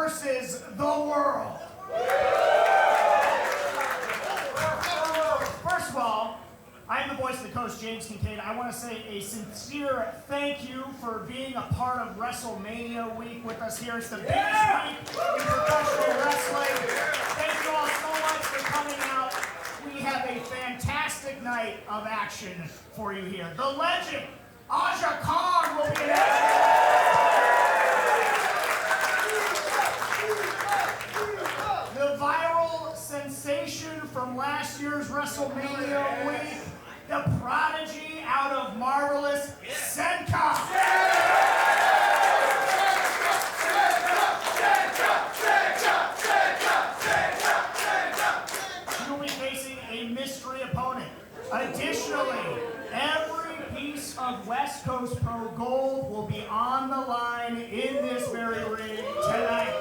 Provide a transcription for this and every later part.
versus the world. First of all, I am the voice of the coach, James Kincaid. I want to say a sincere thank you for being a part of WrestleMania week with us here. It's the biggest week in professional wrestling. Thank you all so much for coming out. We have a fantastic night of action for you here. The legend, Aja Khan, will be in the viral sensation from last year's WrestleMania week, the prodigy out of Marvelous, Senka. He will be facing a mystery opponent. Additionally, every piece of West Coast Pro Gold will be on the line in this very ring tonight.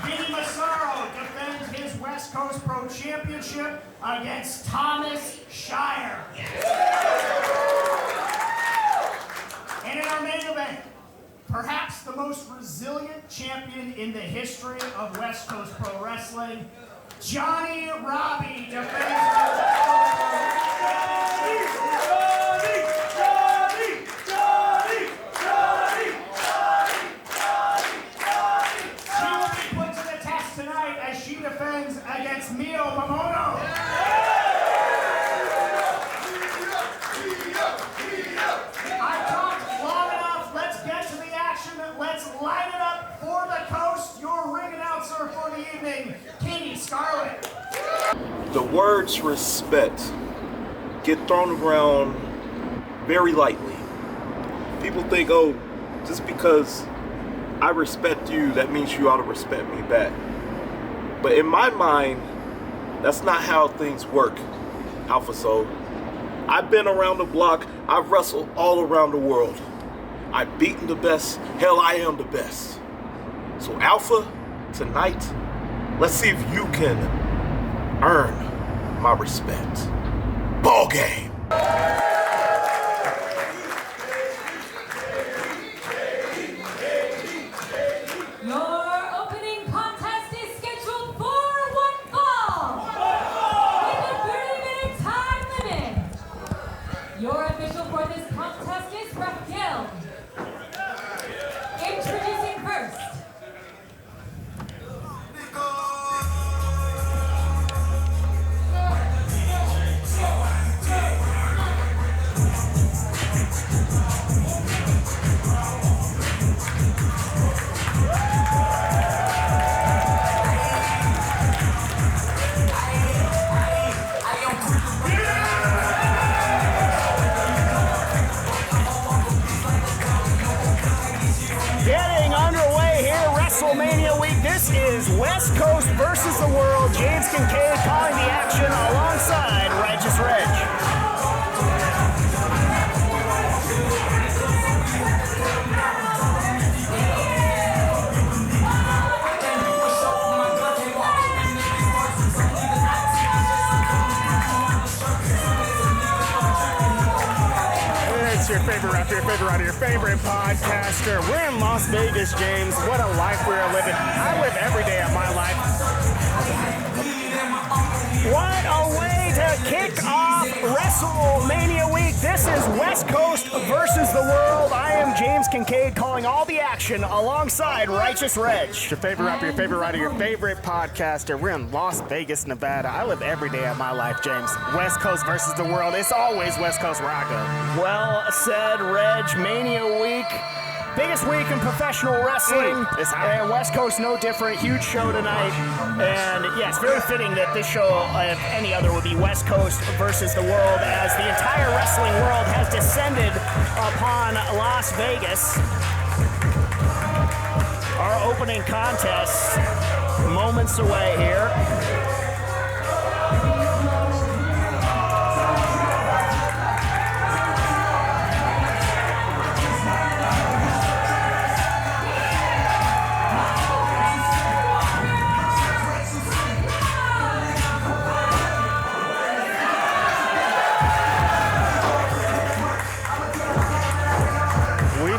Vinnie Massaro defends his West Coast Pro Championship against Thomas Shire. And in our main event, perhaps the most resilient champion in the history of West Coast Pro Wrestling, Johnnie Robbie defends against Momono. I've talked long enough. Let's get to the action. Let's light it up for the coast. Your ring announcer for the evening, Katie Scarlett. The words respect get thrown around very lightly. People think, oh, just because I respect you, that means you ought to respect me back. But in my mind, that's not how things work, Alpha Soul. I've been around the block. I've wrestled all around the world. I've beaten the best. Hell, I am the best. So Alpha, tonight, let's see if you can earn my respect. Ball game. WrestleMania week. This is West Coast versus the world. James Kincaid calling the action alongside Righteous Reg. It's your favorite rapper, your favorite writer, your favorite podcaster. We're in Las Vegas, James. What a life we're living. I live every day of my life. What a way to kick off WrestleMania week. This is West Coast versus the world. I am James Kincaid calling all the action alongside Righteous Reg. Your favorite rapper, your favorite writer, your favorite podcaster. We're in Las Vegas, Nevada. I live every day of my life, James. West Coast versus the world. It's always West Coast where I go. Well said, Reg. Mania week. Biggest week in professional wrestling, and West Coast no different. Huge show tonight, and yeah, it's very fitting that this show, if any other, would be West Coast versus the world, as the entire wrestling world has descended upon Las Vegas. Our opening contest, moments away here.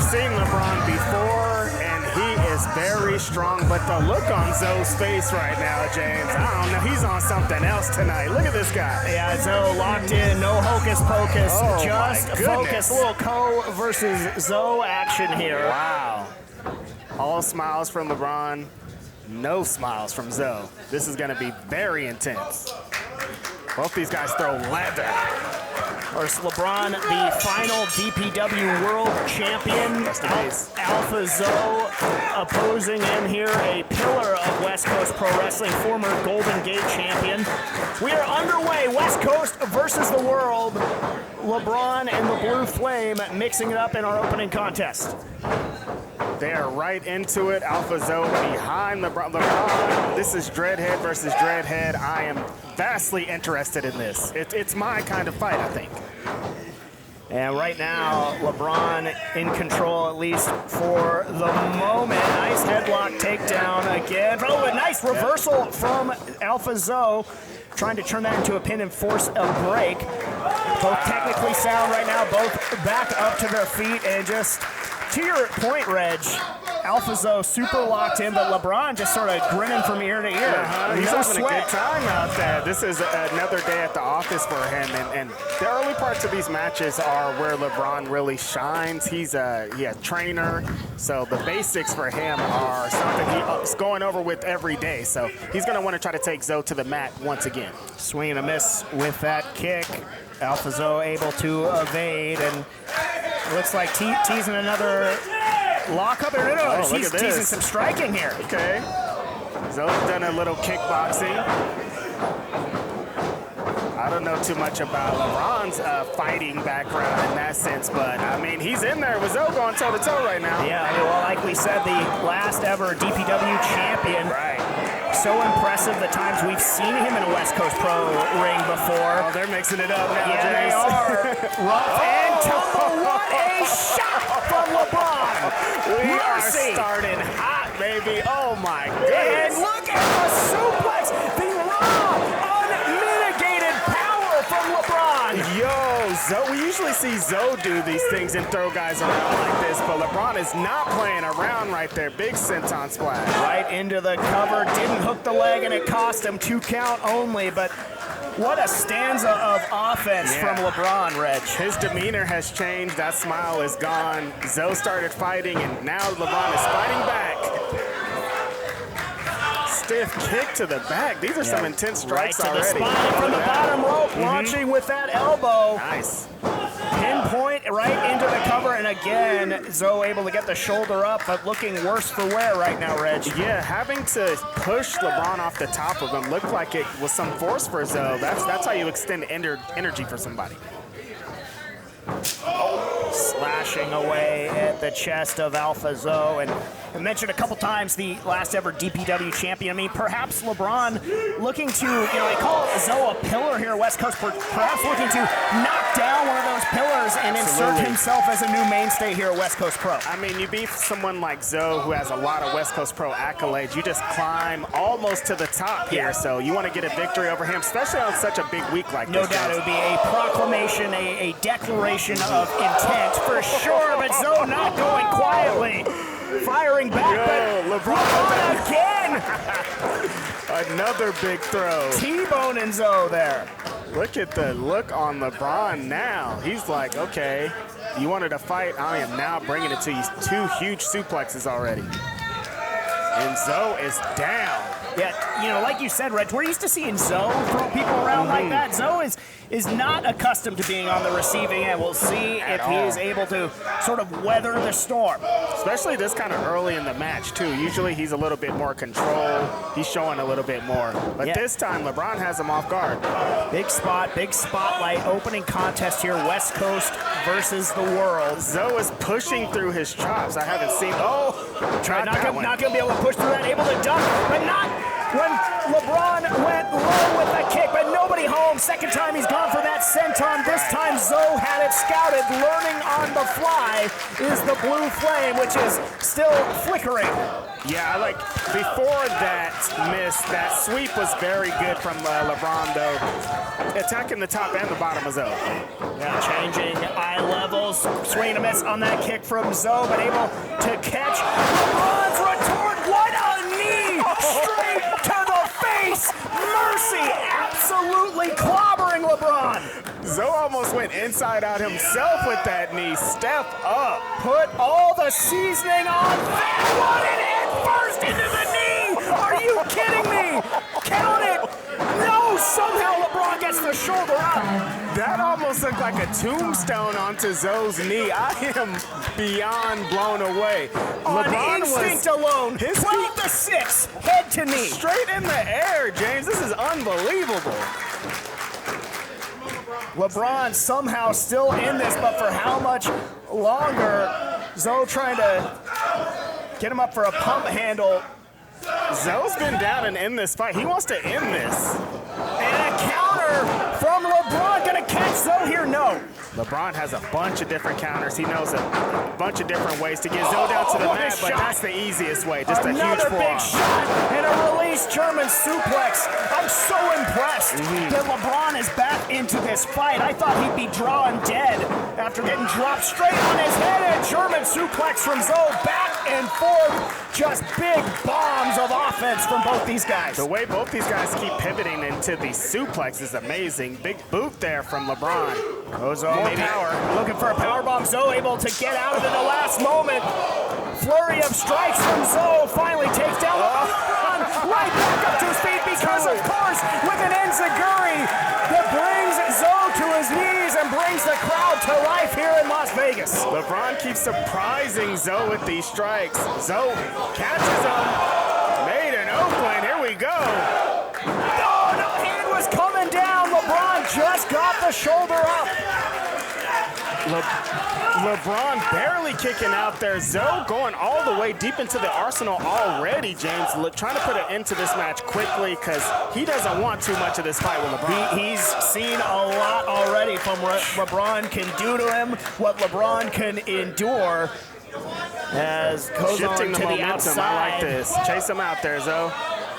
Seen LeBron before, and he is very strong, but the look on Zoe's face right now, James, I don't know. He's on something else tonight. Look at this guy. Yeah, Zoe locked in, no hocus pocus, Oh, just my focus. goodness. A little Co versus Zoe action here. Wow. All smiles from LeBron, no smiles from Zoe. This is going to be very intense. Both these guys throw leather. Of course, LeBron, the final DPW World Champion. Rest in peace. Alpha Zoe opposing him here, a pillar of West Coast Pro Wrestling, former Golden Gate champion. We are underway, West Coast versus the world. LeBron and the Blue Flame mixing it up in our opening contest. They're right into it. Alpha Zoe behind LeBron. This is Dreadhead versus Dreadhead. I am vastly interested in this. It's my kind of fight, I think. And right now, LeBron in control, at least for the moment. Nice headlock takedown again. Oh, a nice reversal from Alpha Zoe, trying to turn that into a pin and force a break. Both technically sound right now, both back up to their feet, and just to your point, Reg, Alpha Zoe super locked in, but LeBron just sort of grinning from ear to ear. He's No having a sweat. good time out there. This is another day at the office for him, and the early parts of these matches are where LeBron really shines. He's a trainer, so the basics for him are something he's going over with every day. So he's going to want to try to take Zoe to the mat once again. Swing and a miss with that kick. Alpha Zoe able to evade, and looks like teasing another lockup. Oh, look He's at this. teasing some striking here. Okay. Zoe's done a little kickboxing. I don't know too much about LeBron's fighting background in that sense, but I mean, he's in there with Zoe going toe-to-toe right now. Yeah, well, like we said, the last ever DPW champion. Right. So impressive the times we've seen him in a West Coast Pro ring before. Oh, they're mixing it up now, Yeah, James. they are. Rough and tumble. What a shot from LeBron. We are Mercy. starting hot, baby. Oh, my And goodness. look at the suplex. The raw, unmitigated power from LeBron. Yo, Zoe, we usually see Zoe do these things and throw guys around like this, but LeBron is not playing around right there. Big senton splash. Right into the cover. Didn't hook the leg, and it cost him 2 count only, but what a stanza of offense from LeBron, Reg. His demeanor has changed. That smile is gone. Zoe started fighting, and now LeBron is fighting back. Stiff kick to the back. These are some intense strikes Right to already. the spine from the bottom rope, launching with that elbow. Nice. Pinpoint right into the cover, and again, Zoe able to get the shoulder up, but looking worse for wear right now, Reg. Yeah, having to push LeBron off the top of him looked like it was some force for Zoe. That's how you extend energy for somebody. Slashing away at the chest of Alpha Zoe, and I mentioned a couple times the last ever DPW champion. I mean, perhaps LeBron looking to, they call Zoe a pillar here at West Coast, perhaps looking to knock down one of those pillars and insert Absolutely. himself as a new mainstay here at West Coast Pro. I mean, you beat someone like Zoe who has a lot of West Coast Pro accolades. You just climb almost to the top here, so you want to get a victory over him, especially on such a big week like No this. doubt it James. would be a proclamation, a declaration of intent for sure, but Zoe not going quietly. Firing back, but LeBron again! Another big throw. T-bone and Zoe there. Look at the look on LeBron now. He's like, okay, you wanted to fight. I am now bringing it to you. 2 huge suplexes already. And Zoe is down. Yeah, like you said, Reg, we're used to seeing Zoe throw people around like that. Zoe is not accustomed to being on the receiving end. We'll see if he is able to sort of weather the storm. Especially this kind of early in the match, too. Usually he's a little bit more control. He's showing a little bit more. But this time, LeBron has him off guard. Big spot, big spotlight, opening contest here, West Coast versus the world. Zoe is pushing through his chops. I haven't seen, Not going to be able to push through that, able to duck, but not when LeBron went low with the kick, but nobody home. Second time he's gone for that senton. This time Zoe had it scouted. Learning on the fly is the Blue Flame, which is still flickering. Yeah, I like before that miss, that sweep was very good from LeBron, though. Attacking the top and the bottom of Zoe. Yeah, changing eye levels. Swing and a miss on that kick from Zoe, but able to catch LeBron's return. went inside out himself with that knee. Step up. Put all the seasoning on that one and head first into the knee. Are you kidding me? Count it. No, somehow LeBron gets the shoulder up. That almost looked like a tombstone onto Zoe's knee. I am beyond blown away. On LeBron instinct was alone, his 12 to 6, head to knee. straight in the air, James. This is unbelievable. LeBron somehow still in this, but for how much longer? Zoe trying to get him up for a pump handle. Zoe's been down and in this fight. He wants to end this. And a counter from LeBron. Gonna catch Zoe here? No. LeBron has a bunch of different counters. He knows a bunch of different ways to get Zoe down to the what a mat, but shot. that's the easiest way. Just Another a huge big forearm. shot and a release German suplex. I'm so impressed that LeBron is back into this fight. I thought he'd be drawing dead after getting dropped straight on his head. And German suplex from Zoe, back and forth. Just big bombs of offense from both these guys. The way both these guys keep pivoting into these suplexes is amazing. Big boot there from LeBron. Kozone More maybe power. looking for a power bomb. Zoe able to get out of it in the last moment. Flurry of strikes from Zoe. Finally takes down LeBron. Right back up to his feet because, of course, with an enziguri that brings Zoe to his knees and brings the crowd to life here in Las Vegas. LeBron keeps surprising Zoe with these strikes. Zoe catches him. Made in Oakland. Here we go. Oh, no, hand was coming down. LeBron just got the shoulder up. LeBron barely kicking out there. Zoe going all the way deep into the arsenal already, James. Trying to put an end to this match quickly because he doesn't want too much of this fight with LeBron. He's seen a lot already from what LeBron can do to him, what LeBron can endure. As Kozone Shifting to the the momentum. outside. I like this. Chase him out there, Zoe.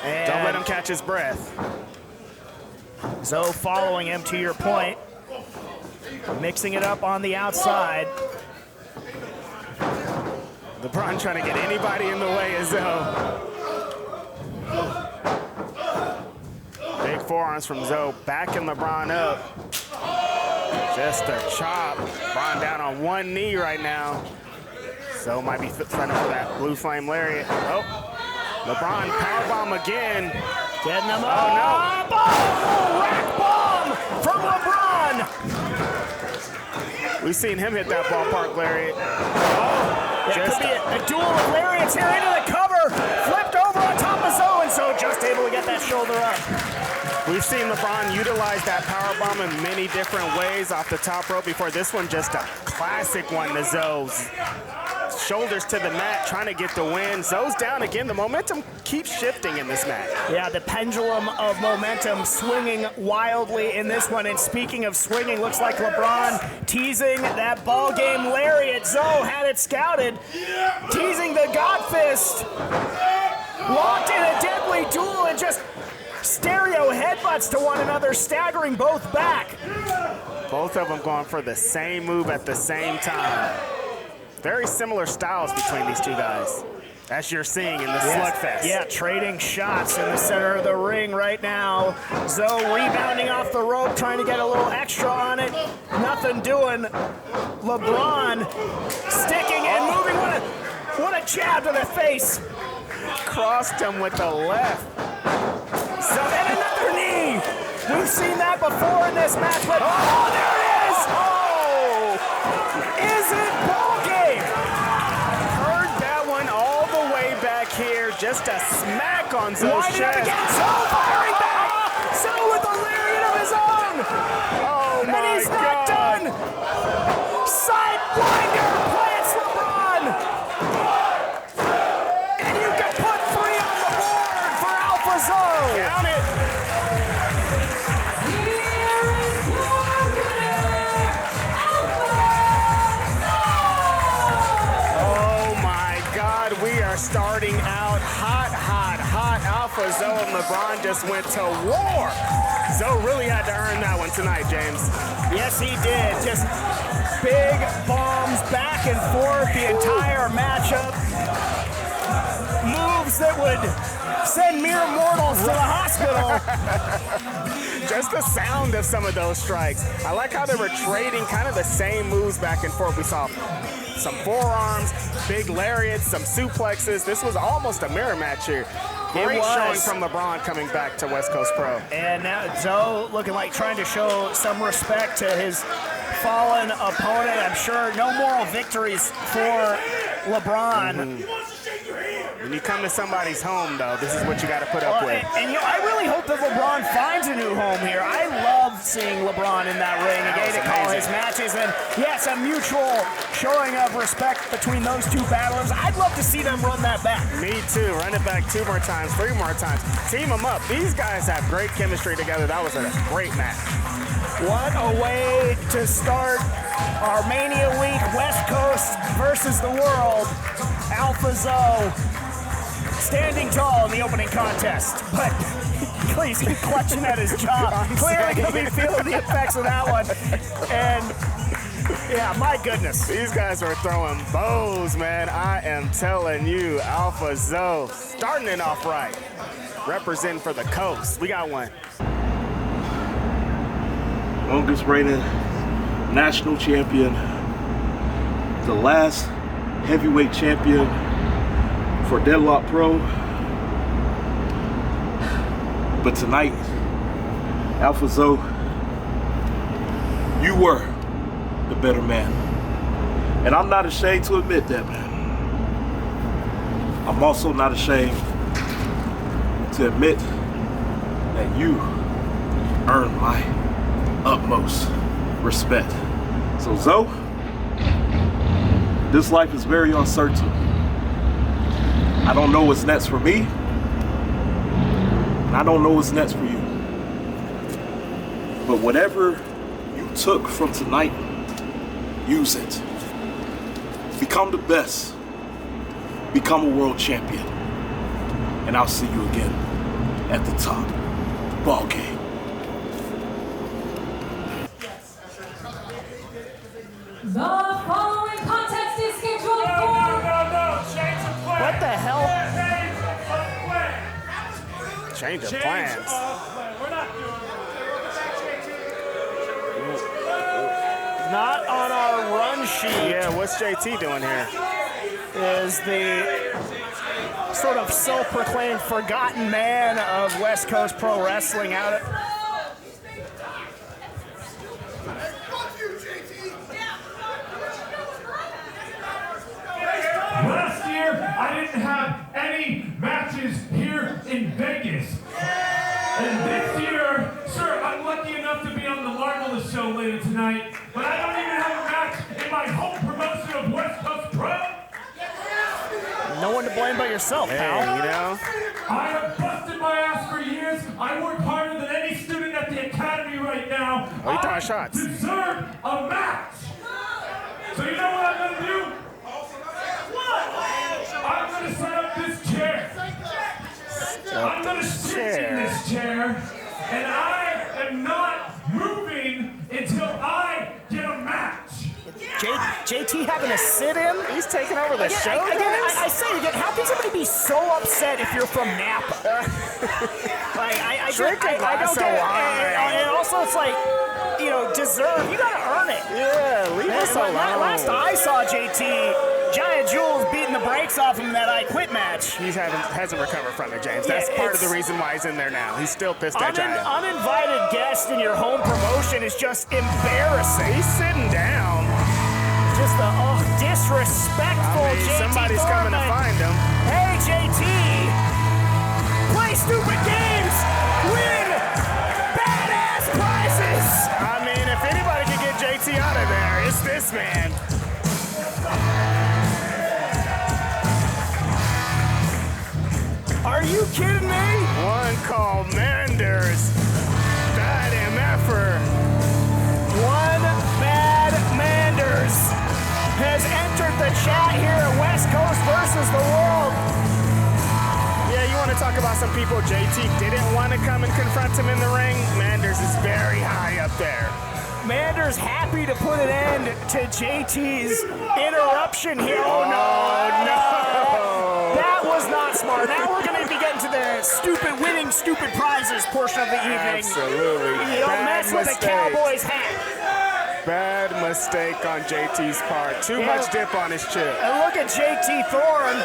And Don't let him catch his breath. Zoe following him, to your point. Mixing it up on the outside. LeBron trying to get anybody in the way of Zoe. Big forearms from Zoe, backing LeBron up. Just a chop. LeBron down on one knee right now. Zoe might be fronting for that blue flame lariat. Oh, LeBron powerbomb again. Getting him Oh, up. Oh, rack bomb from LeBron. We've seen him hit that ballpark lariat. That Just could be a duel of lariats here into the cover. Flipped over on top of Zoe, and so just able to get that shoulder up. We've seen LeBron utilize that powerbomb in many different ways off the top rope before. This one just a classic one to Zoe's. Shoulders to the mat, trying to get the win. Zoe's down again. The momentum keeps shifting in this match. Yeah, the pendulum of momentum swinging wildly in this one. And speaking of swinging, looks like LeBron teasing that ball game lariat. Zoe had it scouted. Teasing the God Fist. Locked in a deadly duel and just stereo headbutts to one another, staggering both back. Both of them going for the same move at the same time. Very similar styles between these two guys, as you're seeing in the slugfest. Yeah, trading shots in the center of the ring right now. Zoe rebounding off the rope, trying to get a little extra on it. Nothing doing. LeBron sticking and moving. What a jab to the face. Crossed him with the left. So and another knee. We've seen that before in this match, but oh, there it is! Oh! Is it ball game? Heard that one all the way back here. Just a smack on Zoe's Winding up chest. again. Zoe firing back. Zoe with the lariat of his own. Oh And my he's not God. done. Sidewinder plants LeBron. And you can put 3 on the board for Alpha Zoe. Count it. Oh my God, we are starting out hot, hot, hot. Alpha Zoe and LeBron just went to war. Zoe really had to earn that one tonight, James. Yes, he did. Just big bombs back and forth the entire matchup. Moves that would send mere mortals to the hospital. Just the sound of some of those strikes. I like how they were trading kind of the same moves back and forth. We saw some forearms, big lariats, some suplexes. This was almost a mirror match here. Great showing from LeBron coming back to West Coast Pro. And now Zoe looking like trying to show some respect to his fallen opponent. I'm sure no moral victories for LeBron. When you come to somebody's home, though, this is what you got to put up with. And you know, I really hope that LeBron finds a new home here. I love seeing LeBron in that ring and getting to call his matches. And yes, a mutual showing of respect between those two battlers. I'd love to see them run that back. Me too. Run it back 2 more times, 3 more times. Team them up. These guys have great chemistry together. That was a great match. What a way to start our Mania Week, West Coast versus the world. Alpha Zoe standing tall in the opening contest, but he's clutching at his jaw. Clearly going to be feeling the effects of that one. And yeah, my goodness. These guys are throwing bows, man. I am telling you, Alpha Zoe starting it off right. Representing for the coast. We got one. Longest reigning national champion, the last heavyweight champion for Deadlock Pro. But tonight, Alpha Zoe, you were the better man. And I'm not ashamed to admit that, man. I'm also not ashamed to admit that you earned my utmost respect. So Zoe, this life is very uncertain. I don't know what's next for me, and I don't know what's next for you. But whatever you took from tonight, use it. Become the best. Become a world champion. And I'll see you again at the top. Ball game. The following contest is scheduled for... What the hell? Change of plans. Not on our run sheet. Yeah, what's JT doing here? Is the sort of self-proclaimed forgotten man of West Coast Pro Wrestling out at... Last year, I didn't have any matches here in Vegas. And this year, sir, I'm lucky enough to be on the Marvelous show later tonight, but I don't even have a match in my home promotion of West Coast Pro. No one to blame but yourself, pal. Hey, you know? I have busted my ass for years. I work harder than any student at the academy right now. Oh, you throwing I shots. deserve a match. So you know what I'm going to do? I'm going to set up this chair. I'm going to sit in this chair, and I am not moving until I get a match. JT having to sit in? He's taking over the show. I say again, how can somebody be so upset if you're from Napa? I don't get it. And also, it's like, you know, deserve. You gotta earn it. Yeah, leave us alone. Last I saw JT, Giant Jewell's beating the brakes off him in that I Quit match. He hasn't recovered from it, James. That's part of the reason why he's in there now. He's still pissed at Giant. Uninvited guest in your home promotion is just embarrassing. He's sitting down. Just the disrespectful JT somebody's coming to find him. Hey, JT, play stupid games, win badass prizes. I mean, if anybody can get JT out of there, it's this man. Are you kidding me? One called Manders. Bad MFer. One bad Manders has entered the chat here at West Coast versus the world. Yeah, you want to talk about some people JT didn't want to come and confront him in the ring? Manders is very high up there. Manders happy to put an end to JT's interruption here. Oh, no. No. That was not smart. bar. Now we're going to be getting to the winning stupid prizes portion of the evening. Absolutely. You don't mess with a Cowboys hat. Bad mistake on JT's part. Too much dip on his chip. And look at JT Thorne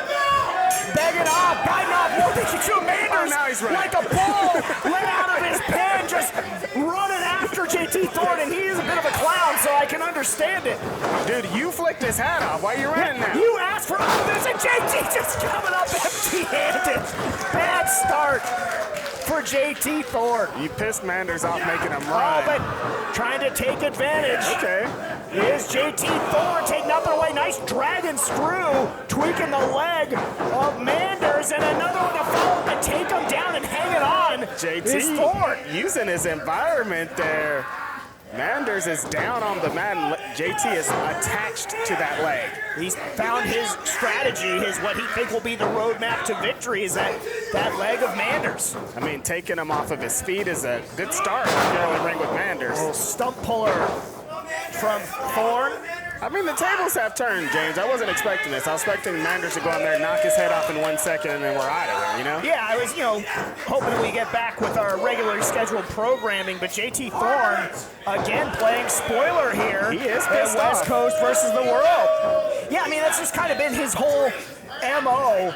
begging off, biting off more than you Manders now he's running. like a bull let out of his pen, just running after JT Thorne, and he is a bit of a clown, so I can understand it. Dude, you flicked his hat off. Why are you running now? You asked for this, and JT just coming up empty-handed. Bad start for JT Thorne. You pissed Manders off making him Oh, run. but trying to take advantage. Okay. Is JT Thorne taking nothing away. Nice dragon screw, tweaking the leg of Manders, and another one to follow to take him down and hang it on. Is Thorne. using his environment there. Manders is down on the mat, and JT is attached to that leg. He's found his strategy, what he think will be the roadmap to victory is that leg of Manders. I mean, taking him off of his feet is a good start in the early ring with Manders. Little stump puller from Thorne. I mean, the tables have turned, James. I wasn't expecting this. I was expecting Manders to go in there, knock his head off in 1 second, and then we're out of there, you know? Yeah, I was, hoping we get back with our regularly scheduled programming, but JT Thorne, again, playing spoiler here. He is at pissed West off. Coast versus the world. Yeah, I mean, that's just kind of been his whole MO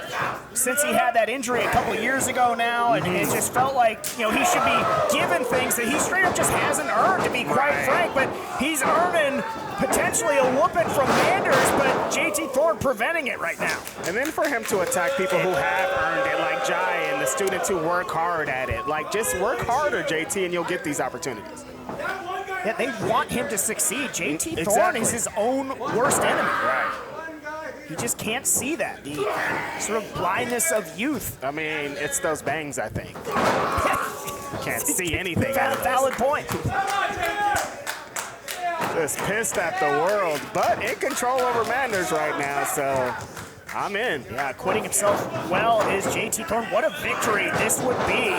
since he had that injury a couple of years ago now, and it just felt like, he should be given things that he straight up just hasn't earned, to be quite frank, but he's earning potentially a whooping from Manders, but JT Thorne preventing it right now. And then for him to attack people who have earned it, like Jiah and the students who work hard at it. Like, just work harder, JT, and you'll get these opportunities. Yeah, they want him to succeed. JT Thorne Exactly. is his own worst enemy. Right. You just can't see that. The sort of blindness of youth. I mean, it's those bangs, I think. Can't see anything out of Valid point. Just pissed at the world, but in control over Manders right now, so I'm in. Yeah, acquitting himself well is JT Thorne. What a victory this would be.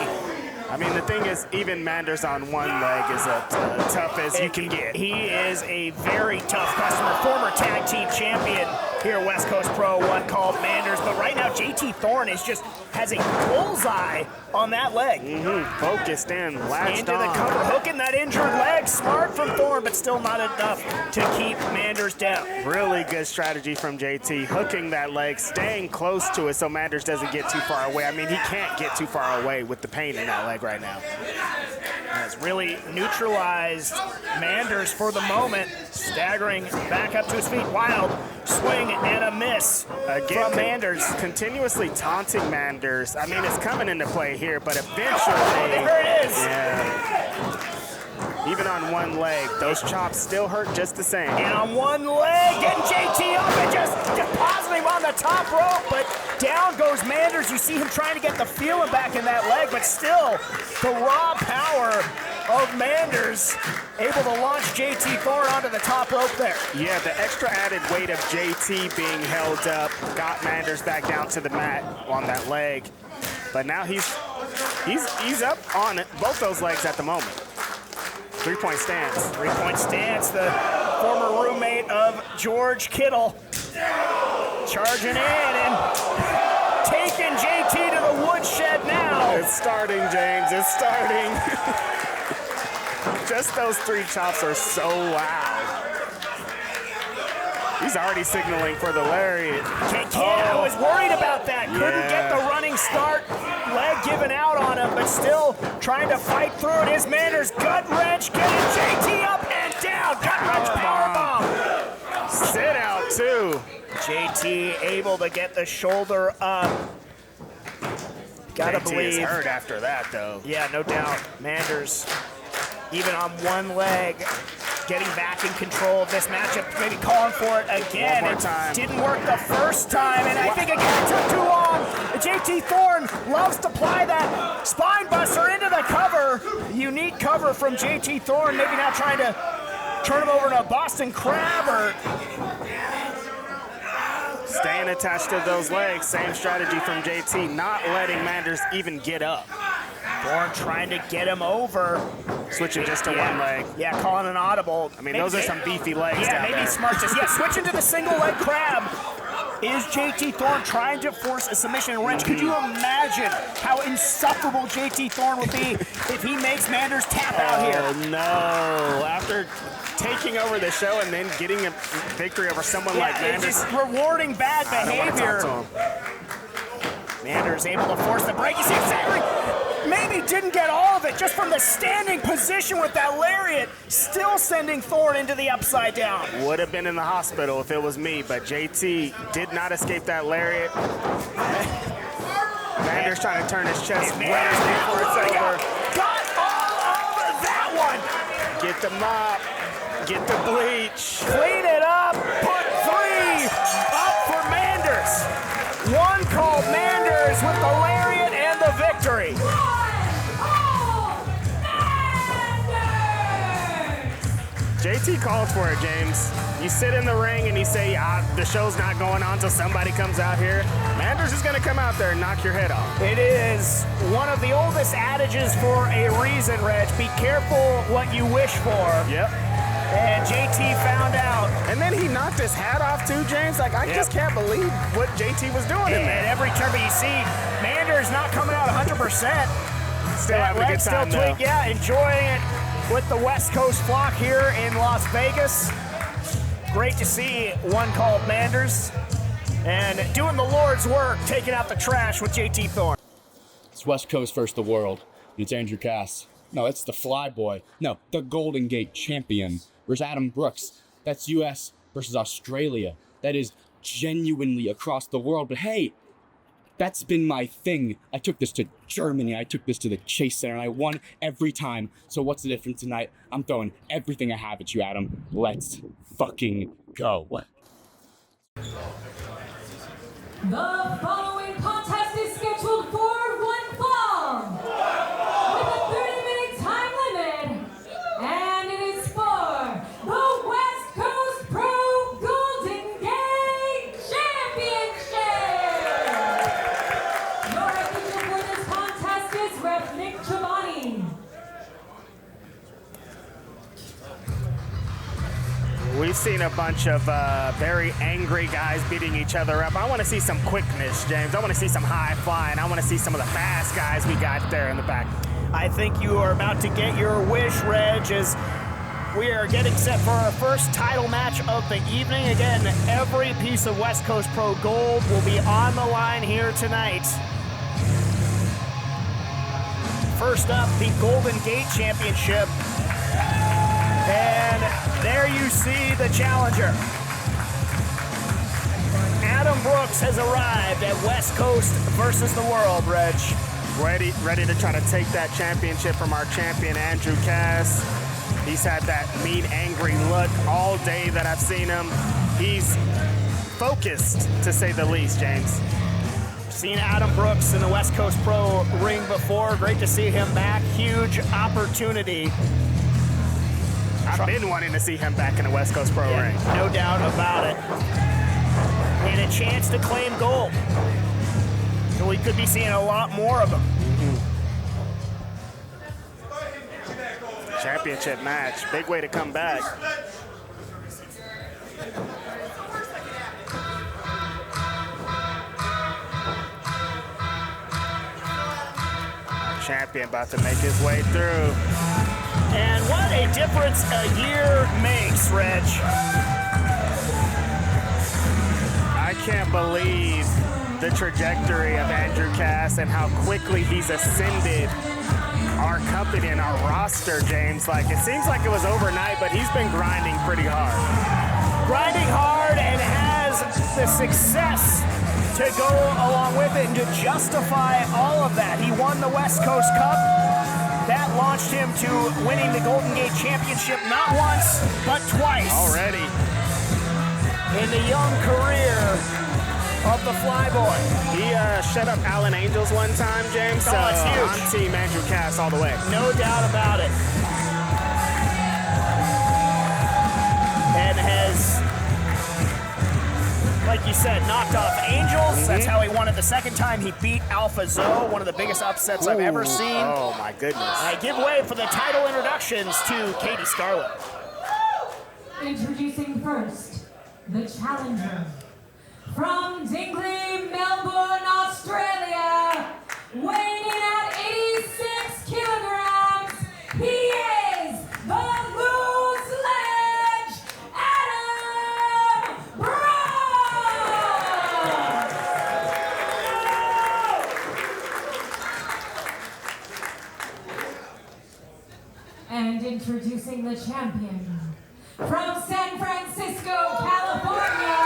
I mean, the thing is, even Manders on one leg is as tough as you can get. He is a very tough customer. Former tag team champion here at West Coast Pro, one called Manders. But right now, JT Thorne has a bullseye on that leg. Focused in, latched Into the on. cover, hooking that injured leg. Smart from Thorne, but still not enough to keep Manders down. Really good strategy from JT, hooking that leg, staying close to it so Manders doesn't get too far away. I mean, he can't get too far away with the pain in that leg right now. Has really neutralized Manders for the moment, staggering back up to his feet. Wild swing and a miss from Manders. Continuously taunting Manders. I mean, it's coming into play here, but eventually... There it is. Yeah. Even on one leg, those chops still hurt just the same. And on one leg, getting JT up and just depositing him on the top rope, but down goes Manders. You see him trying to get the feeling back in that leg, but still the raw power of Manders able to launch JT Thorne onto the top rope there. Yeah, the extra added weight of JT being held up got Manders back down to the mat on that leg. But now he's up on it, both those legs at the moment. 3-point stance. 3-point stance, the former roommate of George Kittle. Charging in and taking JT to the woodshed now. It's starting, James, it's starting. Just those 3 chops are so loud. He's already signaling for the lariat. I was worried about that. Couldn't get the running start. Leg giving out on him, but still trying to fight through it. Is Manders gut wrench, getting JT up and down. Gut wrench powerbomb. Sit out too. JT able to get the shoulder up. Gotta JT believe. is hurt after that though. Yeah, no doubt. Manders, even on one leg, getting back in control of this matchup, maybe calling for it again. One more time. It didn't work the first time, and I think again it took too long. JT Thorne loves to apply that spine buster into the cover. Unique cover from JT Thorne, maybe now trying to turn him over into a Boston Crab or... Staying attached to those legs, same strategy from JT, not letting Manders even get up. Thorne trying to get him over. Switching just to one leg. Yeah, calling an audible. I mean, those are some beefy legs down maybe there. smart. Switching to the single leg crab. Is JT Thorne trying to force a submission in wrench? Could you imagine how insufferable JT Thorne would be if he makes Manders tap out here? Oh, no. After taking over the show and then getting a victory over someone like Manders. Just rewarding bad behavior. Manders able to force the break. You see exactly, maybe didn't get all of it just from the standing position with that lariat, still sending Thorne into the upside down. Would have been in the hospital if it was me, but JT did not escape that lariat. Manders trying to turn his chest. Manders before it's over. Got all of that one. Get the mop. Get the bleach. Clean it up. Put 3 up for Manders. One called Manders with the lariat and the victory. JT called for it, James. You sit in the ring and you say, the show's not going on until somebody comes out here. Manders is going to come out there and knock your head off. It is one of the oldest adages for a reason, Reg. Be careful what you wish for. Yep. And JT found out. And then he knocked his hat off too, James. Like, I just can't believe what JT was doing in there. And every turn, but you see, Manders not coming out 100%. Still having a good time, though. Yeah, enjoying it with the West Coast flock here in Las Vegas. Great to see one called Manders. And doing the Lord's work, taking out the trash with JT Thorne. It's West Coast versus the world. It's Andrew Cass. No, it's the Flyboy. No, the Golden Gate champion. Where's Adam Brooks? That's US versus Australia. That is genuinely across the world. But hey, that's been my thing. I took this to Germany. I took this to the Chase Center, and I won every time. So what's the difference tonight? I'm throwing everything I have at you, Adam. Let's fucking go. The following contest is scheduled for one fall with a 30-minute time limit, and it is for the West Coast Pro Golden Gate Championship. Your official for this contest is Ref Nick Giovanni. We've seen a bunch of very angry guys beating each other up. I want to see some quickness, James. I want to see some high flying. I want to see some of the fast guys we got there in the back. I think you are about to get your wish, Reg, as we are getting set for our first title match of the evening. Again, every piece of West Coast Pro Gold will be on the line here tonight. First up, the Golden Gate Championship. And there you see the challenger. Adam Brooks has arrived at West Coast versus the world, Reg. Ready to try to take that championship from our champion, Andrew Cass. He's had that mean, angry look all day that I've seen him. He's focused, to say the least, James. Seen Adam Brooks in the West Coast Pro ring before. Great to see him back. Huge opportunity. I've been wanting to see him back in the West Coast Pro ring. No doubt about it. And a chance to claim gold. So we could be seeing a lot more of them. Championship match. Big way to come back. Champion about to make his way through. And what a difference a year makes, Reg. I can't believe the trajectory of Andrew Cass and how quickly he's ascended our company and our roster, James. Like, it seems like it was overnight, but he's been grinding pretty hard. Grinding hard and has the success to go along with it and to justify all of that. He won the West Coast Cup. That launched him to winning the Golden Gate Championship not once, but twice. Already. In the young career of the Flyboy. He shut up Allen Angels one time, James. Oh, that's huge. I'm Team Andrew Cass all the way. No doubt about it. And has, like you said, knocked off Angels. That's how he won it the second time. He beat Alpha Zoe, one of the biggest upsets I've ever seen. Oh, my goodness. I give way for the title introductions to Katie Scarlett. Introducing first, the challenger from Dingley, Melbourne, Australia, weighing in at 86 kilograms, he is the loose ledge, Adam Brown! And introducing the champion, from San Francisco, California,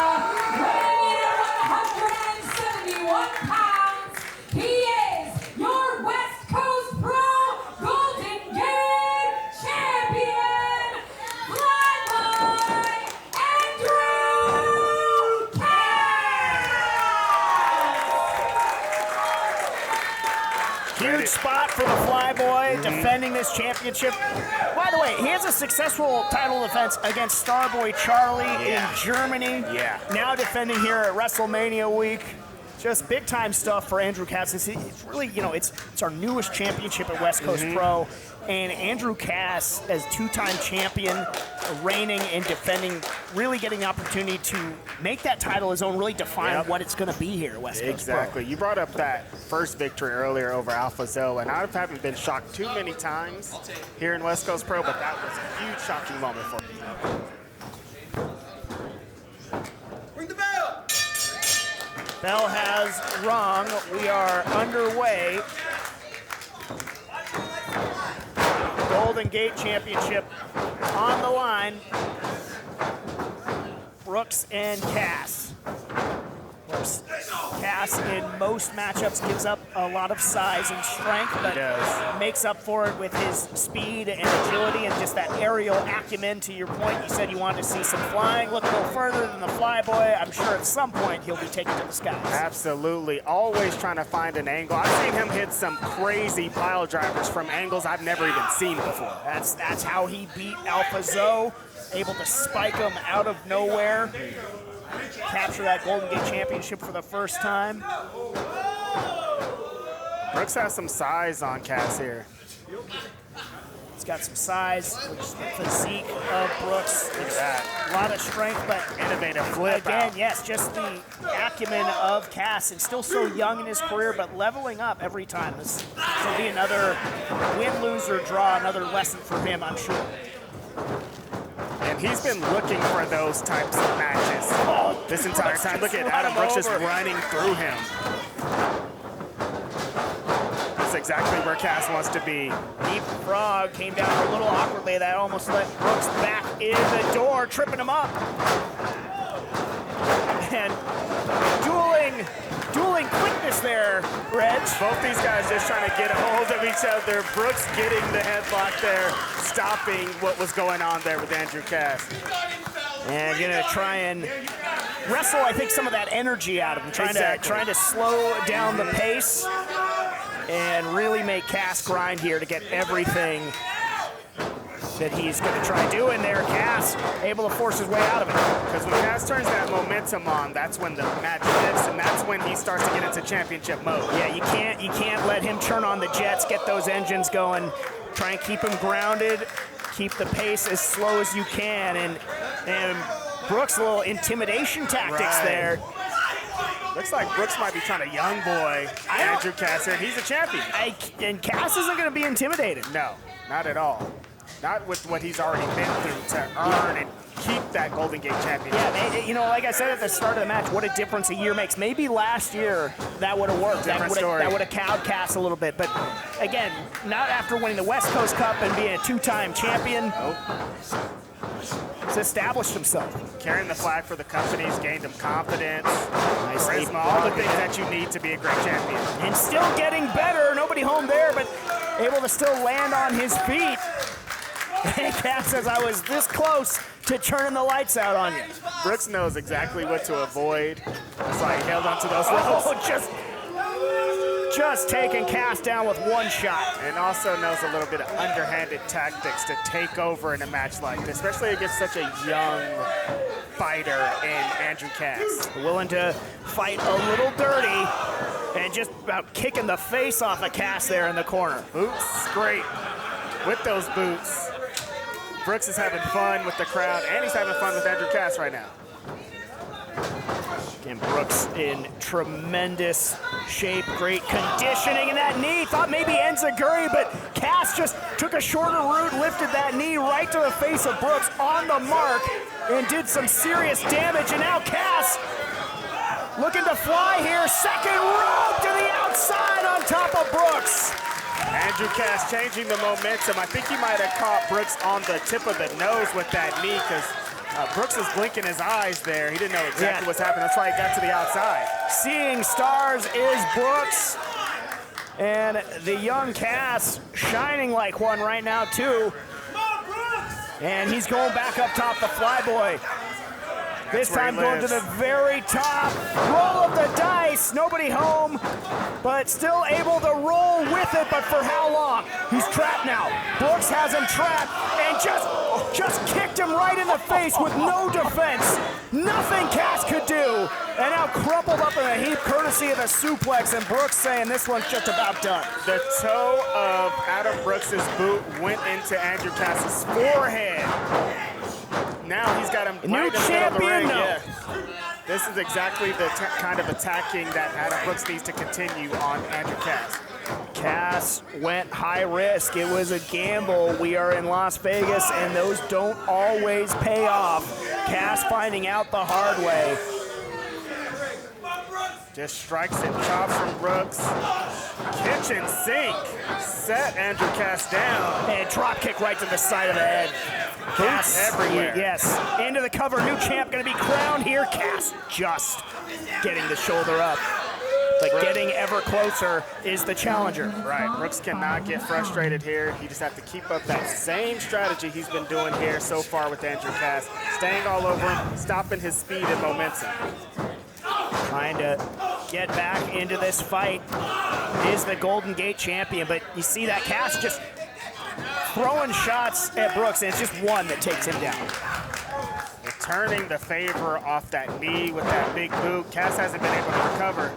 weighing in at 171 pounds, he is your West Coast Pro Golden Gate champion, Flyboy Andrew Cass! Huge spot for the Flyboy defending this championship. By the way, he has a successful title defense against Starboy Charlie in Germany. Yeah. Now defending here at WrestleMania week. Just big time stuff for Andrew Cass. It's really, it's our newest championship at West Coast Pro. And Andrew Cass, as two-time champion, reigning and defending, really getting the opportunity to make that title his own, really define what it's going to be here at West Coast Exactly. You brought up that first victory earlier over Alpha Zoe, and I haven't been shocked too many times here in West Coast Pro, but that was a huge shocking moment for me. Ring the bell! Bell has rung. We are underway. Golden Gate Championship on the line. Brooks and Cass. Of course, Cass in most matchups gives up a lot of size and strength, but makes up for it with his speed and agility and just that aerial acumen. To your point, you said you wanted to see some flying. Look a little further than the Flyboy. I'm sure at some point he'll be taken to the skies. Absolutely. Always trying to find an angle. I've seen him hit some crazy pile drivers from angles I've never even seen before. That's how he beat Alpha Zoe, able to spike him out of nowhere. Capture that Golden Gate Championship for the first time. Brooks has some size on Cass here. He's got some size, which is the physique of Brooks. It's a lot of strength, but Innovative flip again, out. yes, just the acumen of Cass. And still so young in his career, but leveling up every time. This will be another win, lose, or draw, another lesson for him, I'm sure. And he's been looking for those types of matches this entire time. Look at Adam Brooks just running through him. That's exactly where Cass wants to be. Deep frog came down a little awkwardly. That almost let Brooks back in the door, tripping him up. And dueling quickness there, Reg. Both these guys just trying to get a hold of each other. Brooks getting the headlock there, stopping what was going on there with Andrew Cass. And gonna try and wrestle, I think, some of that energy out of him, trying to slow down the pace and really make Cass grind here to get everything that he's going to try doing there. Cass able to force his way out of it. Because when Cass turns that momentum on, that's when the match flips, and that's when he starts to get into championship mode. Yeah, you can't let him turn on the jets, get those engines going, try and keep him grounded, keep the pace as slow as you can, and Brooks' little intimidation tactics there. Looks like Brooks might be trying to young boy Andrew Cass here, and he's a champion. And Cass isn't going to be intimidated. No, not at all. Not with what he's already been through to earn and keep that Golden Gate championship. Yeah, like I said at the start of the match, what a difference a year makes. Maybe last year that would have worked. That would have cowed Cass a little bit. But again, not after winning the West Coast Cup and being a two-time champion. He's established himself. Carrying the flag for the company, he's gained him confidence, charisma, all the things that you need to be a great champion. And still getting better. Nobody home there, but able to still land on his feet. And Cass says, I was this close to turning the lights out on you. Brooks knows exactly what to avoid. That's why he held onto those ropes. Just taking Cass down with one shot. And also knows a little bit of underhanded tactics to take over in a match like this, especially against such a young fighter in Andrew Cass. Willing to fight a little dirty and just about kicking the face off of Cass there in the corner. Boots, great. With those boots, Brooks is having fun with the crowd, and he's having fun with Andrew Cass right now. And Brooks in tremendous shape, great conditioning in that knee. Thought maybe enziguri, but Cass just took a shorter route, lifted that knee right to the face of Brooks on the mark, and did some serious damage. And now Cass looking to fly here. Second rope to the outside on top of Brooks. Andrew Cass changing the momentum. I think he might have caught Brooks on the tip of the nose with that knee, because Brooks is blinking his eyes there. He didn't know exactly what's happening. That's why he got to the outside. Seeing stars is Brooks. And the young Cass shining like one right now, too. And he's going back up top, the Flyboy. This time going to the very top. Roll of the dice. Nobody home, but still able to roll with it. But for how long? He's trapped now. Brooks has him trapped and just kicked him right in the face with no defense. Nothing Cass could do. And now crumpled up in a heap courtesy of a suplex. And Brooks saying this one's just about done. The toe of Adam Brooks's boot went into Andrew Cass's forehead. Now he's got him right in the middle of the ring. Yeah. This is exactly the kind of attacking that Adam Brooks needs to continue on Andrew Cass. Cass went high risk. It was a gamble. We are in Las Vegas, and those don't always pay off. Cass finding out the hard way. Just strikes and chops from Brooks. Kitchen sink. Set Andrew Cass down. And drop kick right to the side of the head. Cass everywhere. Yes, into the cover. New champ going to be crowned here. Cass just getting the shoulder up. But getting ever closer is the challenger. Right, Brooks cannot get frustrated here. He just has to keep up that same strategy he's been doing here so far with Andrew Cass. Staying all over him, stopping his speed and momentum. Trying to get back into this fight is the Golden Gate champion. But you see that Cass just throwing shots at Brooks, and it's just one that takes him down. Returning the favor off that knee with that big boot. Cass hasn't been able to recover.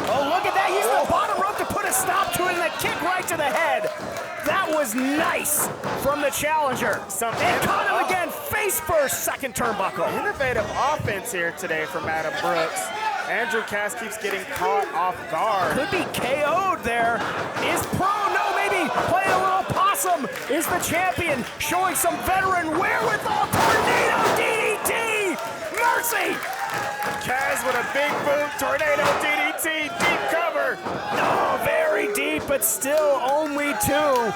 Oh, look at that. Using the bottom rope to put a stop to it, and a kick right to the head. That was nice from the challenger. And caught him again, face first, second turnbuckle. Innovative offense here today from Adam Brooks. Andrew Cass keeps getting caught off guard. Could be KO'd there. Is prone, no, maybe playing a little possum. Is the champion showing some veteran wherewithal. Tornado DDT. Mercy. Cass with a big boot, tornado DDT, deep cover. No, very deep, but still only two.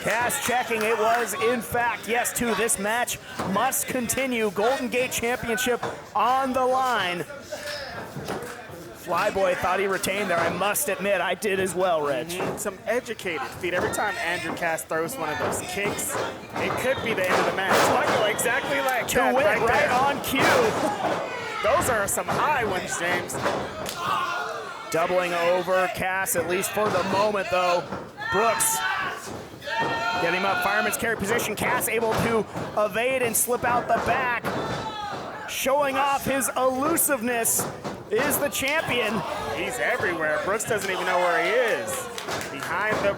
Cass checking, it was in fact yes two. This match must continue. Golden Gate Championship on the line. Flyboy thought he retained there. I must admit, I did as well, Reg. Some educated feet. Every time Andrew Cass throws one of those kicks, it could be the end of the match. Exactly like To that win right on cue. Those are some high ones, James. Doubling over Cass, at least for the moment, though. Brooks get him up, fireman's carry position. Cass able to evade and slip out the back. Showing off his elusiveness is the champion. He's everywhere. Brooks doesn't even know where he is. Behind the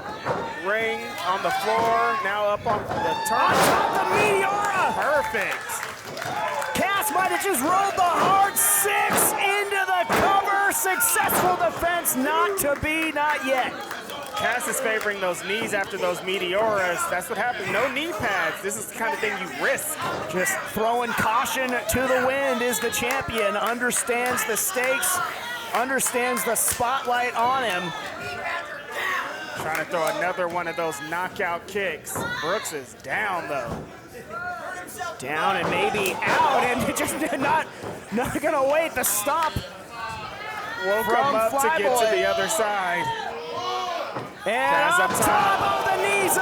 ring, on the floor, now up on the turn. On top of Meteora. Perfect. Cass might have just rolled the hard six into the cover. Successful defense, not to be, not yet. Cass is favoring those knees after those Meteoras. That's what happened. No knee pads. This is the kind of thing you risk. Just throwing caution to the wind is the champion. Understands the stakes, understands the spotlight on him. Trying to throw another one of those knockout kicks. Brooks is down, though. Down and maybe out, and just not gonna wait. The stop woke him up to get to the other side. And up top, oh, the knees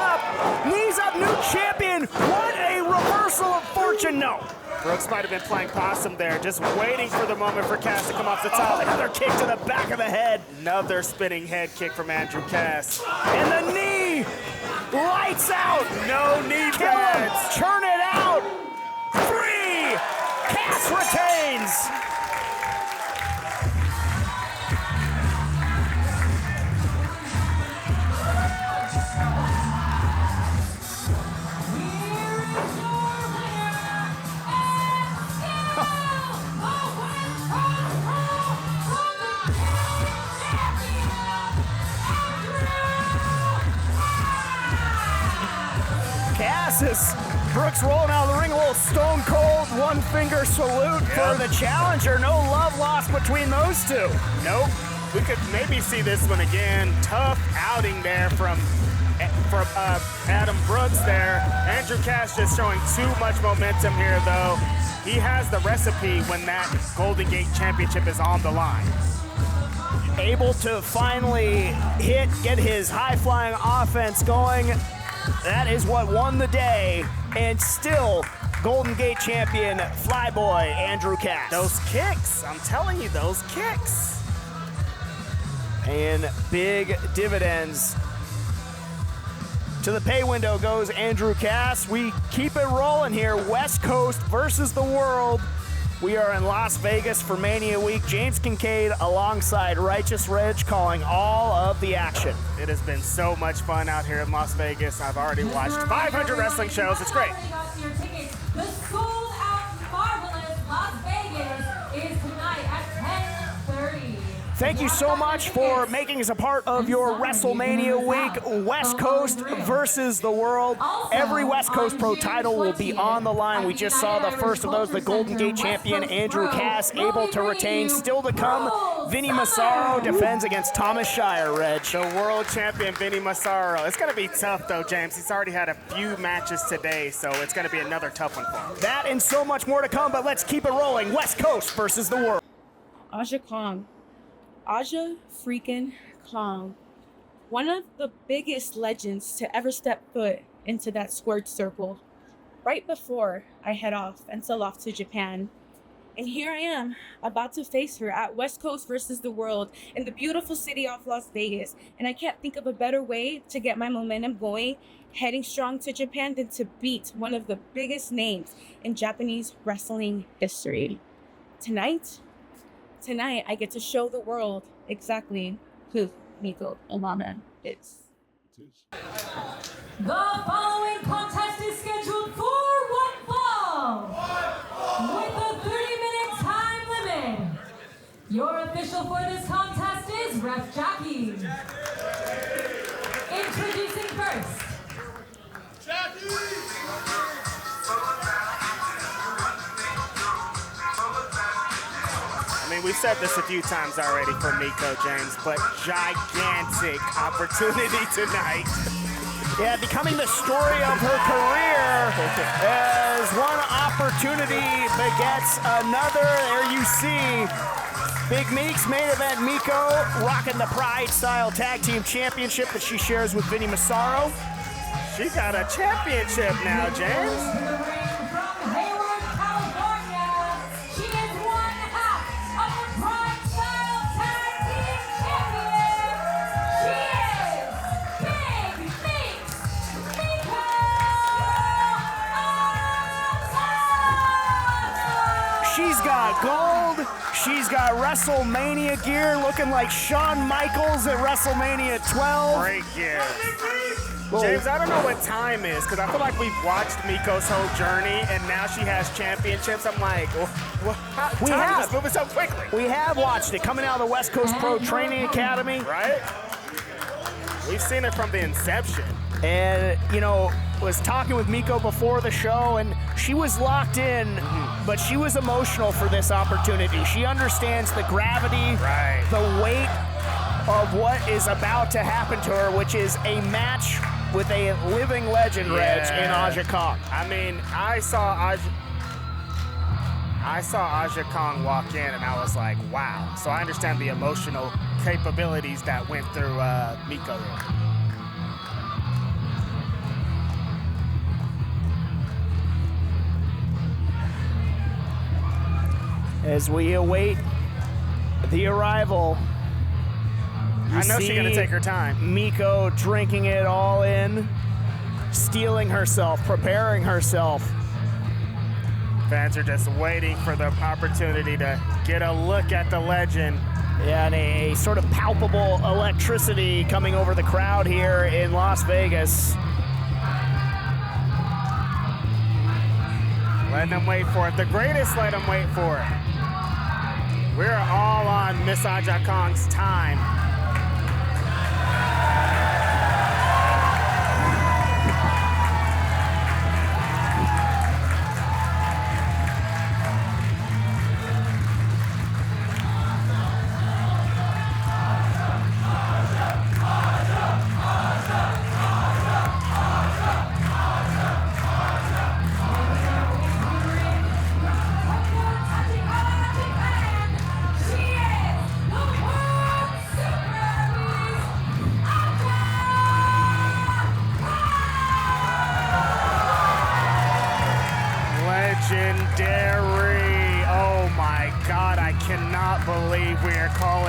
up, new champion. What a reversal of fortune, no. Brooks might have been playing possum there, just waiting for the moment for Cass to come off the top. Oh, another kick to the back of the head. Another spinning head kick from Andrew Cass. And the knee, lights out. No knee pads. Turn it out. 3, Cass retains. Cass as Brooks rolling out of the ring, a little stone cold one finger salute for the challenger. No love lost between those two. Nope. We could maybe see this one again. Tough outing there from Adam Brooks there. Andrew Cass just showing too much momentum here, though. He has the recipe when that Golden Gate Championship is on the line. Able to finally get his high-flying offense going. That is what won the day, and still Golden Gate champion Flyboy Andrew Cass. Those kicks, I'm telling you, those kicks. And big dividends. To the pay window goes Andrew Cass. We keep it rolling here. West Coast versus the world. We are in Las Vegas for Mania Week. James Kincaid alongside Righteous Reg calling all of the action. It has been so much fun out here in Las Vegas. I've already watched 500 wrestling shows. It's great. The sold-out marvelous Las Vegas is tonight at 10:30. Thank you so much for making us a part of your WrestleMania week. West Coast versus the world. Every West Coast Pro title will be on the line. We just saw the first of those, the Golden Gate champion Andrew Cass able to retain. Still to come, Vinnie Massaro defends against Thomas Shire, Reg. The world champion Vinnie Massaro. It's going to be tough, though, James. He's already had a few matches today, so it's going to be another tough one for him. That and so much more to come, but let's keep it rolling. West Coast versus the world. Aja Kong. Aja freaking Kong. One of the biggest legends to ever step foot into that squared circle. Right before I head off and sail off to Japan. And here I am, about to face her at West Coast versus the world in the beautiful city of Las Vegas. And I can't think of a better way to get my momentum going, heading strong to Japan, than to beat one of the biggest names in Japanese wrestling history. Tonight, I get to show the world exactly who Miko Alana is. The following contest is scheduled for one fall with a 30-minute time limit. Your official for this contest is Ref Jockey. Introducing first. I mean, we've said this a few times already for Miko, James, but gigantic opportunity tonight. Yeah, becoming the story of her career as one opportunity begets another. There you see Big Meek's main event, Miko rocking the Pride-style tag team championship that she shares with Vinnie Massaro. She got a championship now, James. She's got gold. She's got WrestleMania gear looking like Shawn Michaels at WrestleMania 12. Great gear. James, I don't know what time is, because I feel like we've watched Miko's whole journey, and now she has championships. I'm like, time is moving so quickly. We have watched it coming out of the West Coast Pro Training Academy. Right? We've seen it from the inception. And, you know, was talking with Miko before the show, and she was locked in, but she was emotional for this opportunity. She understands the gravity, the weight of what is about to happen to her, which is a match with a living legend, Reg, in Aja Kong. I mean, I saw Aja Kong walk in, and I was like, wow. So I understand the emotional capabilities that went through Miko here. As we await the arrival, I know she's going to take her time. Miko drinking it all in, steeling herself, preparing herself. Fans are just waiting for the opportunity to get a look at the legend. Yeah, and a sort of palpable electricity coming over the crowd here in Las Vegas. Let them wait for it. The greatest let them wait for it. We're all on Miss Aja Kong's time.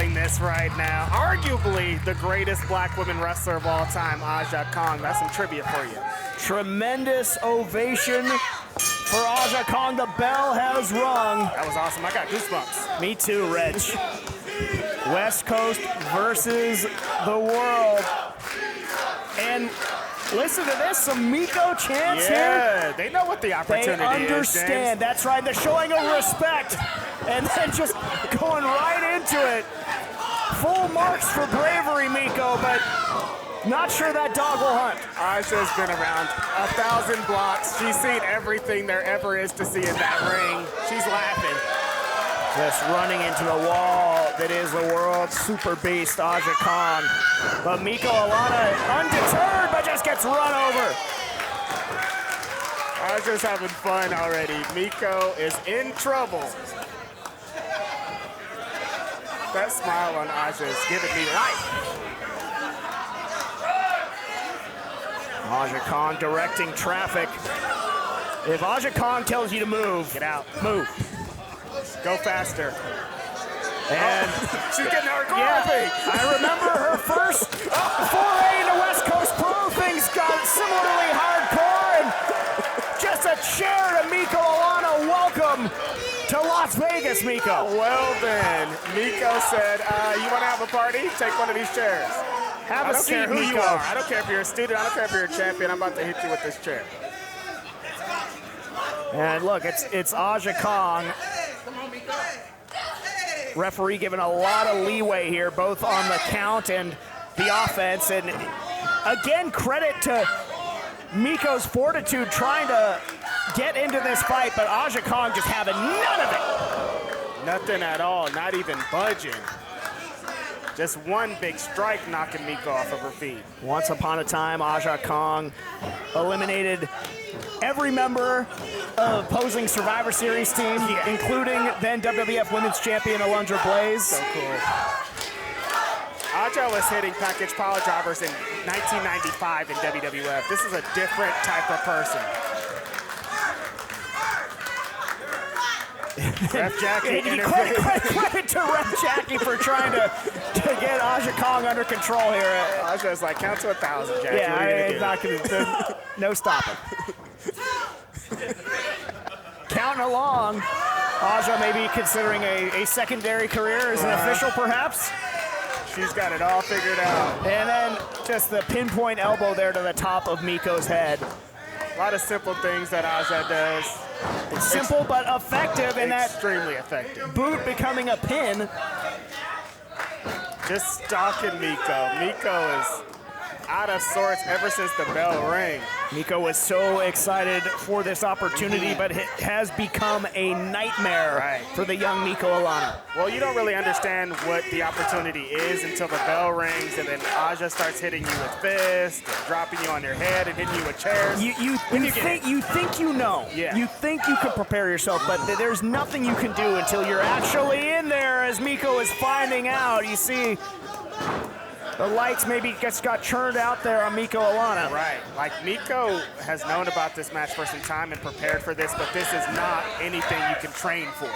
selling this right now. Arguably the greatest black women wrestler of all time, Aja Kong. That's some trivia for you. Tremendous ovation for Aja Kong. The bell has rung. That was awesome. I got goosebumps. Me too, Reg. West Coast versus the world. And listen to this, some Miko chants here. Yeah, they know what the opportunity is, They understand. That's right. They're showing a respect. And then just going right into it. Full marks for bravery, Miko, but not sure that dog will hunt. Aja's been around 1,000 blocks. She's seen everything there ever is to see in that ring. She's laughing. Just running into the wall that is the world super beast, Aja Kong. But Miko Alana, undeterred, but just gets run over. Aja's having fun already. Miko is in trouble. That smile on Aja is giving me life. Aja Kong directing traffic. If Aja Kong tells you to move, get out, move. Go faster. And she's getting hardcore. I remember her first foray into West Coast Pro. Things got similarly hardcore, and just a chair to Miko Alana. Welcome to Las Vegas, Miko. Well then, Miko said, you want to have a party? Take one of these chairs. Have a seat, I don't care who Miko. you are. I don't care if you're a student. I don't care if you're a champion. I'm about to hit you with this chair. And look, it's Aja Kong. Referee giving a lot of leeway here, both on the count and the offense. And again, credit to Miko's fortitude trying to get into this fight, but Aja Kong just having none of it. Nothing at all, not even budging. Just one big strike knocking Miko off of her feet. Once upon a time, Aja Kong eliminated every member of opposing Survivor Series team, including then WWF Women's Champion Alundra Blaze. So cool. Aja was hitting package power drivers in 1995 in WWF. This is a different type of person. Ref Jackie. Credit to Ref Jackie for trying to get Aja Kong under control here. Aja's like, count to 1,000, Jackie. Yeah, what are you it's not going to, no stopping. Counting along. Aja may be considering a secondary career as an official, perhaps. She's got it all figured out. And then just the pinpoint elbow there to the top of Miko's head. A lot of simple things that Aja does. It's simple but effective, and that extremely effective. Boot becoming a pin. Just stalking Miko. Miko is out of sorts ever since the bell rang. Miko was so excited for this opportunity, but it has become a nightmare for the young Miko Alana. Well, you don't really understand what the opportunity is until the bell rings, and then Aja starts hitting you with fists, and dropping you on your head, and hitting you with chairs. You think you know. Yeah. You think you can prepare yourself, but there's nothing you can do until you're actually in there, as Miko is finding out. You see, the lights maybe just got churned out there on Miko Alana. Right. Like, Miko has known about this match for some time and prepared for this, but this is not anything you can train for.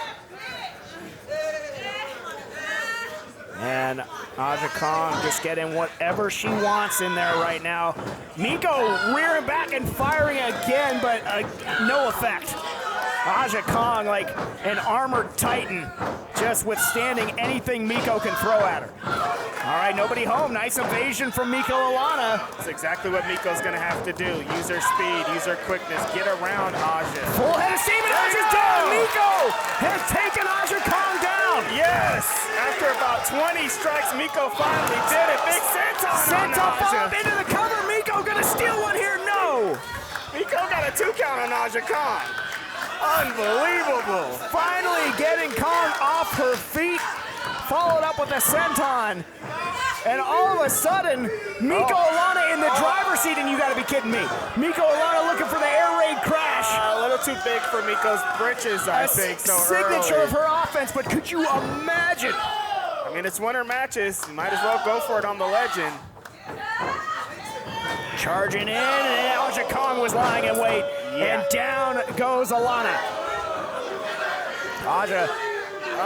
And Aja Kong just getting whatever she wants in there right now. Miko rearing back and firing again, but no effect. Aja Kong like an armored titan, just withstanding anything Miko can throw at her. All right, nobody home. Nice evasion from Miko Alana. That's exactly what Miko's going to have to do. Use her speed, use her quickness, get around Aja. Full head of steam, and Aja's down. Miko has taken Aja Kong down. Yes! After about 20 strikes, Miko finally did it. Big senton on Aja. Into the cover. Miko gonna steal one here. No. Miko got a 2 count on Aja Kong. Unbelievable. Finally getting Kong off her feet. Followed up with a senton. And all of a sudden, Miko Alana in the driver's seat, and you gotta be kidding me. Miko Alana looking for the air raid crash. A little too big for Miko's britches, I think, so signature early. of her offense, but could you imagine? I mean, it's winter matches. You might as well go for it on the legend. Charging in, and Aja Kong was lying in wait. Yeah. And down goes Alana. Aja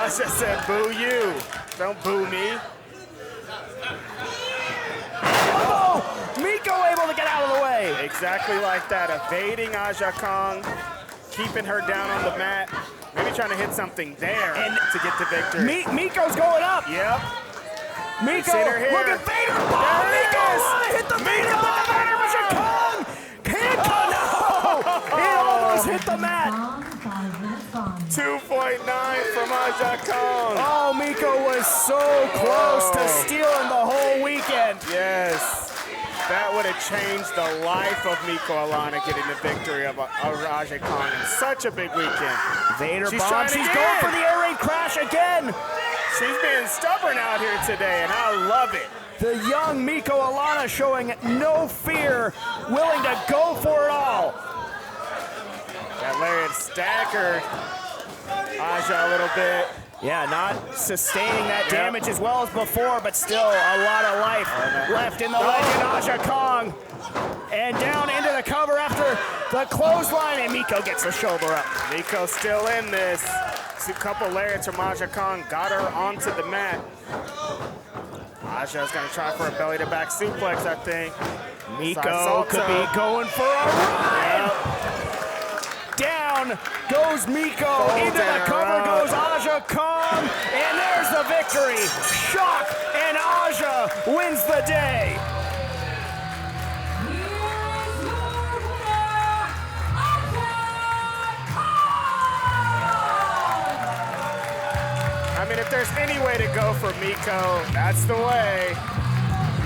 said, boo you. Don't boo me. Oh, Miko able to get out of the way. Exactly like that, evading Aja Kong, keeping her down on the mat, maybe trying to hit something there to get the victory. Miko's going up. Yep. Miko, Seen her here. look at Vader bomb. Miko hit the Vader bomb. Aja Kong. He almost hit the mat. 2.9 from Aja Kong. Oh, Miko was so close to stealing the whole weekend. Yes. That would have changed the life of Miko Alana getting the victory of Aja Kong in such a big weekend. Vader She's bomb. trying She's again. going for the air raid crash again. She's being stubborn out here today, and I love it. The young Miko Alana showing no fear, willing to go for it all. That lariat staggered Aja a little bit. Yeah, not sustaining that damage as well as before, but still a lot of life left in the legend Aja Kong. And down into the cover after the clothesline, and Miko gets the shoulder up. Miko still in this. A couple lariats from Aja Kong got her onto the mat. Aja's gonna try for a belly to back suplex, I think. Miko could be going for a ride. Down goes Miko. Into the cover goes Aja Kong. And there's the victory. Shock, and Aja wins the day. I mean, if there's any way to go for Miko, that's the way.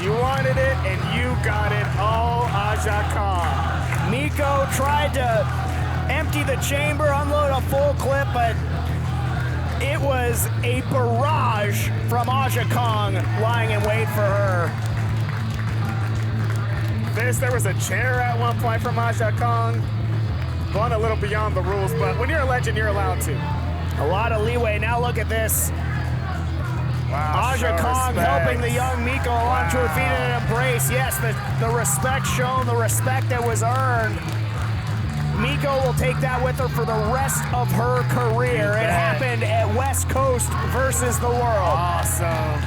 You wanted it, and you got it all, Aja Kong. Miko tried to empty the chamber, unload a full clip, but it was a barrage from Aja Kong lying in wait for her. There was a chair at one point from Aja Kong. Going a little beyond the rules, but when you're a legend, you're allowed to. A lot of leeway. Now look at this. Wow, Aja Kong helping the young Miko along to her feet in an embrace. Yes, the respect shown, the respect that was earned. Miko will take that with her for the rest of her career. It happened at West Coast versus the world. Awesome.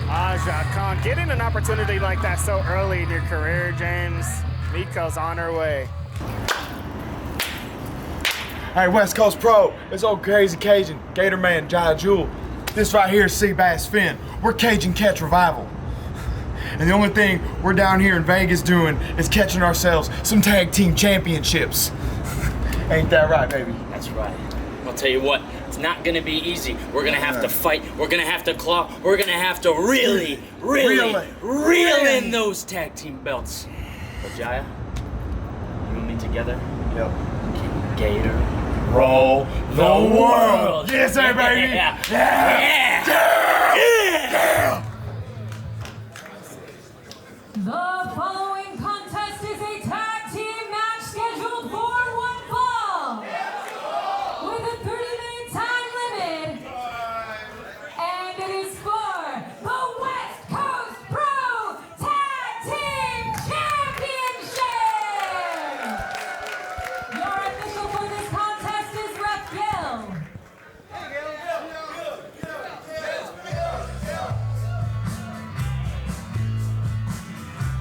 Aja Kong getting an opportunity like that so early in your career, James. Miko's on her way. Hey, West Coast Pro, it's old Crazy Cajun, Gator Man, Jiah, Jewell. This right here is Seabass Finn. We're Cajun Catch Revival. And the only thing we're down here in Vegas doing is catching ourselves some tag team championships. Ain't that right, baby? That's right. I'll tell you what, it's not gonna be easy. We're gonna have to fight, we're gonna have to claw, we're gonna have to really reel in those tag team belts. But Jiah, you and me together? Yep. Gator. Roll the world! Yes, sir, baby! Yeah. The following contest is a tag team match scheduled for one fall. With a 30-minute time limit. And it is for the West Coast Pro Tag Team Championship. Your official for this contest is Raphael.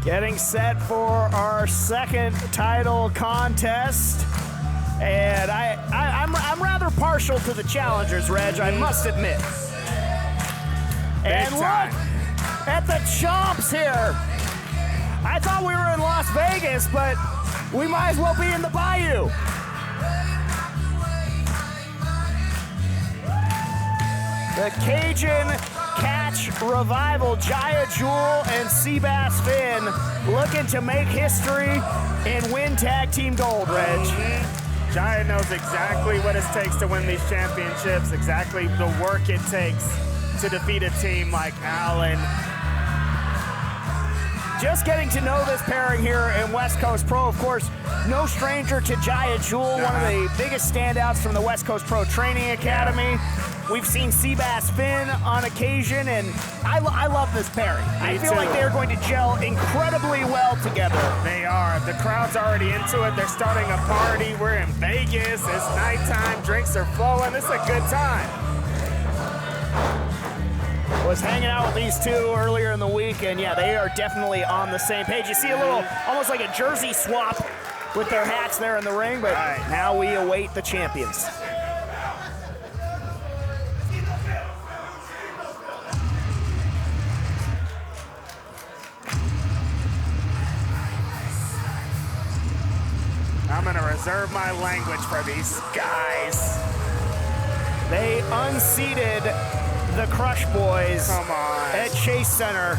Getting set for our second title contest. And I'm rather partial to the challengers, Reg, I must admit. And look at the chomps here. I thought we were in Las Vegas, but we might as well be in the Bayou. The Cajun Catch Revival, Jiah, Jewell, and Seabass Finn looking to make history and win tag team gold, Reg. Jiah knows exactly what it takes to win these championships, exactly the work it takes to defeat a team like Allen. Just getting to know this pairing here in West Coast Pro, of course, no stranger to Jiah Jewell, one of the biggest standouts from the West Coast Pro Training Academy. We've seen Seabass Finn on occasion, and I love this pairing. I feel like they're going to gel incredibly well together. They are. The crowd's already into it. They're starting a party. We're in Vegas. It's nighttime. Drinks are flowing. It's a good time. was hanging out with these two earlier in the week, and yeah, they are definitely on the same page. You see a little, almost like a jersey swap with their hats there in the ring, but now we await the champions. I'm gonna reserve my language for these guys. They unseated the Crush Boys at Chase Center.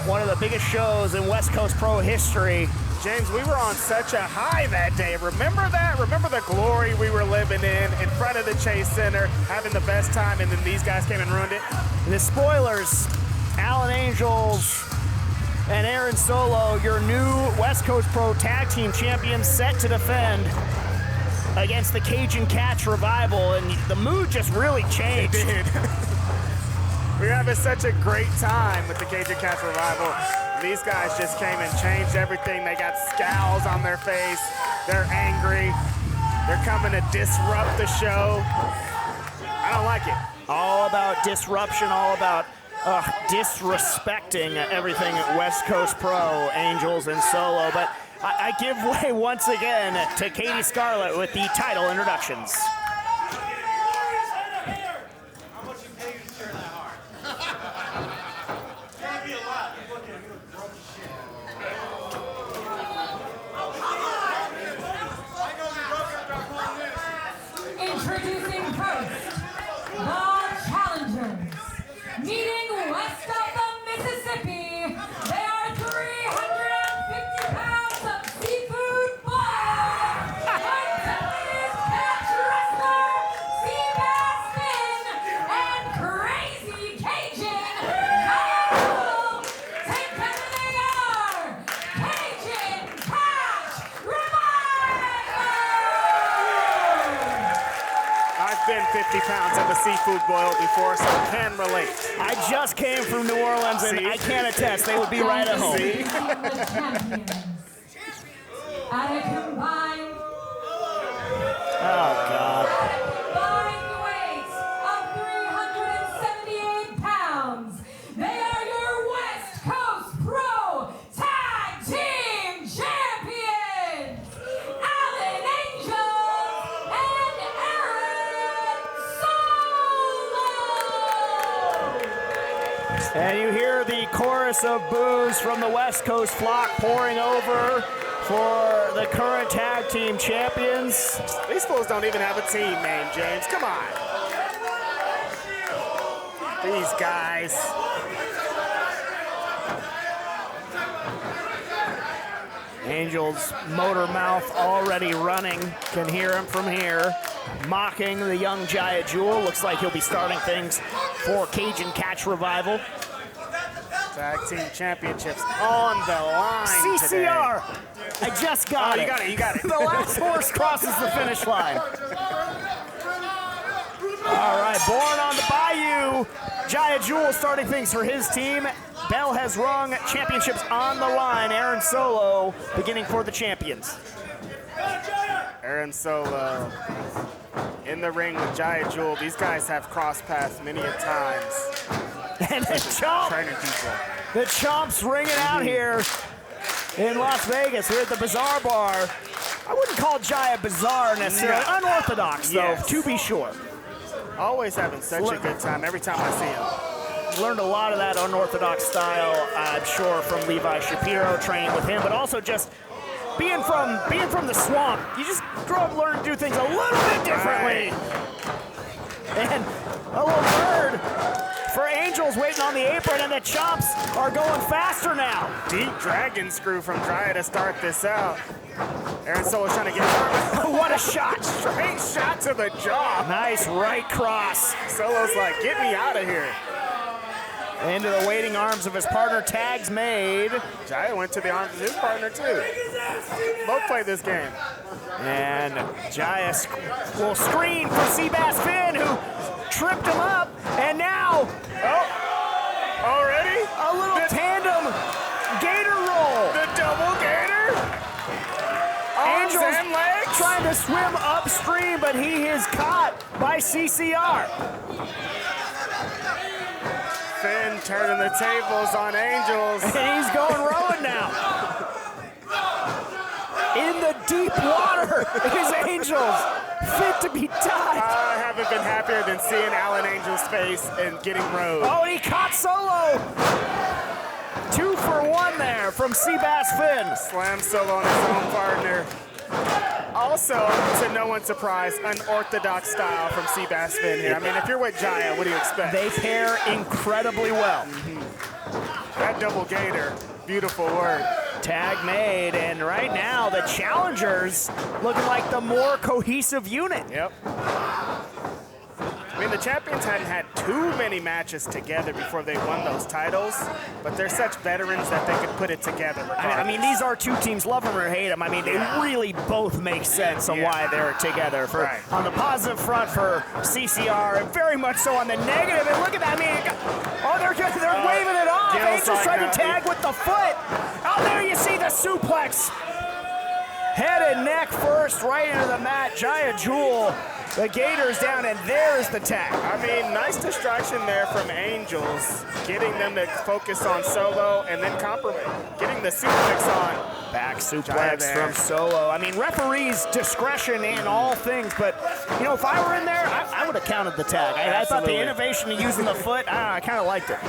One of the biggest shows in West Coast Pro history. James, we were on such a high that day. Remember that? Remember the glory we were living in front of the Chase Center, having the best time, and then these guys came and ruined it? The spoilers, Alan Angels and Aaron Solo, your new West Coast Pro Tag Team Champions, set to defend against the Cajun Catch Revival, and the mood just really changed. It did. We're having such a great time with the Cajun Catch Revival. These guys just came and changed everything. They got scowls on their face. They're angry. They're coming to disrupt the show. I don't like it. All about disruption, all about disrespecting everything at West Coast Pro, Angels and Solo. But I give way once again to Katie Scarlett with the title introductions. Introducing first, the challengers. Meeting west of the Mississippi, they are 350 pounds of seafood boil. Intimidated catch wrestler, Seabass Finn, and crazy Cajun Jewell. Together they are Cajun Catch Revival. I've been 50 pounds of a seafood boil before, so I can relate. I just came from New Orleans, and I can't attest. They would be right at home. The champions. At a combined weight of 378 pounds, they are your West Coast Pro Tag Team Champions, Alan Angels and Aaron Solo. And you hear the chorus of boos from the West Coast flock pouring over for the current tag team champions. These fools don't even have a team name, James. Come on. These guys. Angels motor mouth already running. Can hear him from here. Mocking the young Jiah Jewell. Looks like he'll be starting things for Cajun Catch Revival. Tag team championships on the line CCR. Today. I just got it. You got it. The last horse crosses the finish line. All right, born on the Bayou. Jiah Jewell starting things for his team. Bell has rung, championships on the line. Aaron Solo beginning for the champions. Aaron Solo in the ring with Jiah Jewell. These guys have crossed paths many a times. And the Chomp's ringing out here in Las Vegas. We're at the Bazaar Bar. I wouldn't call Jiah bizarre necessarily. No. Unorthodox, though, to be sure. Always having such a good time every time I see him. Learned a lot of that unorthodox style, I'm sure, from Levi Shapiro, training with him, but also just being from the swamp. You just grow up learning to do things a little bit differently. And a little bird for Angels waiting on the apron, and the Chomps are going faster now. Deep dragon screw from Jiah to start this out. Aaron Solo's trying to get What a shot. Straight shot to the jaw. Nice right cross. Solo's like, get me out of here. Into the waiting arms of his partner. Tags made. Jiah went to the arms of his partner too. Both play this game. And Jiah will screen for Seabass Finn, who tripped him up. And now, already? A little tandem gator roll. The double gator? Arms Angels and legs? trying to swim upstream, but he is caught by CCR. turning the tables on Angels. And he's going rowing now. In the deep water is Angels, fit to be tied. I haven't been happier than seeing Alan Angel's face and getting rode. Oh, and he caught Solo. 2 for 1 there from Seabass Finn. Slam solo on his own partner. Also, to no one's surprise, unorthodox style from Seabass Finn here. I mean, if you're with Jiah, what do you expect? They pair incredibly well. That double gator, beautiful work. Tag made, and right now the challengers looking like the more cohesive unit. Yep. I mean, the champions hadn't had too many matches together before they won those titles, but they're such veterans that they could put it together regardless. I mean, these are two teams, love them or hate them. I mean, they really both make sense on why they're together. On the positive front for CCR, and very much so on the negative. And look at that, I mean, they're waving it off. Angels trying to tag with the foot. Oh, there you see the suplex. Head and neck first, right into the mat. Jiah Jewell. The Gators down, and there's the tag. I mean, nice distraction there from Angels, getting them to focus on Solo and then getting the suplex on. Back suplex from Solo. I mean, referees' discretion in all things, but, you know, if I were in there, I would have counted the tag. I thought the innovation of using the foot, I kind of liked it.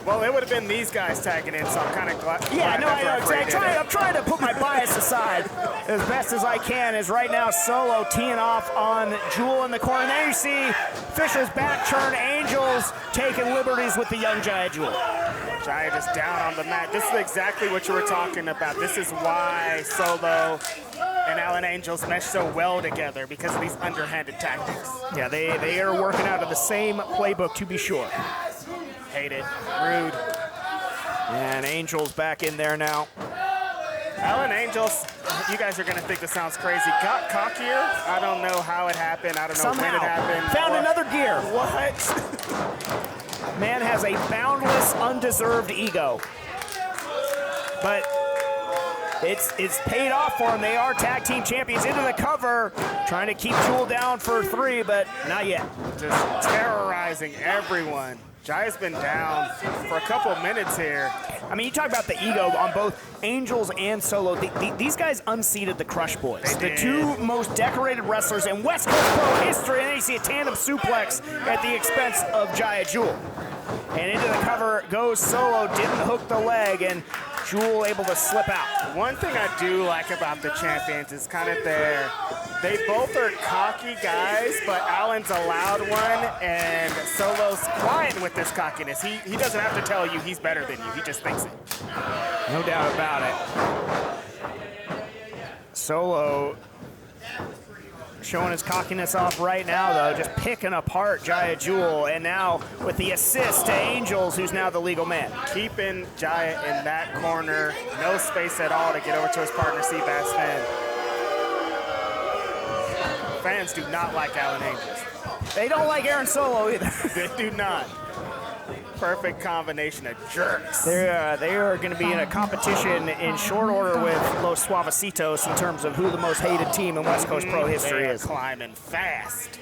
Well, it would have been these guys tagging in, so I'm kind of glad. Yeah, no, I know. I'm trying to put my bias aside as best as I can. Is right now Solo teeing off on Jewell in the corner. And there you see Fisher's back turn. Angels taking liberties with the young Jiah Jewell. Jiah just down on the mat. This is exactly what you were talking about. This is why Solo and Alan Angels mesh so well together, because of these underhanded tactics. Yeah, they are working out of the same playbook, to be sure. Hate it. Rude. And Angels back in there now. Alan Angels, you guys are going to think this sounds crazy, got cockier. I don't know how it happened. I don't know when it happened. Found another gear. What? Man has a boundless, undeserved ego. But it's paid off for him. They are tag team champions. Into the cover, trying to keep Jewell down for 3, but not yet. Just terrorizing everyone. Jiah's been down for a couple minutes here. I mean, you talk about the ego on both Angels and Solo. These guys unseated the Crush Boys, the two most decorated wrestlers in West Coast Pro history, and then you see a tandem suplex at the expense of Jiah Jewell. And into the cover goes Solo, didn't hook the leg, and Jewell able to slip out. One thing I do like about the champions is kind of they both are cocky guys, but Alan's a loud one, and Solo's quiet with this cockiness. He doesn't have to tell you he's better than you. He just thinks it. No doubt about it. Solo showing his cockiness off right now, though, just picking apart Jiah Jewell, and now with the assist to Angels, who's now the legal man. Keeping Jiah in that corner, no space at all to get over to his partner, Seabass Finn. Fans do not like Alan Angels. They don't like Aaron Solo either. They do not. Perfect combination of jerks. They are going to be in a competition in short order with Los Suavecitos in terms of who the most hated team in West Coast Pro history is. Climbing fast.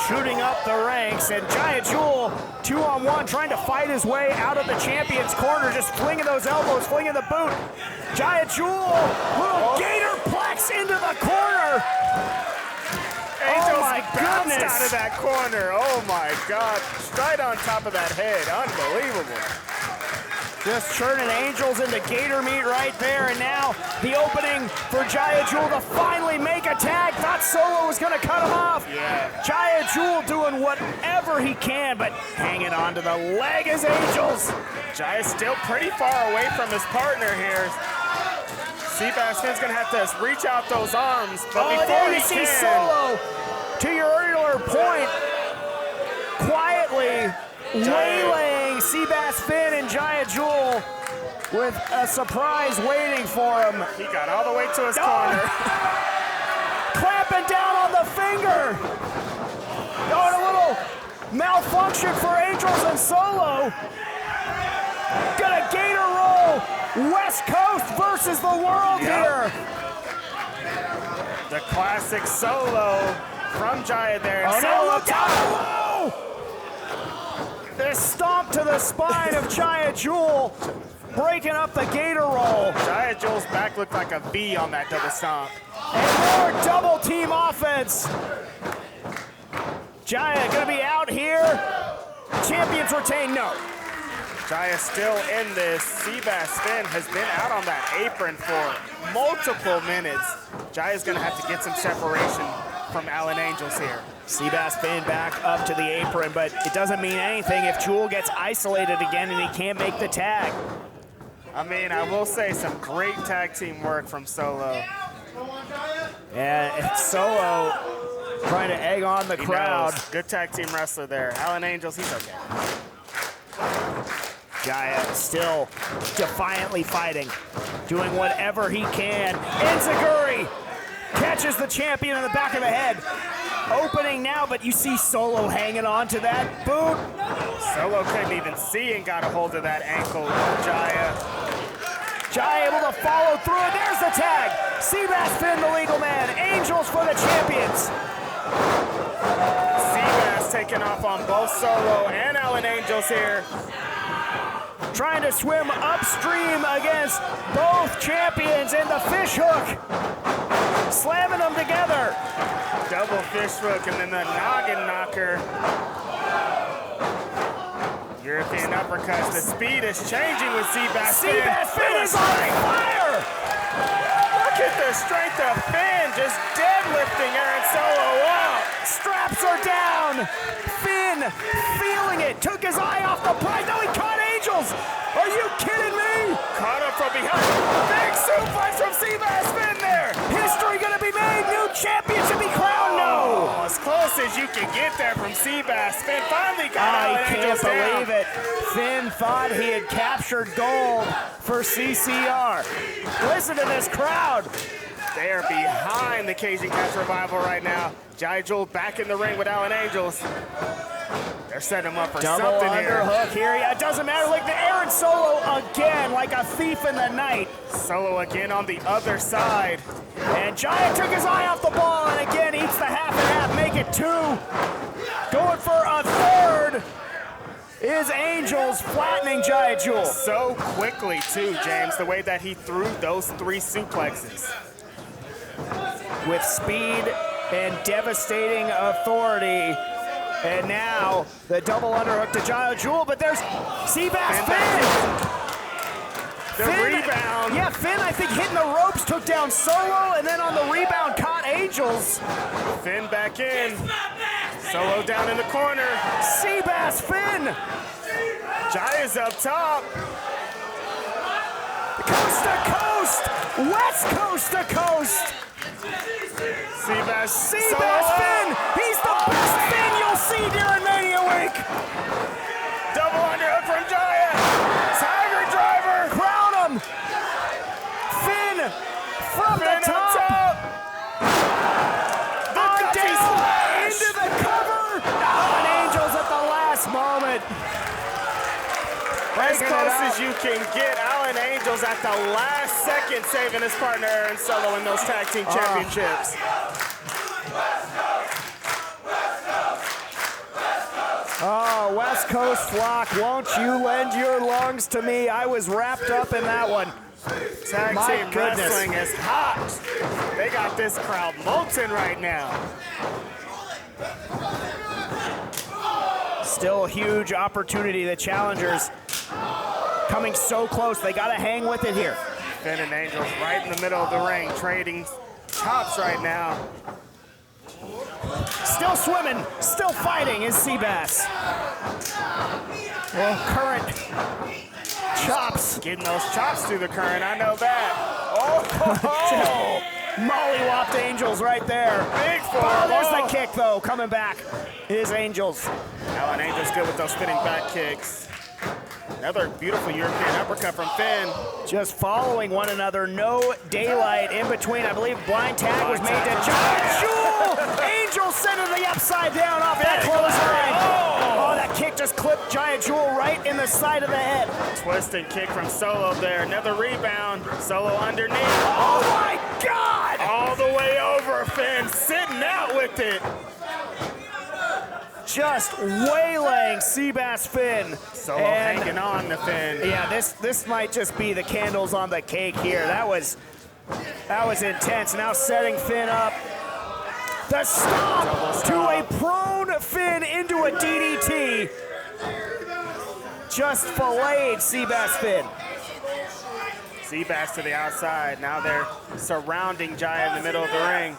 Shooting up the ranks, and Jiah Jewell 2-on-1 trying to fight his way out of the champion's corner, just flinging those elbows, flinging the boot. Jiah Jewell, little gator plex into the corner. Angels oh my goodness! Out of that corner. Oh my God! Right on top of that head. Unbelievable. Just churning Angels into gator meat right there, and now the opening for Jiah Jewell to finally make a tag. Thought Solo was going to cut him off. Yeah. Jiah Jewell doing whatever he can, but hanging on to the leg is Angels. Jiah's still pretty far away from his partner here. Seabass Finn's going to have to reach out those arms, but before there you see Solo, to your earlier point, quietly waylaying Seabass Finn and Jiah Jewell with a surprise waiting for him. He got all the way to his corner. Clamping down on the finger. Going a little malfunction for Angels and Solo. Gonna gator roll. West Coast versus the world here. The classic Solo from Jiah there. Oh Solo no, look out below! The stomp the spine of Jiah Jewell, breaking up the gator roll. Jiah Jewell's back looked like a V on that double stomp. And more double team offense. Jiah gonna be out here. Champions retain, no. Jiah still in this. Seabass Finn has been out on that apron for multiple minutes. Jiah's gonna have to get some separation from Alan Angels here. Seabass Finn back up to the apron, but it doesn't mean anything if Jewell gets isolated again and he can't make the tag. I mean, I will say some great tag team work from Solo. And it's Solo trying to egg on the crowd. Good tag team wrestler there. Alan Angels, he's okay. Jiah still defiantly fighting, doing whatever he can. Enziguri catches the champion in the back of the head. Opening now, but you see Solo hanging on to that boot. Solo couldn't even see and got a hold of that ankle. Jiah able to follow through, and there's the tag. Seabass Finn, the legal man. Angels for the champions. Seabass taking off on both Solo and Alan Angels here. Trying to swim upstream against both champions, and the fish hook. Slamming them together. Double fish hook and then the noggin knocker. European uppercuts. The speed is changing with Seabass Finn. Seabass Finn is on fire! Look at the strength of Finn, just deadlifting Aaron Solo out. Straps are down. Finn feeling it. Took his eye off the prize. No, he caught Angels. Are you kidding me? Caught him from behind. Big suplex from Seabass Finn there. History gonna be made. New champion should be crowned. No. Oh, as close as you can get there from Seabass. Finn finally got I Alan can't Angels believe down. it. Finn thought he had captured gold for CCR. Listen to this crowd. They are behind the Cajun Catch Revival right now. Jiah Jewell back in the ring with Alan Angels. They're setting him up for Double something here. underhook here. Yeah, it doesn't matter. Like the Aaron Solo again, like a thief in the night. Solo again on the other side. And Jiah took his eye off the ball and again eats the half and half. Make it two. Going for a third is Angels, flattening Jiah Jewell. So quickly too, James, the way that he threw those 3 suplexes. With speed and devastating authority. And now the double underhook to Jiah Jewell, but there's Seabass Finn. The rebound. Yeah, Finn, I think, hitting the ropes, took down Solo, and then on the rebound caught Angels. Finn back in. Solo down in the corner. Seabass Finn. Jiah's up top. Coast to coast. West coast to coast. Seabass Finn. He's the best Finn you'll see during Mania Week. Double underhook from Jiah. Tiger driver. Crown him. Finn from the top. On down into the cover. Alan Angels at the last moment. As close as you can get, Alan Angels at the last second saving his partner Aaron Solo in those tag team championships. Oh, West Coast flock, won't you lend your lungs to me? I was wrapped up in that one. Tag My team goodness. wrestling is hot. They got this crowd molten right now. Still a huge opportunity. The challengers coming so close. They got to hang with it here. Finn and Angels right in the middle of the ring, trading chops right now. Still swimming, still fighting is Seabass. Well, current chops. Getting those chops through the current, I know that. Mollywopped Angels right there. Big Oh, forearm. there's the kick though, coming back is Angels. Alan Angels good with those spinning back kicks. Another beautiful European uppercut from Finn. Just following one another, no daylight in between. I believe blind tag was made to Jiah Jewell. Angels sending the upside down off that clothesline. Oh, that kick just clipped Jiah Jewell right in the side of the head. Twisting kick from Solo there. Another rebound. Solo underneath. Oh my God! All the way over, Finn. Sitting out with it. just waylaying Seabass Finn. Solo hanging on the Finn. Yeah, this might just be the candles on the cake here. That was intense. Now setting Finn up. The stomp to a prone Finn into a DDT. Just filleted Seabass Finn. Seabass to the outside. Now they're surrounding Jiah in the middle of the ring.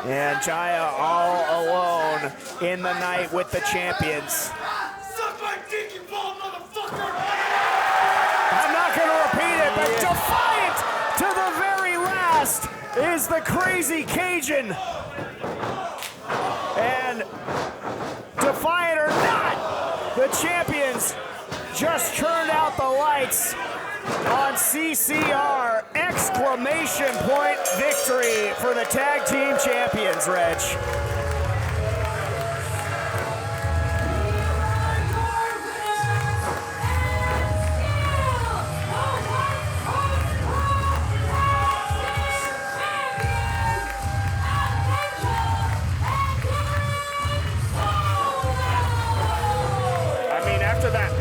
And Jiah all alone in the night with the champions. Suck my dick, you bald motherfucker! I'm not going to repeat it, but defiant to the very last is the crazy Cajun. And defiant or not, the champions just turned out the lights on CCR. Exclamation point victory for the tag team champions, Reg.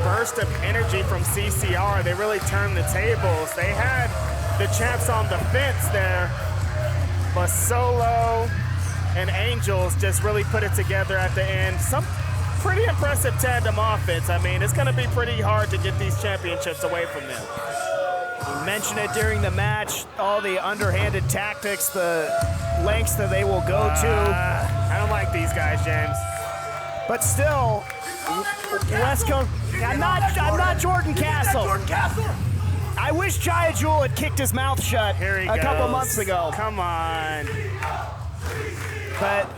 Burst of energy from CCR. They really turned the tables. They had the champs on the fence there, but Solo and Angels just really put it together at the end. Some pretty impressive tandem offense. I mean, it's going to be pretty hard to get these championships away from them. We mentioned it during the match, all the underhanded tactics, the lengths that they will go to. I don't like these guys, James. But still, West Coast. I'm not Jordan Castle. I wish Jiah Jewell had kicked his mouth shut a couple months ago. Come on. But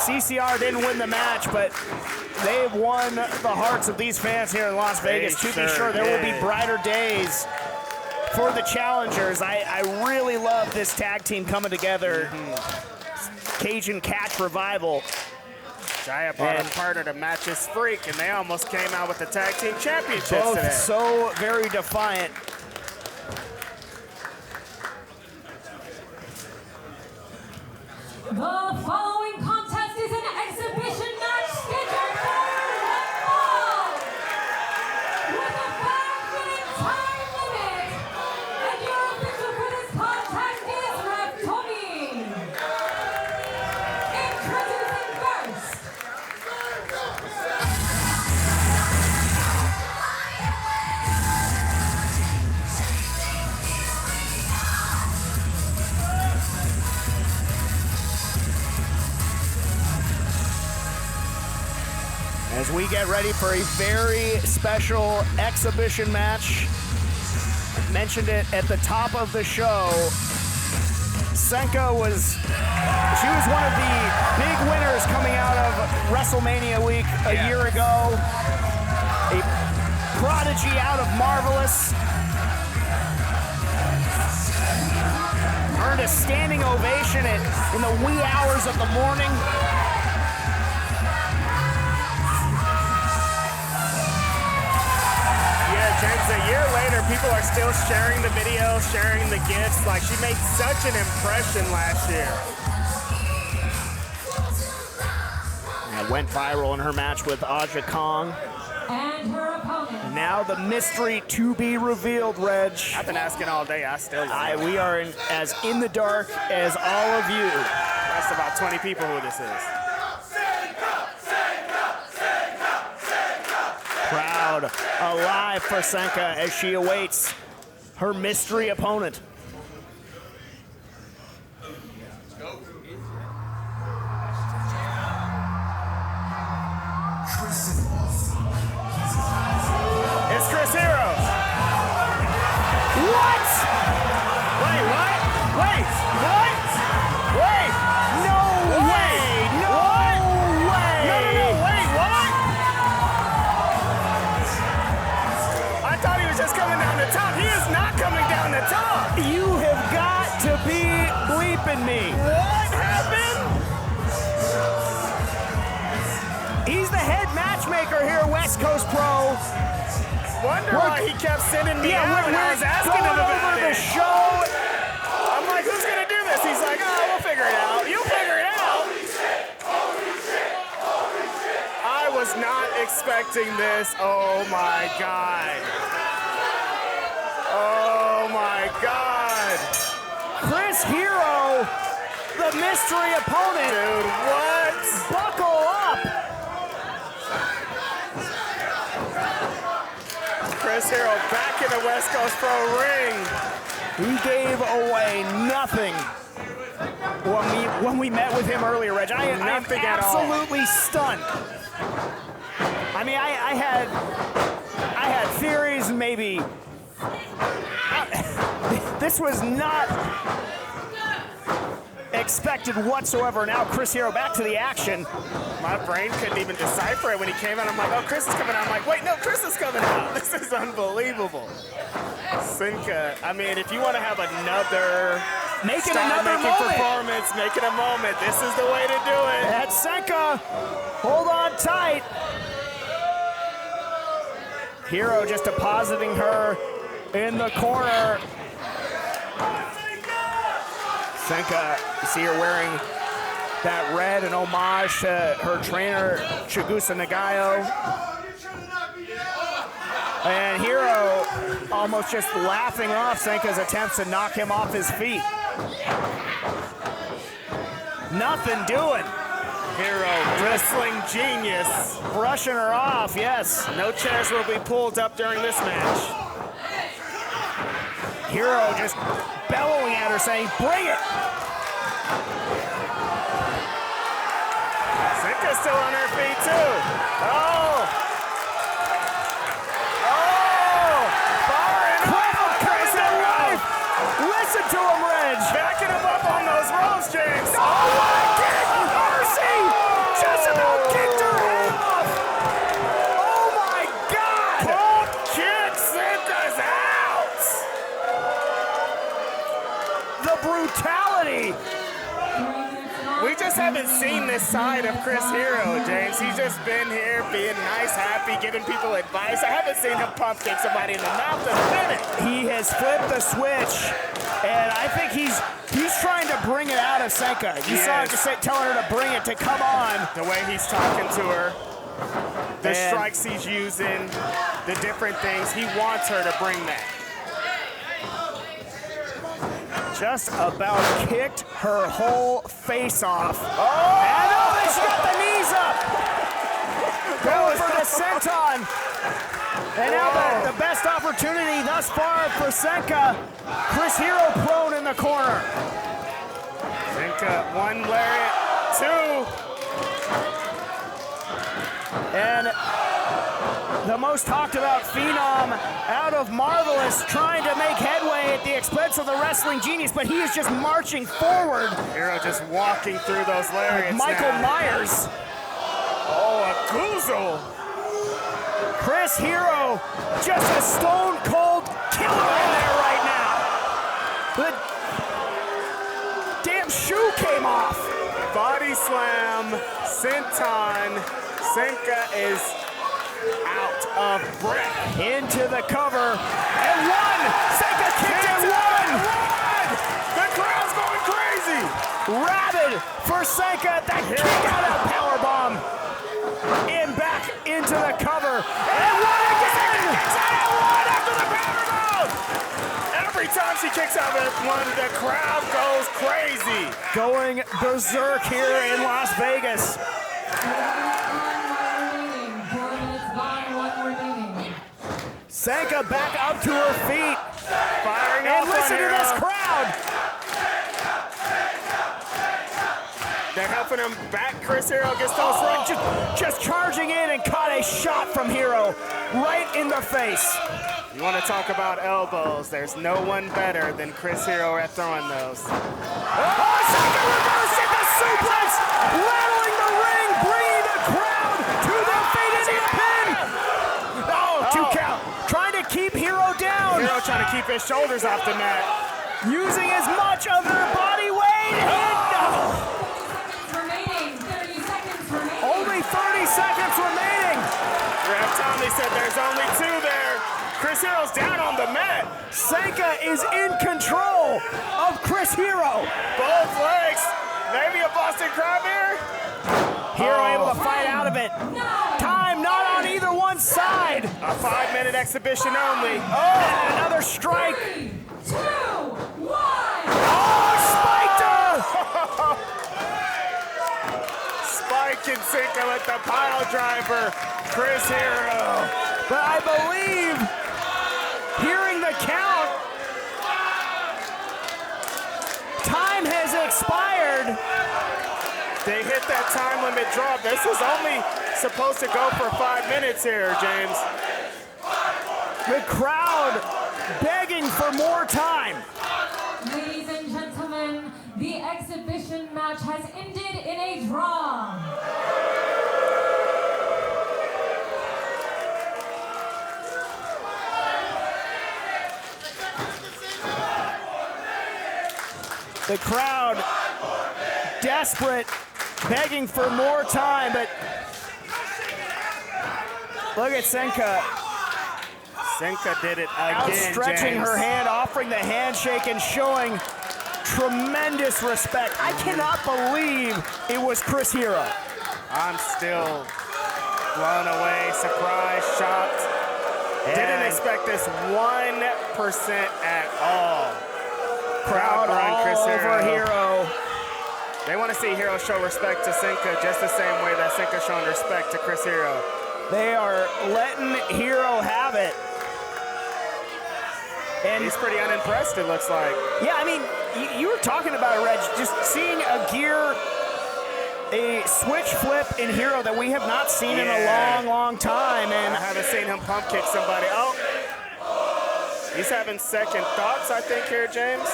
CCR didn't win the match, but they've won the hearts of these fans here in Las Vegas. To be sure, there will be brighter days for the challengers. I really love this tag team coming together. Cajun Catch Revival. Jiah brought a partner to Matches Freak, and they almost came out with the tag team championships both today. So very defiant. The following contest is an exhibition match scheduled for one fall. With a 5-minute time limit. And your official for this contest is Ref Tony. Introducing first. As we get ready for a very special exhibition match. I mentioned it at the top of the show. Senka was one of the big winners coming out of WrestleMania week a year ago. A prodigy out of Marvelous. Earned a standing ovation in the wee hours of the morning. James, a year later, people are still sharing the video, sharing the gifts. Like, she made such an impression last year. And went viral in her match with Aja Kong. And her opponent. Now the mystery to be revealed, Reg. I've been asking all day. I still don't know. We are as in the dark as all of you. That's about 20 people who this is. Crowd alive for Senka as she awaits her mystery opponent. It's Chris Hero. What? Wait, what? Wait, what? Wait, no way, no way. No, wait, what? I thought he was just coming down the top. He is not coming down the top. You have got to be bleeping me. What happened? He's the head matchmaker here at West Coast Pro. Wonder why he kept sending me out when I was asking him about the it. show. I'm like, who's gonna do this? He's like, oh, we'll figure it out. You'll figure it out. expecting this. Oh my God. Oh my God. Chris Hero, the mystery opponent. Dude, what? Buckle up. Chris Hero back in the West Coast Pro ring. He gave away nothing when we met with him earlier, Reg. I am Nothing at all. absolutely stunned. I mean, I had theories, maybe. This was not expected whatsoever. Now Chris Hero back to the action. My brain couldn't even decipher it when he came out. I'm like, oh, Chris is coming out. I'm like, wait, no, Chris is coming out. This is unbelievable. Senka, I mean, if you want to have another performance, make it a moment. This is the way to do it. That's Senka. Hold on tight. Hero just depositing her in the corner. Senka, you see her wearing that red in homage to her trainer, Chigusa Nagayo. And Hero almost just laughing off Senka's attempts to knock him off his feet. Nothing doing. Hero, wrestling genius. Brushing her off, yes. No chairs will be pulled up during this match. Hero just bellowing at her saying, bring it. Senka's still on her feet too. Oh! Firing up! Chris Hero! Listen to him, Reg. Backing him up on those ropes, James. Oh my God! Mercy! Just about kicked her head off. Oh my God! Pump kick, Senka's out. The brutality. We just haven't seen this side of Chris Hero, James. He's just been here being nice, happy, giving people advice. I haven't seen him pump kick somebody in the mouth in a minute. He has flipped the switch, and I think he's trying to bring it out of Senka. You saw him just telling her to bring it, to come on. The way he's talking to her, the strikes he's using, the different things. He wants her to bring that. Just about kicked her whole face off. And she got the knees up. Going for the senton. And now the best opportunity thus far for Senka. Chris Hero prone in the corner. Senka, one lariat, two. And the most talked about phenom out of Marvelous, trying to make headway at the expense of the wrestling genius, but he is just marching forward. Hero just walking through those lariats Michael now. Myers. Oh, a Kozone. Chris Hero, just a stone cold killer in there right now. The damn shoe came off. Body slam, senton. Senka is out of breath. Into the cover, and one! Senka kicked and one! The crowd's going crazy! Rabid for Senka, that kick out of powerbomb. In back into the cover, and one again! And one after the powerbomb! Every time she kicks out of one, the crowd goes crazy. Going berserk here in Las Vegas. Senka back up to her feet. Firing And off listen on to Hero. this crowd. They're helping him back. Chris Hero gets those right. Just charging in and caught a shot from Hero right in the face. You want to talk about elbows? There's no one better than Chris Hero at throwing those. Oh, Senka reversing the suplex, rattling the ring, bringing the crowd to their feet in the pin. Oh, 2 count. Trying to keep Hero down. Hero trying to keep his shoulders off the mat. Using as much of her body weight. Remaining 30 seconds remaining. Only 30 seconds remaining. Ref Tommy said there's only 2 there. Chris Hero's down on the mat. Senka is in control of Chris Hero. Both legs. Maybe a Boston Crab here. Hero able to fight out of it. Time not on either A 5-minute exhibition only. Oh, another strike. 3, 2, 1. Oh, spiked her. Spike and Senka with the pile driver. Chris Hero. But I believe, hearing the count, time has expired. They hit that time limit drop. This was only supposed to go for 5 minutes here, James. The crowd begging for more time. Ladies and gentlemen, the exhibition match has ended in a draw. The crowd desperate, begging for more time, but look at Senka. Senka did it again, Outstretching James. her hand, offering the handshake and showing tremendous respect. I cannot believe it was Chris Hero. I'm still blown away, surprised, shocked. Didn't expect this 1% at all. Crowd all Chris over Hero. They want to see Hero show respect to Senka just the same way that Senka's showing respect to Chris Hero. They are letting Hero have it. And He's pretty unimpressed, it looks like. yeah, I mean, you were talking about it, Reg, just seeing a switch flip in Hero that we have not seen in a long, long time. I And haven't seen him pump kick somebody. Oh, he's having second thoughts, I think, here, James.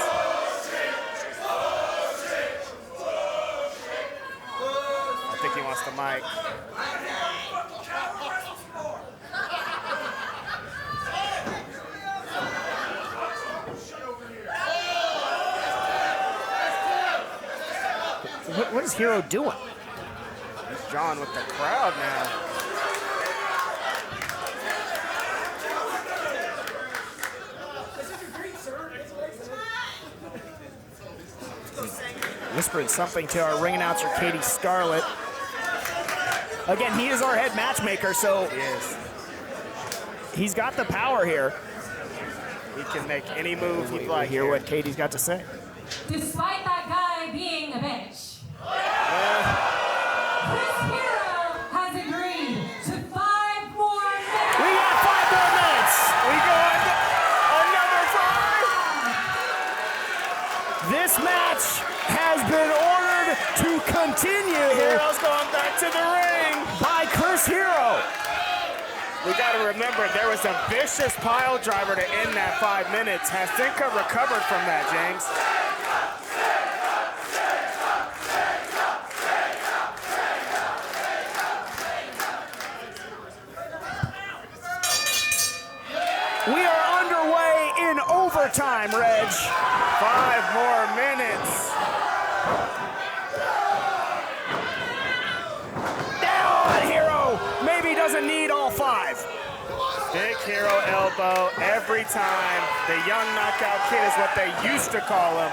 I think he wants the mic. what is Hero doing? He's John with the crowd now. Whispering something to our ring announcer, Katie Scarlett. Again, he is our head matchmaker, so Yes. he's got the power here. He can make any move he'd We'll like hear here. what Katie's got to say. Despite that guy being a bitch, Chris Hero has agreed to 5 more minutes. We got 5 more minutes. We going another 5? This match has been ordered to continue Hero's going back to the ring. by Chris Hero. We got to remember, there was a vicious pile driver to end that 5 minutes. Has Senka recovered from that, James? We are underway in overtime, Reg. 5 more minutes. Down, Hero. Maybe doesn't need all 5. Big Hero elbow every time. The young knockout kid is what they used to call him.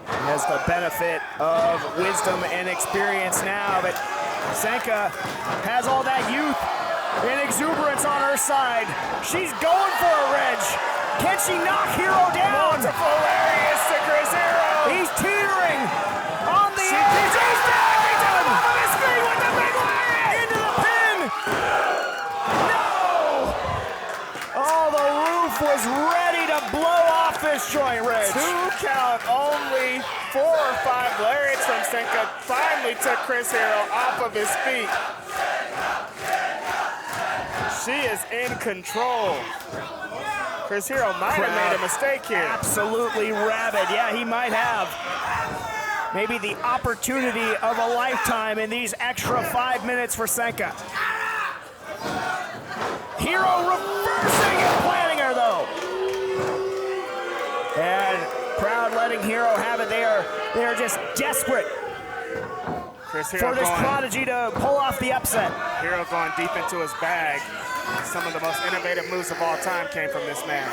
He has the benefit of wisdom and experience now, but Senka has all that youth and exuberance on her side. She's going for a Reg. Can she knock Hero down? Multiple lariats to Chris Hero. He's teetering on the edge. He's down. He's on his feet with the big lariat. Into the pin. No. Oh, the roof was ready to blow off this joint, Reg. 2 count only. 4 or 5 lariats from Senka finally took Chris Hero off of his feet. She is in control. Chris Hero might have made a mistake here. Absolutely rabid. Yeah, he might have. Maybe the opportunity of a lifetime in these extra 5 minutes for Senka. Hero reversing and planting her, though. And crowd letting Hero have it. They are just desperate Chris Hero for this going, prodigy to pull off the upset. Hero going deep into his bag. Some of the most innovative moves of all time came from this man.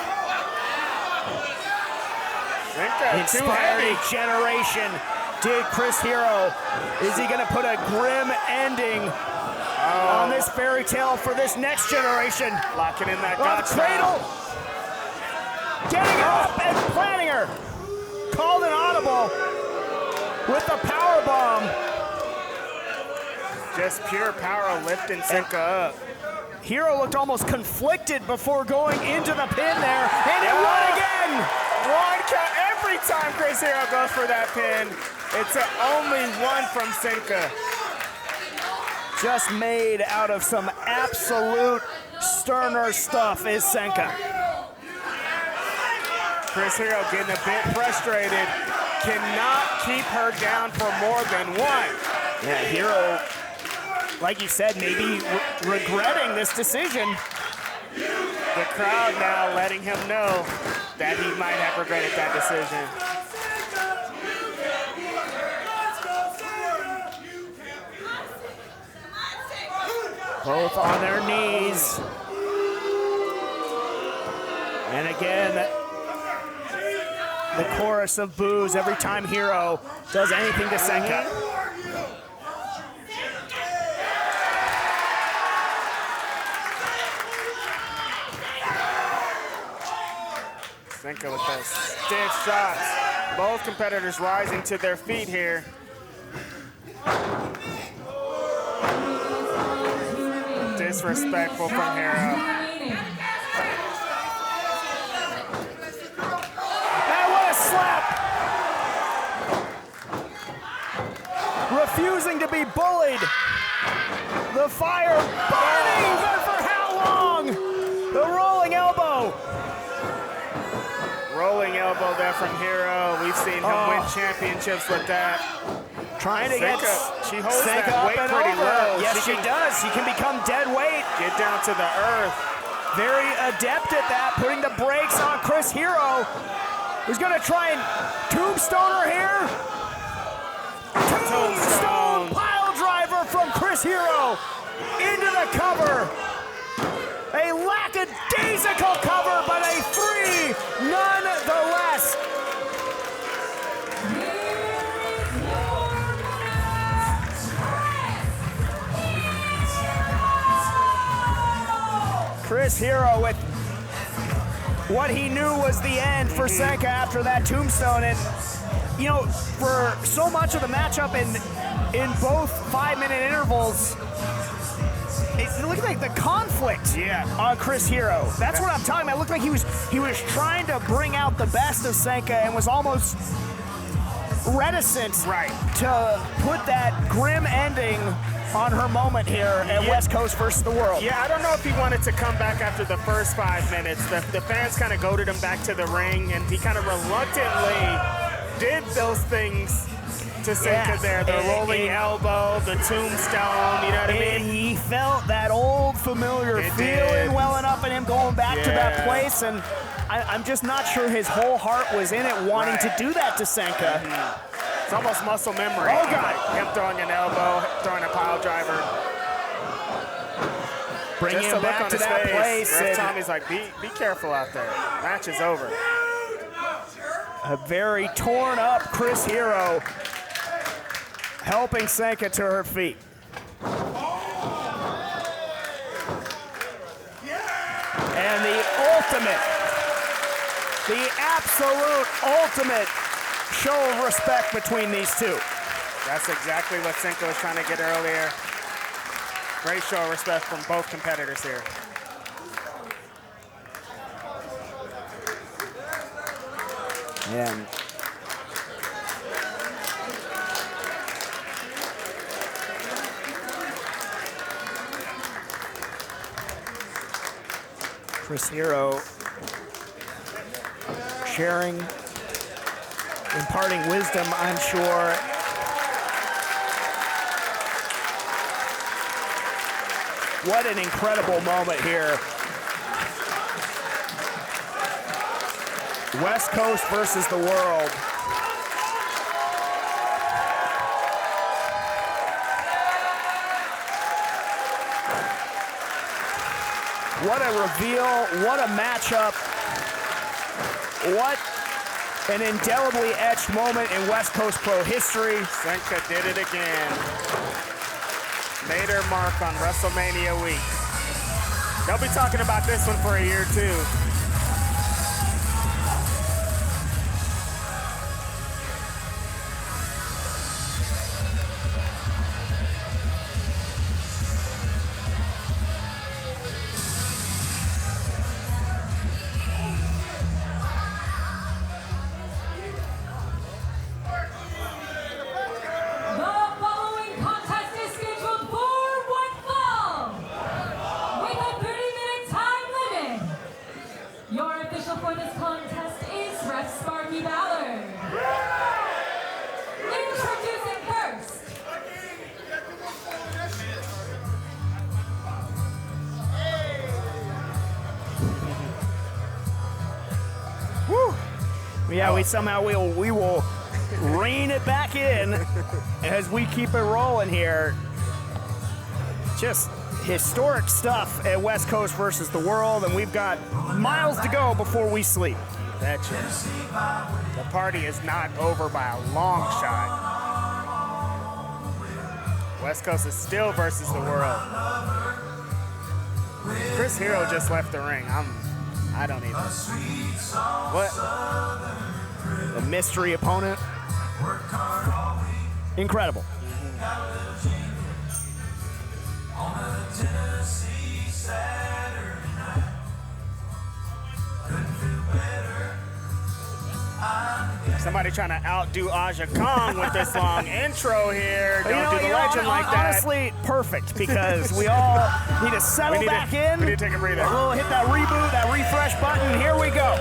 Senka, too Inspired heavy. a generation. Did Chris Hero, is he going to put a grim ending on this fairy tale for this next generation. Locking in that On the gotcha. cradle. Getting up and planting her. Called an audible with the power bomb. Just pure power lifting Senka up. Hero looked almost conflicted before going into the pin there, and it won again. One count. Every time Chris Hero goes for that pin, it's only one from Senka. Just made out of some absolute sterner stuff is Senka. Chris Hero getting a bit frustrated. Cannot keep her down for more than one. Yeah, Hero, like you said, maybe regretting this decision. The crowd now letting him know that he might have regretted that decision. Both on their knees. And again, the chorus of boos every time Hero does anything to Senka. Senka with those stiff shots. Both competitors rising to their feet here. Disrespectful from Hero. And what a slap! Refusing to be bullied. The fire burning, but for how long? The rolling elbow. Rolling elbow there from Hero. We've seen him win championships with that. Trying to get she holds Senka that up weight and pretty over. low. Yes, she does. She can become dead weight. Get down to the earth. Very adept at that, putting the brakes on Chris Hero, who's gonna try and tombstone her here. Tombstone pile driver from Chris Hero into the cover. A lackadaisical cover, but a three nonetheless. Chris Hero with what he knew was the end for Senka after that tombstone. And, you know, for so much of the matchup in both 5-minute intervals, it looked like the conflict on Chris Hero. That's what I'm talking about. It looked like he was trying to bring out the best of Senka and was almost reticent to put that grim ending on her moment here at West Coast versus the World. Yeah, I don't know if he wanted to come back after the first 5 minutes. The fans kind of goaded him back to the ring, and he kind of reluctantly did those things to Senka there. The rolling elbow, the tombstone, you know what I mean? He felt that old familiar feeling welling up in him going back to that place, and I'm just not sure his whole heart was in it wanting to do that to Senka. It's almost muscle memory. Oh, God. Him throwing an elbow, throwing a pile driver. Bring him back to that place. Ref Tommy's like, be careful out there. Match is over. A very torn up Chris Hero helping Senka to her feet. And the absolute ultimate show of respect between these two. That's exactly what Senka was trying to get earlier. Great show of respect from both competitors here. And Chris Hero sharing, imparting wisdom, I'm sure. What an incredible moment here. West Coast versus the world. What a reveal, what a matchup. What an indelibly etched moment in West Coast Pro history. Senka did it again. Made her mark on WrestleMania week. They'll be talking about this one for a year, too. Yeah, we will rein it back in as we keep it rolling here. Just historic stuff at West Coast versus the World, and we've got miles to go before we sleep. Betcha. The party is not over by a long shot. West Coast is still versus the World. Chris Hero just left the ring. I don't even. What? The mystery opponent. Incredible. Somebody trying to outdo Aja Kong with this long intro here. Don't do the legend like that. Honestly, perfect, because we all need to settle back in. We need to take a breather. We'll hit that reboot, that refresh button. Here we go.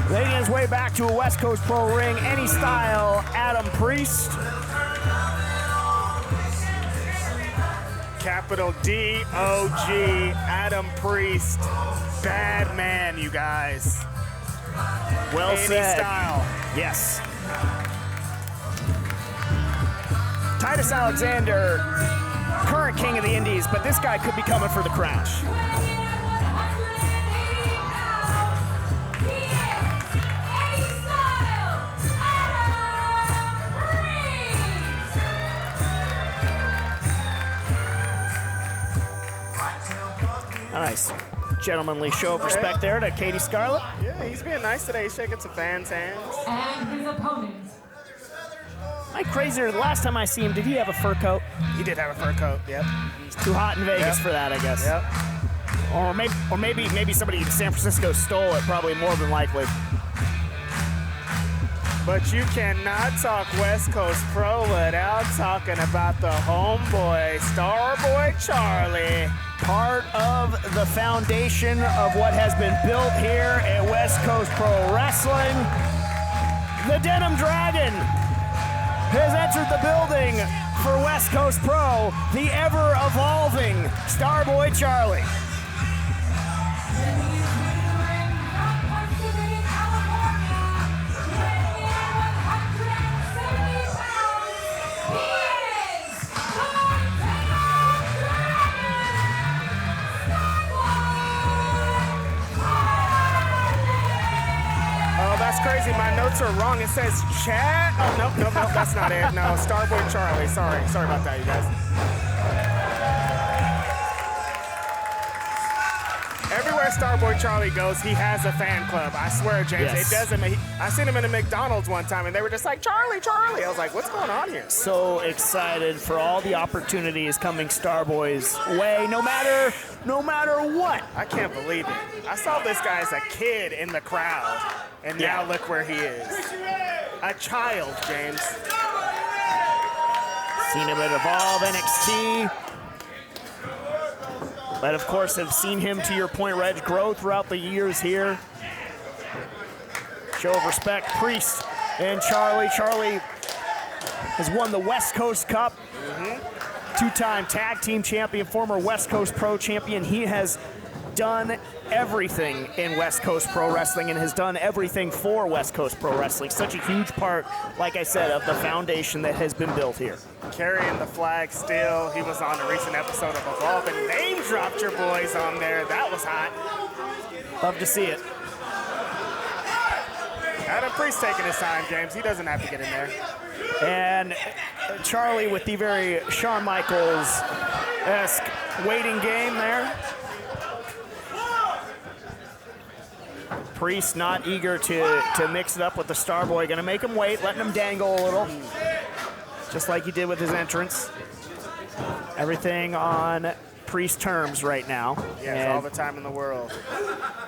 Leading his way back to a West Coast Pro ring, any style, Adam Priest. Capital D-O-G, Adam Priest. Bad man, you guys. Well Any said. style. Yes. Titus Alexander, current king of the Indies, but this guy could be coming for the crown. Nice. Gentlemanly show of respect there to Katie Scarlett. Yeah, he's being nice today. He's shaking some fans' hands. And his opponent. Mike Crazier, the last time I see him, did he have a fur coat? He did have a fur coat, yep. It's too hot in Vegas for that, I guess. Yep. Or maybe somebody in San Francisco stole it, probably more than likely. But you cannot talk West Coast Pro without talking about the homeboy, Starboy Charlie. Part of the foundation of what has been built here at West Coast Pro Wrestling. The Denim Dragon has entered the building for West Coast Pro, the ever-evolving Starboy Charlie. That's crazy. My notes are wrong. It says Chad. Oh, nope, that's not it. No, Starboy Charlie. Sorry about that, you guys. Everywhere Starboy Charlie goes, he has a fan club. I swear, James, Yes. it doesn't. I seen him in a McDonald's one time, and they were just like, Charlie. I was like, what's going on here? So excited for all the opportunities coming Starboy's way, no matter what. I can't believe it. I saw this guy as a kid in the crowd, and now look where he is. A child, James. Seen him at Evolve NXT. But of course have seen him, to your point, Reg, grow throughout the years here. Show of respect, Priest and Charlie. Charlie has won the West Coast Cup. Two-time tag team champion, former West Coast Pro champion. He has done everything in West Coast Pro Wrestling and has done everything for West Coast Pro Wrestling. Such a huge part, like I said, of the foundation that has been built here. Carrying the flag still. He was on a recent episode of Evolve and name dropped your boys on there. That was hot. Love to see it. Adam Priest taking his time, James. He doesn't have to get in there. And Charlie with the very Shawn Michaels-esque waiting game there. Priest not eager to mix it up with the Starboy. Gonna make him wait, letting him dangle a little. Just like he did with his entrance. Everything on Priest terms right now. Yeah, all the time in the world.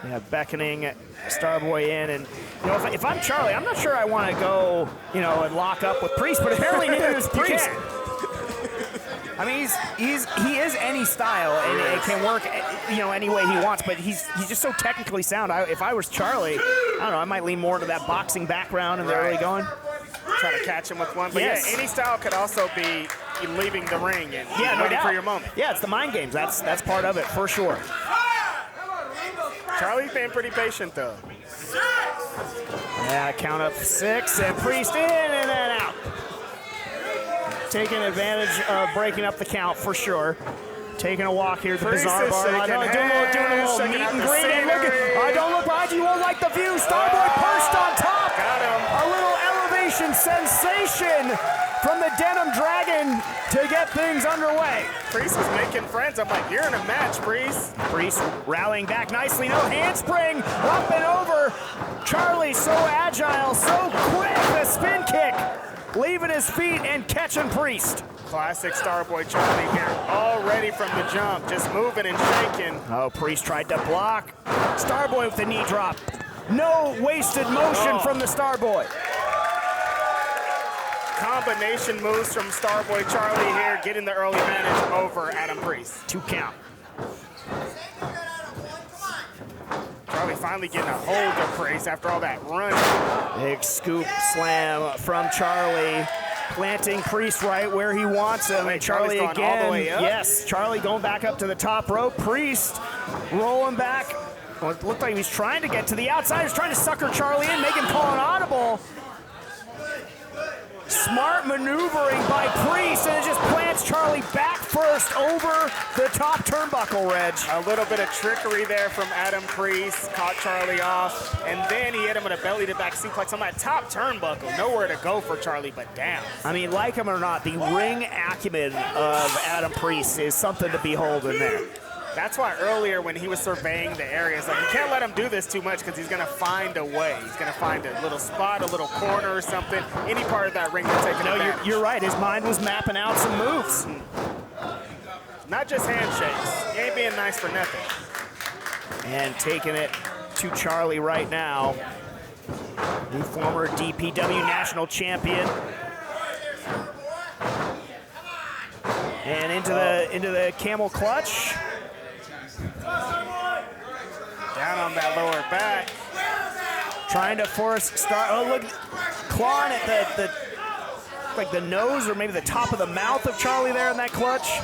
Yeah, beckoning Starboy in, and you know, if I'm Charlie, I'm not sure I want to go, you know, and lock up with Priest, but apparently neither is Priest. I mean, he is any style, and it can work, you know, any way he wants. But he's just so technically sound. If I was Charlie, I don't know, I might lean more to that boxing background in the early going. Try to catch him with one, but yeah, any style could also be leaving the ring and waiting for your moment. Yeah, it's the mind games. That's part of it for sure. Charlie's been pretty patient though. Yeah, count up 6 and Priest in and then out. Taking advantage of breaking up the count for sure. Taking a walk here to the Bizarre Bar. Doing a little meet and greet. Don't look behind you. You won't like the view. Starboy perched on top. Got him. A little elevation sensation from the Denim Dragon to get things underway. Priest was making friends. I'm like, you're in a match, Priest. Priest rallying back nicely. No handspring. Up and over. Charlie so agile, so quick. The spin kick. Leaving his feet and catching Priest. Classic Starboy Charlie here, all ready from the jump, just moving and shaking. Oh, Priest tried to block. Starboy with the knee drop. No wasted motion from the Starboy. Combination moves from Starboy Charlie here, getting the early advantage over Adam Priest. 2 count. Charlie finally getting a hold of Priest after all that run. Big scoop slam from Charlie. Planting Priest right where he wants him. Wait, Charlie going again. all the way up? Yes, Charlie going back up to the top rope. Priest rolling back. Well, it looked like he was trying to get to the outside. He was trying to sucker Charlie in, make him call an audible. Smart maneuvering by Priest, and it just plants Charlie back first over the top turnbuckle, Reg. A little bit of trickery there from Adam Priest, caught Charlie off, and then he hit him with a belly-to-back suplex on that top turnbuckle. Nowhere to go for Charlie but down. I mean, like him or not, the ring acumen of Adam Priest is something to behold in there. That's why earlier when he was surveying the areas, like, you can't let him do this too much because he's going to find a way. He's going to find a little spot, a little corner or something, any part of that ring to take advantage. You're right. His mind was mapping out some moves. Not just handshakes. He ain't being nice for nothing. And taking it to Charlie right now. The former DPW national champion. And into the camel clutch. Down on that lower back. Trying to force oh, look, clawing at the nose or maybe the top of the mouth of Charlie there in that clutch.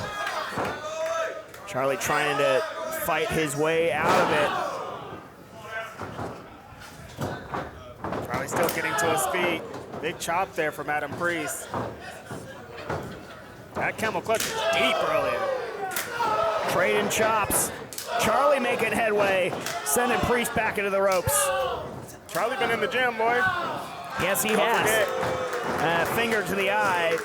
Charlie trying to fight his way out of it. Charlie still getting to his feet. Big chop there from Adam Priest. That camel clutch is deep earlier. Trading chops. Charlie making headway, sending Priest back into the ropes. Charlie been in the gym, boy. Yes, he has. Finger to the eye.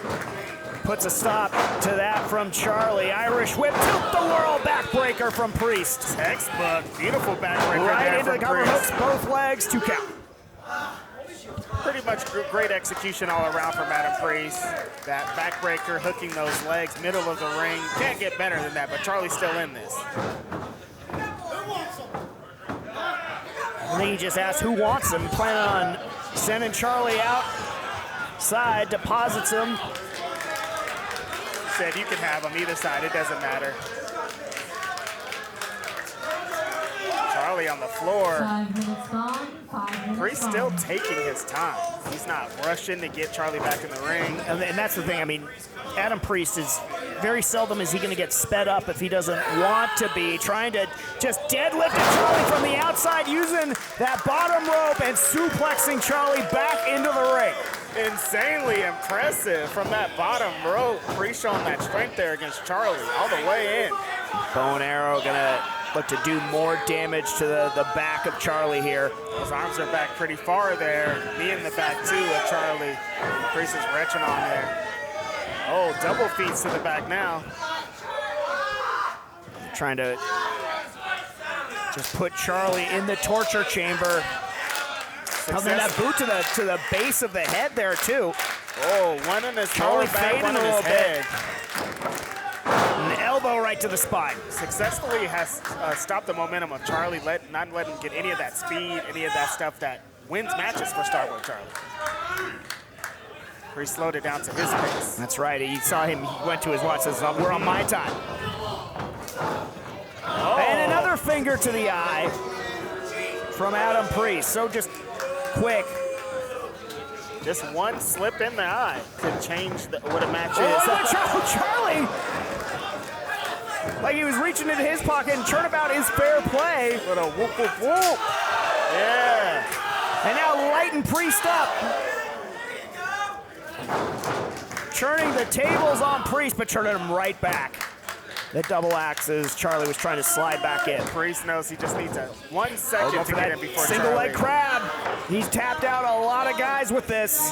Puts a stop to that from Charlie. Irish whip, tilt the world backbreaker from Priest. Textbook, beautiful backbreaker right there into the from cover Priest. hooks, both legs, 2 count. Pretty much great execution all around from Adam Priest. That backbreaker, hooking those legs, middle of the ring. Can't get better than that, but Charlie's still in this. I think he just asked who wants him. Planning on sending Charlie outside, deposits him. Said you can have him either side, it doesn't matter. Charlie on the floor. 5 minutes gone, 5 minutes Priest gone. still taking his time. He's not rushing to get Charlie back in the ring. And that's the thing. I mean, Adam Priest is very seldom is he going to get sped up if he doesn't want to be. Trying to just deadlift Charlie from the outside, using that bottom rope and suplexing Charlie back into the ring. Insanely impressive from that bottom rope. Priest showing that strength there against Charlie all the way in. Bow and arrow gonna look to do more damage to the back of Charlie here. His arms are back pretty far there. Knee in the back too of Charlie. Priest is retching on there. Oh, double feet to the back now. Trying to just put Charlie in the torture chamber. And then that boot to the base of the head there too. Oh, one in his Charlie lower back, one in fading a his little head. An elbow right to the spine. Successfully has stopped the momentum of Charlie, not letting him get any of that speed, any of that stuff that wins matches for Starboy Charlie. He slowed it down to his pace. That's right. You saw him. He went to his watch. Says, "We're on my time." Oh. And another finger to the eye from Adam Priest. So just quick. Just one slip in the eye could change what a match is. Oh, Charlie! Like he was reaching into his pocket and turnabout is fair play. Little whoop, whoop, whoop. Yeah. And now lighten Priest up. Churning the tables on Priest, but turning him right back. The double axes. Charlie was trying to slide back in. Priest knows he just needs 1 second to get in before single Charlie. leg crab. He's tapped out a lot of guys with this.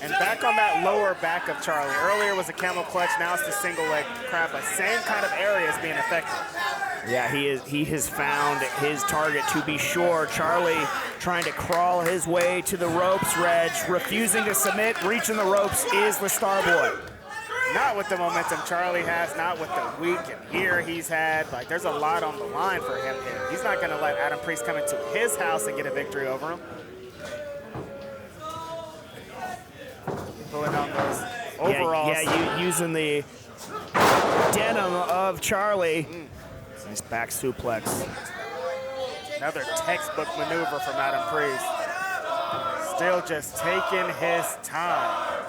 And back on that lower back of Charlie. Earlier was a camel clutch, now it's the single leg crab, but same kind of area is being affected. Yeah, he has found his target to be sure. Charlie trying to crawl his way to the ropes, Reg, refusing to submit, reaching the ropes is the Starboy. Not with the momentum Charlie has, not with the week and year he's had. Like, there's a lot on the line for him here. He's not gonna let Adam Priest come into his house and get a victory over him. Pulling on those overalls. Yeah, using the denim of Charlie. Nice back suplex. Another textbook maneuver from Adam Priest. Still just taking his time.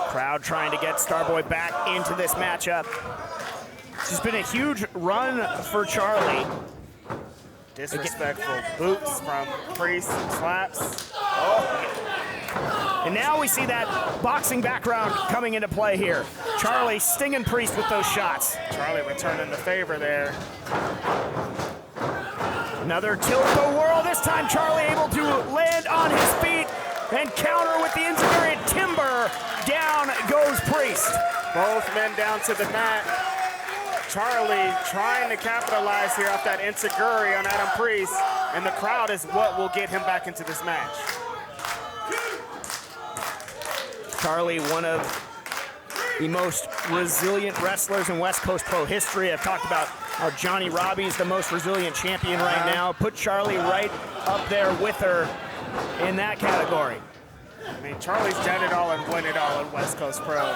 Crowd trying to get Starboy back into this matchup. It's been a huge run for Charlie. Disrespectful boots from Priest, slaps. And now we see that boxing background coming into play here. Charlie stinging Priest with those shots. Charlie returning the favor there. Another tilt-a-whirl. This time Charlie able to land on his feet and counter with the enziguri timber. Down goes Priest. Both men down to the mat. Charlie trying to capitalize here off that enziguri on Adam Priest, and the crowd is what will get him back into this match. Charlie, one of the most resilient wrestlers in West Coast Pro history. I've talked about how Johnnie Robbie is the most resilient champion right now. Put Charlie right up there with her in that category. I mean, Charlie's done it all and won it all in West Coast Pro.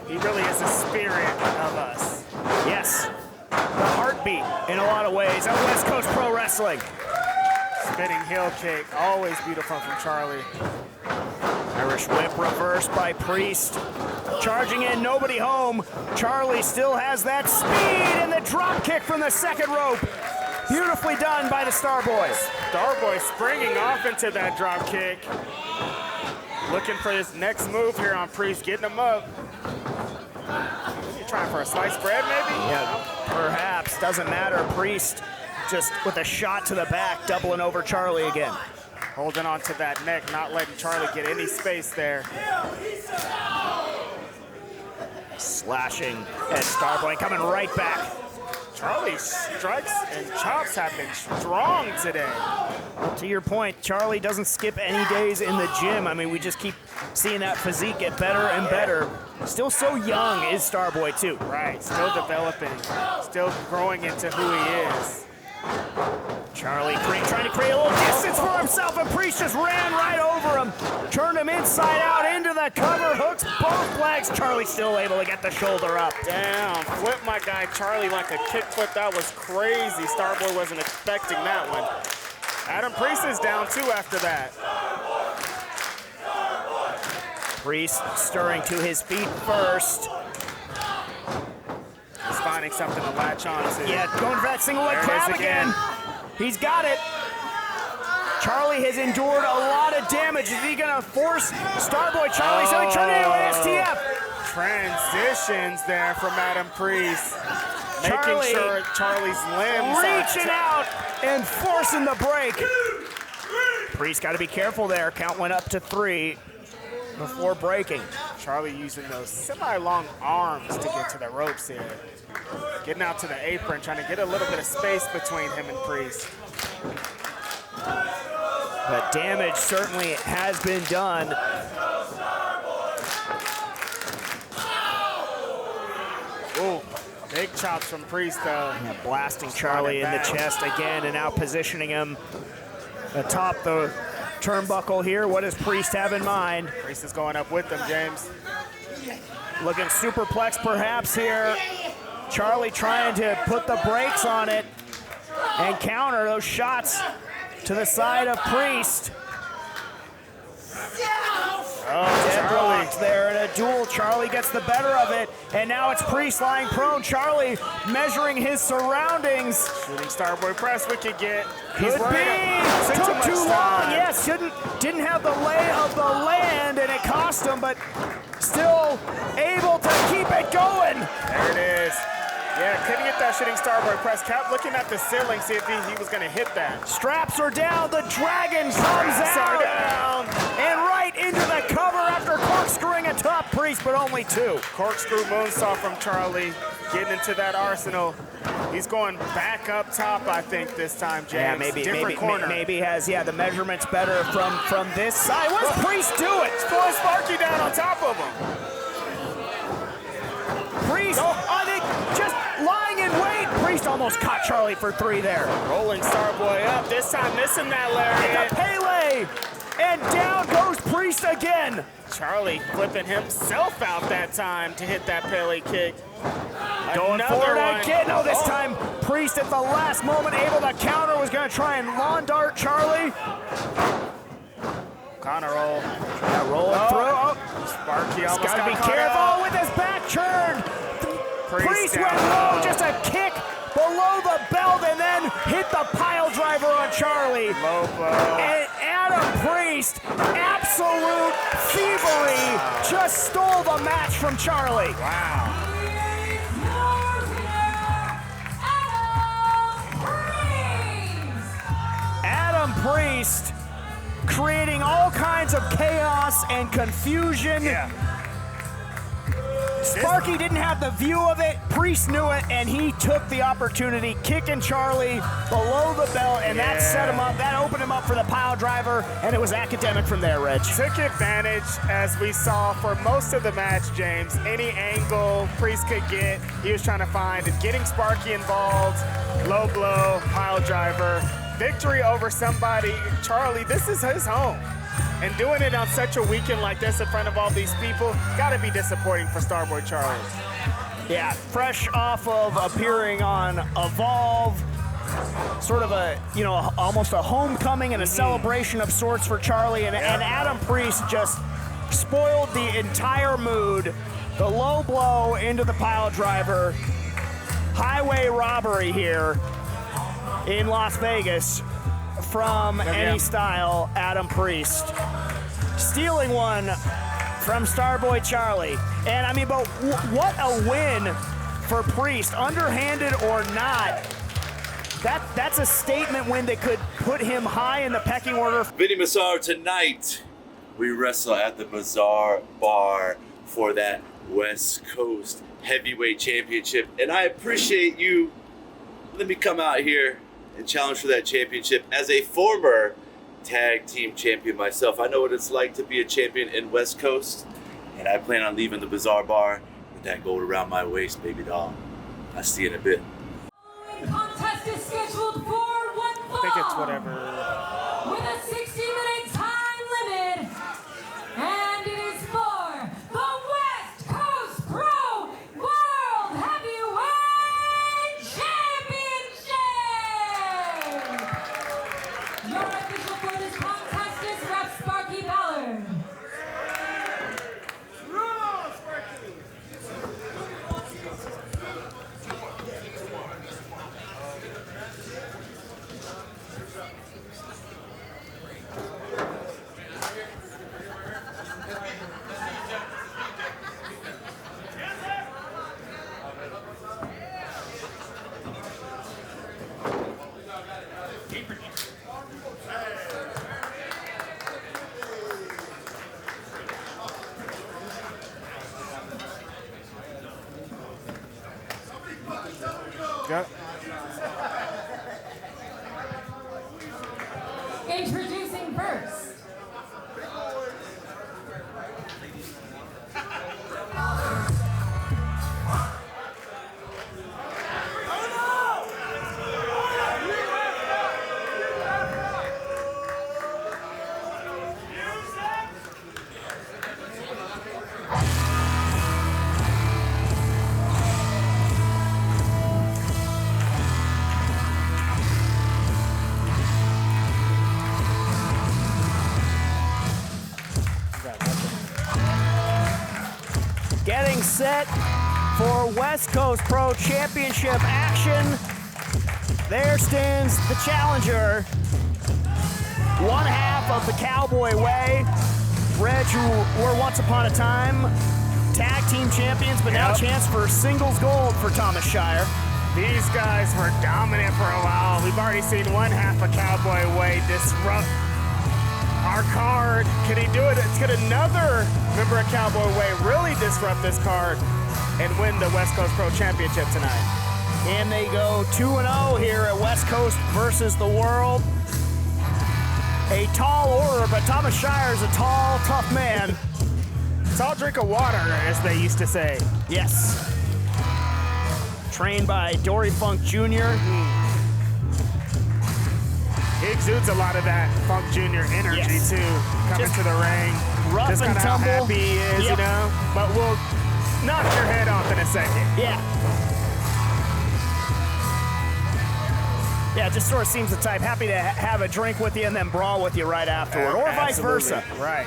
He really is the spirit of us. Yes, the heartbeat in a lot of ways of West Coast Pro Wrestling. Spinning heel kick, always beautiful from Charlie. Irish whip reversed by Priest. Charging in, nobody home. Charlie still has that speed and the drop kick from the second rope. Beautifully done by the Starboy. Starboy springing off into that drop kick. Looking for his next move here on Priest, getting him up. You trying for a sliced bread, maybe? Yeah, perhaps. Doesn't matter. Priest just with a shot to the back, doubling over Charlie again. Holding on to that neck, not letting Charlie get any space there. Slashing at Starboy, coming right back. Charlie's strikes and chops have been strong today. To your point, Charlie doesn't skip any days in the gym. I mean, we just keep seeing that physique get better and better. Still so young is Starboy too. Right, still developing, still growing into who he is. Charlie trying to create a little distance for himself, and Priest just ran right over him. Turned him inside out into the cover, hooks both legs. Charlie still able to get the shoulder up. Down, flip my guy Charlie like a kick flip. That was crazy. Starboy wasn't expecting that one. Adam Priest is down too after that. Priest stirring to his feet first. He's finding something to latch on to. Yeah, going for that single leg crab again. He's got it. Charlie has endured a lot of damage. Is he gonna force Starboy? Charlie's gonna turn it into an STF. Transitions there from Adam Priest. Making sure Charlie's limbs reaching out and forcing the break. Priest got to be careful there. Count went up to 3 before breaking. Charlie using those semi-long arms to get to the ropes here. Getting out to the apron, trying to get a little bit of space between him and Priest. But damage certainly has been done. Ooh, big chops from Priest though. Yeah, blasting Charlie in the chest again and now positioning him atop the turnbuckle here. What does Priest have in mind? Priest is going up with them, James. Looking superplex perhaps here. Charlie trying to put the brakes on it and counter those shots to the side of Priest. Oh, Deadlocked there in a duel. Charlie gets the better of it, and now it's Priest lying prone. Charlie measuring his surroundings. Shooting Starboy press we could get. Could be. Took too long. Yes, didn't have the lay of the land, and it cost him, but still able to keep it going. There it is. Yeah, couldn't get that shooting Starboy press. Kept looking at the ceiling, see if he was going to hit that. Straps are down. The dragon comes out. Down. And right into the cover after corkscrewing atop Priest, but only 2. Corkscrew moonsault from Charlie, getting into that arsenal. He's going back up top, I think, this time, James. Yeah, maybe has the measurements better from this side. What does Priest do it? He's pulling Sparky down on top of him. Priest, I think, just lying in wait. Priest almost caught Charlie for 3 there. Rolling Starboy up, this time missing that lariat. The Pele, and down goes Priest again. Charlie flipping himself out that time to hit that Pele kick. Going forward again. No, this time Priest at the last moment able to counter, was going to try and lawn dart Charlie. Connor roll. Yeah, rolling through. Sparky almost got to be careful out. with his back turn. Priest went low, just a kick below the belt, and then hit the pile driver on Charlie. Low blow. And Adam Priest, absolute thievery, just stole the match from Charlie. Wow. Adam Priest creating all kinds of chaos and confusion. Yeah. Sparky didn't have the view of it. Priest knew it, and he took the opportunity, kicking Charlie below the belt, and that set him up. That opened him up for the pile driver, and it was academic from there, Reg. Took advantage, as we saw for most of the match, James. Any angle Priest could get, he was trying to find. Getting Sparky involved, low blow, pile driver. Victory over somebody. Charlie, this is his home. And doing it on such a weekend like this in front of all these people, gotta be disappointing for Starboy Charlie. Yeah, fresh off of appearing on Evolve, sort of a, almost a homecoming and a celebration of sorts for Charlie, and Adam Priest just spoiled the entire mood. The low blow into the pile driver, highway robbery here in Las Vegas from Any Style, Adam Priest. Stealing one from Starboy Charlie. And I mean, but what a win for Priest, underhanded or not. That's a statement win that could put him high in the pecking order. Vinnie Massaro, tonight we wrestle at the Bazaar Bar for that West Coast Heavyweight Championship. And I appreciate you. Let me come out here and challenge for that championship. As a former tag team champion myself, I know what it's like to be a champion in West Coast, and I plan on leaving the Bazaar Bar with that gold around my waist, baby doll. I'll see you in a bit. Contest is scheduled for 1 fall. I think it's whatever. With a 60-minute time limit. And it is for the West Coast Pro World Heavyweight Championship. Your official for this contest is Ref Sparky Ballard. Yep. Introducing first. Getting set for West Coast Pro Championship action. There stands the challenger. One half of the Cowboy Way. Reg, who were once upon a time tag team champions, but now chance for singles gold for Thomas Shire. These guys were dominant for a while. We've already seen one half of Cowboy Way disrupt our card. Can he do it? Could another member of Cowboy Way really disrupt this card and win the West Coast Pro Championship tonight? And they go 2-0 here at West Coast versus the World. A tall order, but Thomas Shire is a tall, tough man. Tall drink of water, as they used to say. Yes. Trained by Dory Funk Jr. He exudes a lot of that Funk Jr. energy, too, coming Just to the ring. rough Just and kind of how tumble. happy he is, Yep. you know? But we'll knock your head off in a second. Yeah. Yeah, just sort of seems the type. Happy to have a drink with you and then brawl with you right afterward, or vice versa. Right.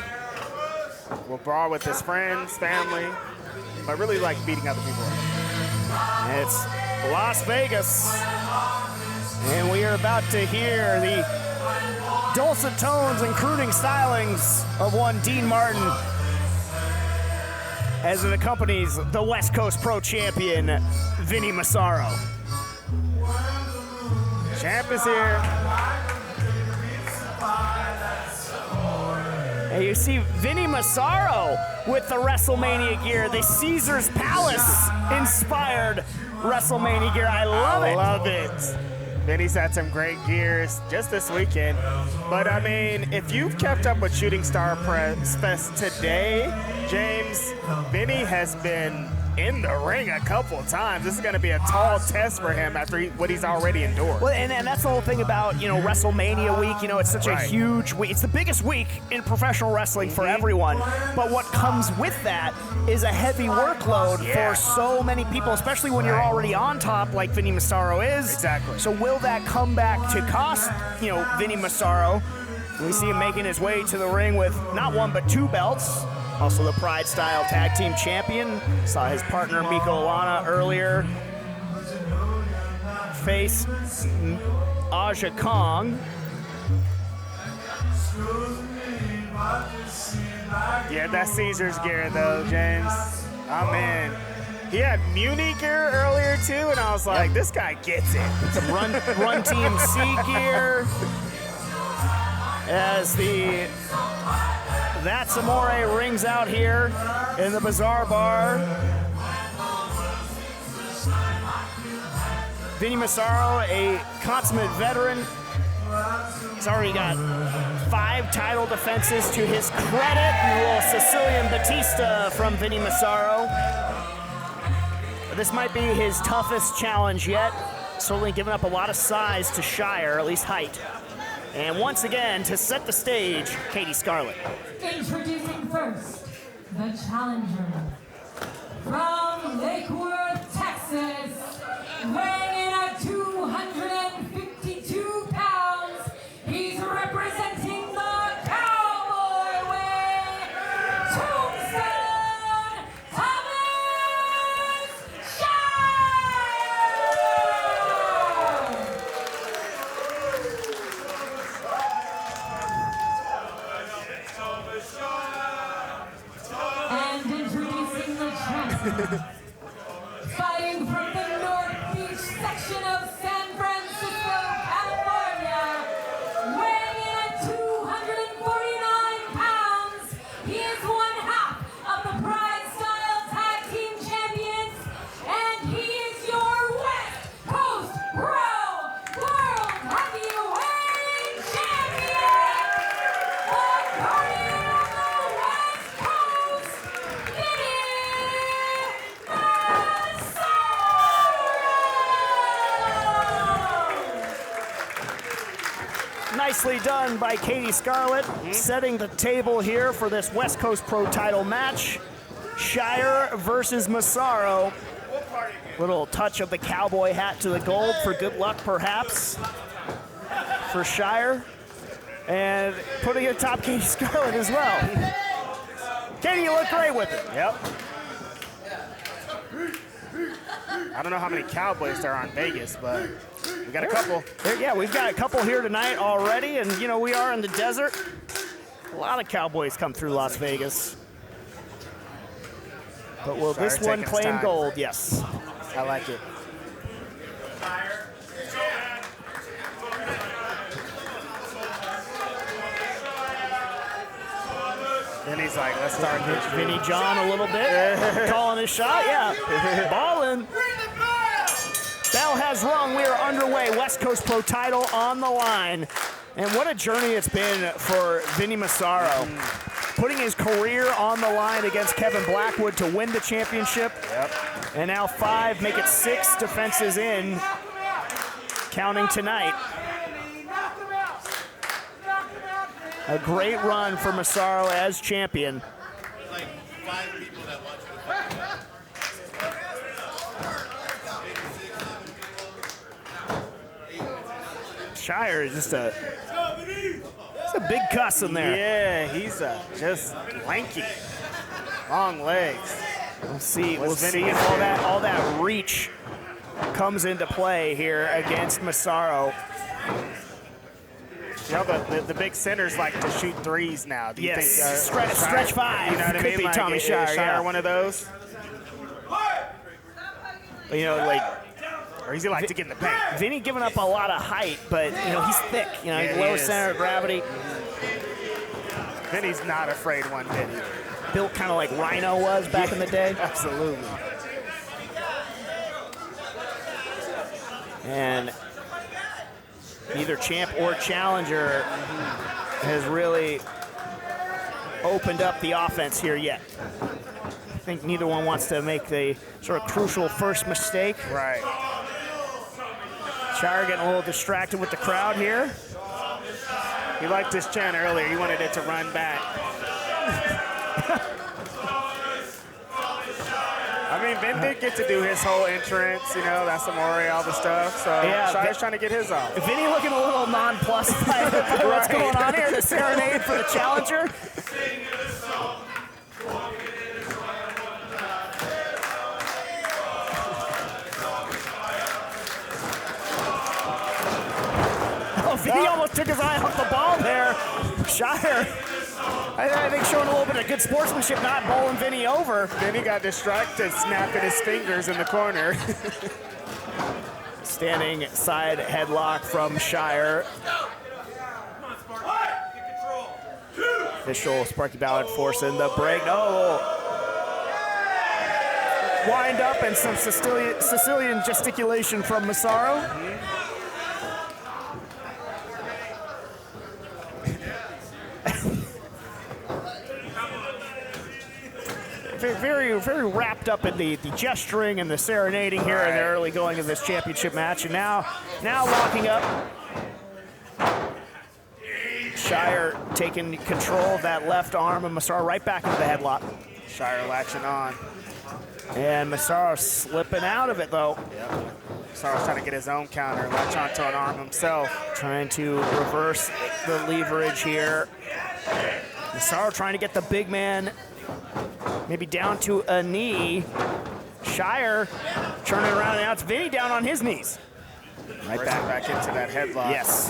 We'll brawl with his friends, family, but really like beating other people up. It's Las Vegas, and we are about to hear the dulcet tones and crooning stylings of one Dean Martin as it accompanies the West Coast Pro Champion, Vinnie Massaro. Champ is here. And you see Vinnie Massaro with the WrestleMania gear, the Caesar's Palace inspired WrestleMania gear. I love it. Love it. Vinny's had some great gears just this weekend. But I mean, if you've kept up with Shooting Star Press Fest today, James, Vinny has been in the ring a couple times. This is going to be a tall test for him after what he's already endured. Well, and that's the whole thing about, WrestleMania week. It's such a huge week. It's the biggest week in professional wrestling for everyone. But what comes with that is a heavy workload for so many people, especially when you're already on top like Vinnie Massaro is. Exactly. So will that come back to cost, Vinnie Massaro? We see him making his way to the ring with not one but two belts. Also the Pride Style Tag Team Champion. Saw his partner Miko Alana earlier face Aja Kong. Yeah, that's Caesar's gear though, James. I'm in. He had Muni gear earlier too, and I was like, this guy gets it. Some Run TMC gear. As the That's Amore rings out here in the Bazaar Bar. Vinnie Massaro, a consummate veteran. He's already got 5 title defenses to his credit. A little Sicilian Batista from Vinnie Massaro. This might be his toughest challenge yet. Certainly giving up a lot of size to Shire, at least height. And once again, to set the stage, Katie Scarlett. Introducing first, the challenger. From Lake Worth, Texas, weighing in at 252 pounds, he's representing the Cowboy Way, Tombstone Thomas Shire! And introducing the champion, fighting from the North Beach Nicely done by Katie Scarlett, setting the table here for this West Coast Pro title match. Shire versus Massaro. Little touch of the cowboy hat to the gold for good luck, perhaps, for Shire. And putting it atop Katie Scarlett as well. Katie, you look great with it. Yep. I don't know how many Cowboys there are in Vegas, but we got a couple. Yeah, we've got a couple here tonight already, and you know, we are in the desert. A lot of Cowboys come through Las Vegas. But will this one claim gold? Yes. I like it. Then he's like, let's start Vinnie John a little bit. Calling his shot, yeah. Ballin'. Bell has rung. We are underway. West Coast Pro title on the line. And what a journey it's been for Vinnie Massaro. Putting his career on the line against Kevin Blackwood to win the championship. Yep. And now 5, make it 6 defenses in, counting tonight. A great run for Massaro as champion. Shire is just a big cuss in there. Yeah, he's just lanky, long legs. We'll see if all that reach comes into play here against Massaro. You know, the big centers like to shoot threes now. Do you think stretch 5. You know what I mean? Could be like, Tommy Shire. Shire one of those? You know, like, or does he like to get in the paint? Vinnie giving up a lot of height, but you know, he's thick. You know, Yeah, low center of gravity. Vinnie's not afraid one bit either. Built kind of like Rhino was back in the day. Absolutely. And either champ or challenger has really opened up the offense here yet. I think neither one wants to make the sort of crucial first mistake. Right. Shire getting a little distracted with the crowd here. He liked his chant earlier. He wanted it to run back. I mean, Ben did get to do his whole entrance, you know, that's Amore, all the stuff. So yeah, Shire's trying to get his off. Vinnie looking a little nonplussed by what's going on here. The serenade for the challenger. Oh, Vinnie almost took his eye off the ball there. Shire, I think showing a little bit of good sportsmanship, not bowling Vinnie over. Then he got distracted, snapping his fingers in the corner. Standing side headlock from Shire. Official Sparky Ballard forcing the break. No. Wind up and some Sicilian gesticulation from Massaro. Very, very wrapped up in the gesturing and the serenading here in the early going of this championship match. And now locking up. Shire taking control of that left arm and Massaro right back into the headlock. Shire latching on. And Massaro slipping out of it though. Yep. Massaro's trying to get his own counter, latch onto an arm himself. Trying to reverse the leverage here. Massaro trying to get the big man maybe down to a knee. Shire turning around, and now it's Vinnie down on his knees. Right back into that headlock. Yes.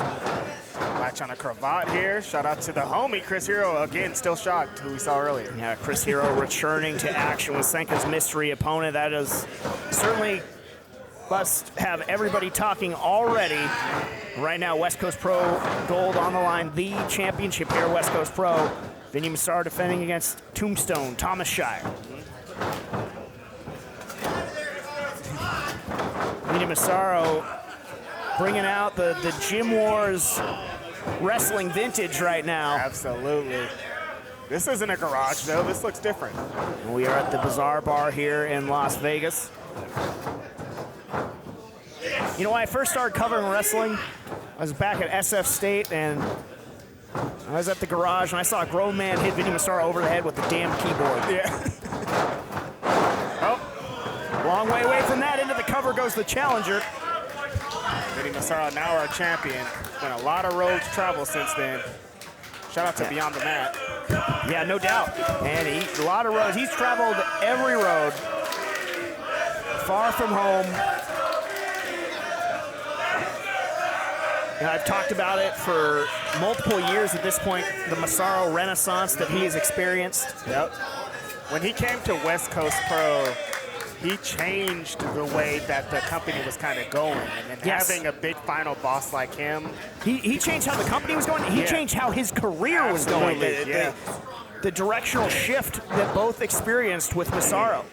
Latch on a cravat here. Shout out to the homie, Chris Hero. Again, still shocked, who we saw earlier. Yeah, Chris Hero returning to action with Senka's mystery opponent. That is certainly must have everybody talking already. Right now, West Coast Pro gold on the line. The championship here, West Coast Pro. Vinnie Massaro defending against Tombstone, Thomas Shire. Vinnie Massaro bringing out the Gym Wars wrestling vintage right now. Absolutely. This isn't a garage, though. This looks different. We are at the Bazaar Bar here in Las Vegas. You know, when I first started covering wrestling, was back at SF State, and I was at the garage, and I saw a grown man hit Vinnie Massaro over the head with the damn keyboard. Yeah. Oh, long way away from that. Into the cover goes the challenger. Vinnie Massaro, now our champion. Been a lot of roads traveled since then. Shout out to Beyond the Mat. Yeah, no doubt. And a lot of roads. He's traveled every road. Far from home. And I've talked about it for multiple years at this point, the Massaro renaissance that he has experienced. Yep. When he came to West Coast Pro, he changed the way that the company was kind of going. And having a big final boss like him. He changed how the company was going. He changed how his career was going. The directional shift that both experienced with Massaro.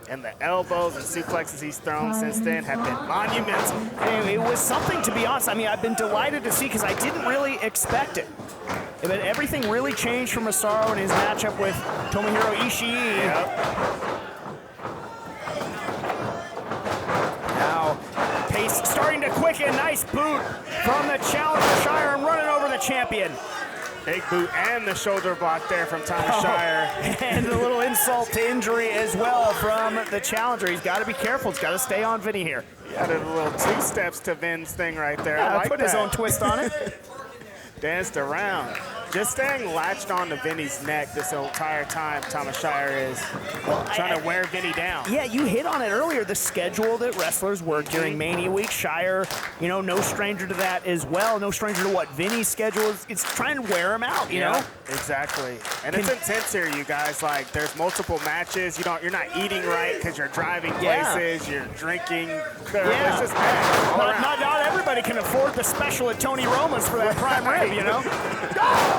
And the elbows and suplexes he's thrown since then have been monumental. And it was something, to be honest. I mean, I've been delighted to see because I didn't really expect it. But everything really changed for Massaro in his matchup with Tomohiro Ishii. Yep. Now, pace starting to quicken. Nice boot from the challenger Shire and running over the champion. Big boot and the shoulder block there from Thomas Shire. And a little insult to injury as well from the challenger. He's got to be careful. He's got to stay on Vinnie here. He added a little 2 steps to Vin's thing right there. Yeah, I like put his own twist on it. Danced around. Just staying latched on to Vinnie's neck this entire time, Thomas Shire is trying to wear Vinnie down. Yeah, you hit on it earlier, the schedule that wrestlers work during Mania Week. Shire, no stranger to that as well. No stranger to what Vinnie's schedule is. It's trying to wear him out, you know? Exactly. And it's intense here, you guys. Like, there's multiple matches. You're not eating right because you're driving places. You're drinking. It's just bad. Not everybody can afford the special at Tony Roma's for that prime rib, you know?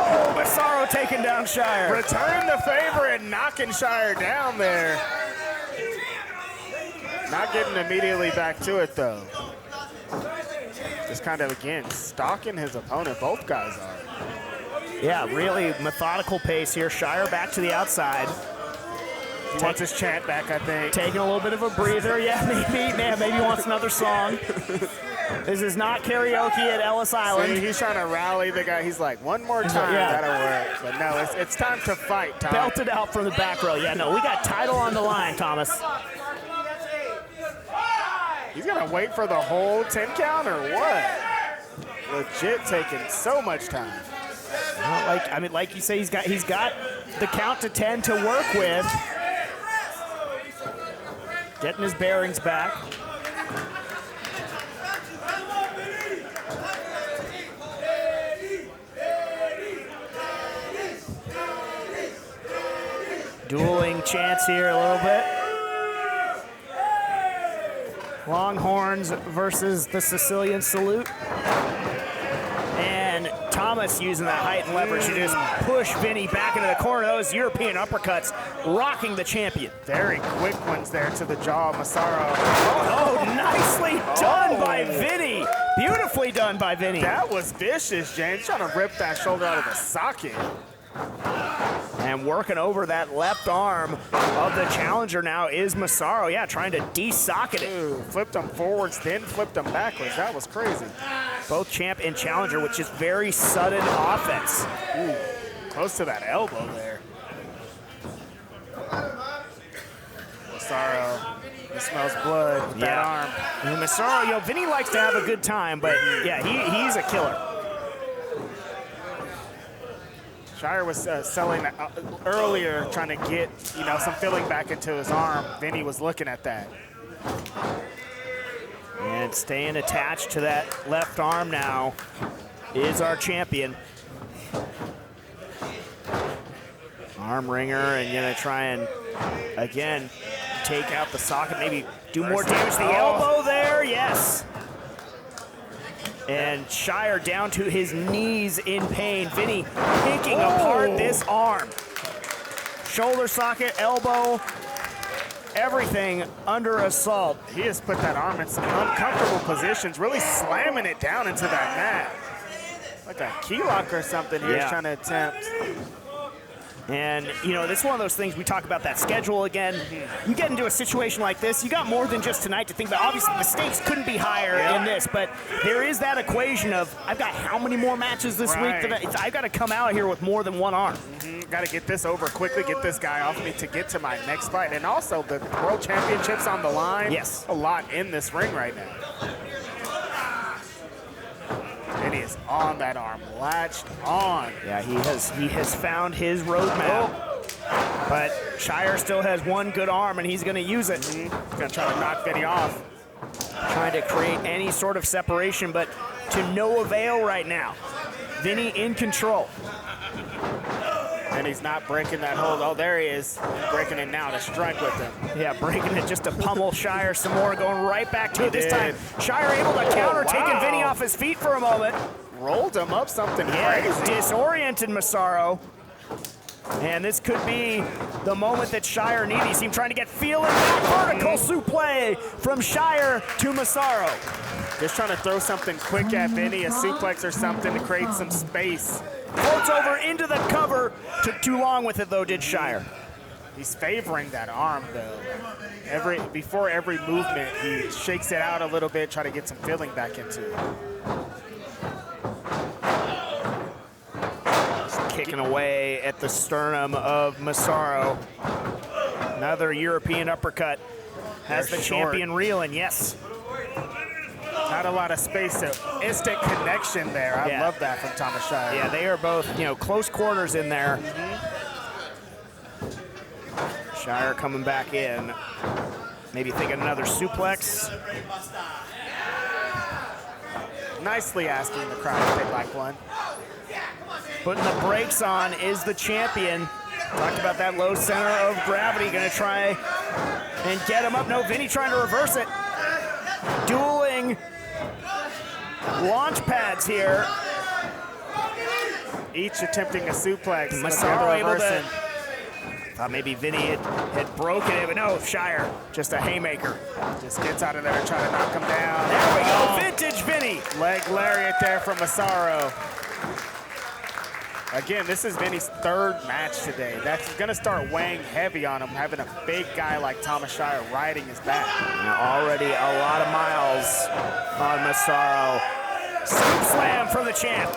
Oh, Massaro taking down Shire. Return the favor and knocking Shire down there. Not getting immediately back to it, though. Just kind of, again, stalking his opponent. Both guys are. Yeah, really methodical pace here. Shire back to the outside. He wants his chant back, I think. Taking a little bit of a breather. Yeah, maybe he wants another song. This is not karaoke at Ellis Island. See, he's trying to rally the guy. He's like, one more time, that'll work. But no, it's time to fight, Tom. Belted out from the back row. Yeah, no, we got title on the line, Thomas. He's going to wait for the whole 10 count or what? Legit taking so much time. Well, like you say, he's got the count to 10 to work with. Getting his bearings back. Dueling chants here a little bit. Longhorns versus the Sicilian salute. And Thomas using that height and leverage to just push Vinnie back into the corner. Those European uppercuts rocking the champion. Very quick ones there to the jaw of Massaro. Oh, nicely done by Vinnie. Beautifully done by Vinnie. That was vicious, James. Trying to rip that shoulder out of the socket. And working over that left arm of the challenger now is Massaro. Yeah, trying to de-socket it. Ooh, flipped him forwards, then flipped him backwards. That was crazy. Both champ and challenger, which is very sudden offense. Ooh, close to that elbow there. Massaro, he smells blood with that arm. And Massaro, Vinnie likes to have a good time, but yeah, he's a killer. Shire was selling earlier, trying to get some filling back into his arm. Vinnie was looking at that. And staying attached to that left arm now is our champion. Arm wringer, and gonna try and again take out the socket, maybe do more damage to the elbow there. Yes. And Shire down to his knees in pain. Vinnie picking apart this arm. Shoulder socket, elbow, everything under assault. He has put that arm in some uncomfortable positions, really slamming it down into that mat. Like a key lock or something he was trying to attempt. And, you know, this is one of those things we talk about that schedule again. You get into a situation like this, you got more than just tonight to think about. Obviously, the stakes couldn't be higher in this, but there is that equation of I've got how many more matches this week that I've got to come out here with more than one arm. Got to get this over quickly, get this guy off me to get to my next fight. And also, the World Championships on the line. Yes. A lot in this ring right now. And he is on that arm, latched on. Yeah, he has found his roadmap. But Shire still has one good arm, and he's going to use it. He's going to try to knock Vinnie off. Trying to create any sort of separation, but to no avail right now. Vinnie in control. And he's not breaking that hold. Oh, there he is. Breaking it now to strike with him. Yeah, breaking it just to pummel Shire some more, going right back to it this time. Shire able to counter, taking Vinnie off his feet for a moment. Rolled him up something crazy. Disoriented Massaro. And this could be the moment that Shire needs. You see him trying to get feeling that vertical suplex from Shire to Massaro. Just trying to throw something quick at Vinnie, a suplex or something to create some space. Floats over into the cover. Took too long with it, though, did Shire. He's favoring that arm, though. Before every movement, he shakes it out a little bit, try to get some feeling back into it. Just kicking away at the sternum of Massaro. Another European uppercut. Has the champion reeling, yes. Not a lot of space, so instant connection there. I love that from Thomas Shire. Yeah, they are both, close quarters in there. Shire coming back in. Maybe thinking another suplex. Nicely asking the crowd if they'd like one. Putting the brakes on is the champion. Talked about that low center of gravity. Gonna try and get him up. No, Vinnie trying to reverse it. Dueling launch pads here. Each attempting a suplex. Massaro able to. Thought maybe Vinnie had broken it, but no, Shire, just a haymaker. Just gets out of there and try to knock him down. There we go, vintage Vinnie. Leg lariat there from Massaro. Again, this is Vinnie's third match today. That's going to start weighing heavy on him, having a big guy like Thomas Shire riding his back. Already a lot of miles on Massaro. Scoop slam for the champ.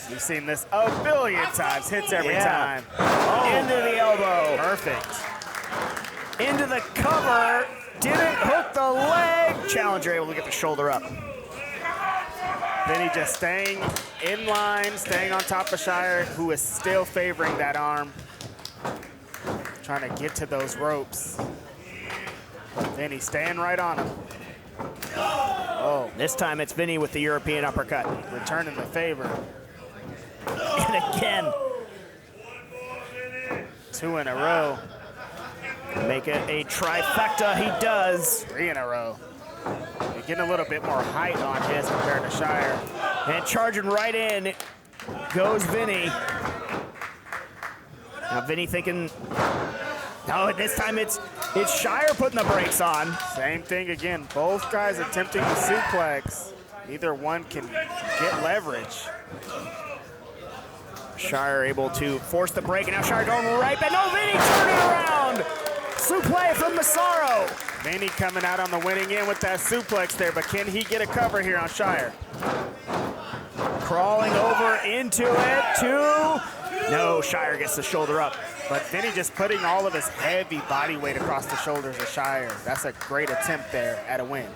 We've seen this a billion times. Hits every time. Into the elbow. Perfect. Into the cover. Didn't hook the leg. Challenger able to get the shoulder up. Vinnie just staying in line, staying on top of Shire, who is still favoring that arm. Trying to get to those ropes. Vinnie staying right on him. Oh, this time it's Vinnie with the European uppercut. Returning the favor. And again. 2 in a row. Make it a trifecta, he does. 3 in a row. You're getting a little bit more height on his compared to Shire. And charging right in goes Vinnie. Now Vinnie thinking, no, this time it's Shire putting the brakes on. Same thing again. Both guys attempting the suplex. Neither one can get leverage. Shire able to force the break, and now Shire going right back. No, Vinnie turning around. Suplex from Massaro. Vinnie coming out on the winning end with that suplex there, but can he get a cover here on Shire? Crawling over into it, no, Shire gets the shoulder up. But Vinnie just putting all of his heavy body weight across the shoulders of Shire. That's a great attempt there at a win.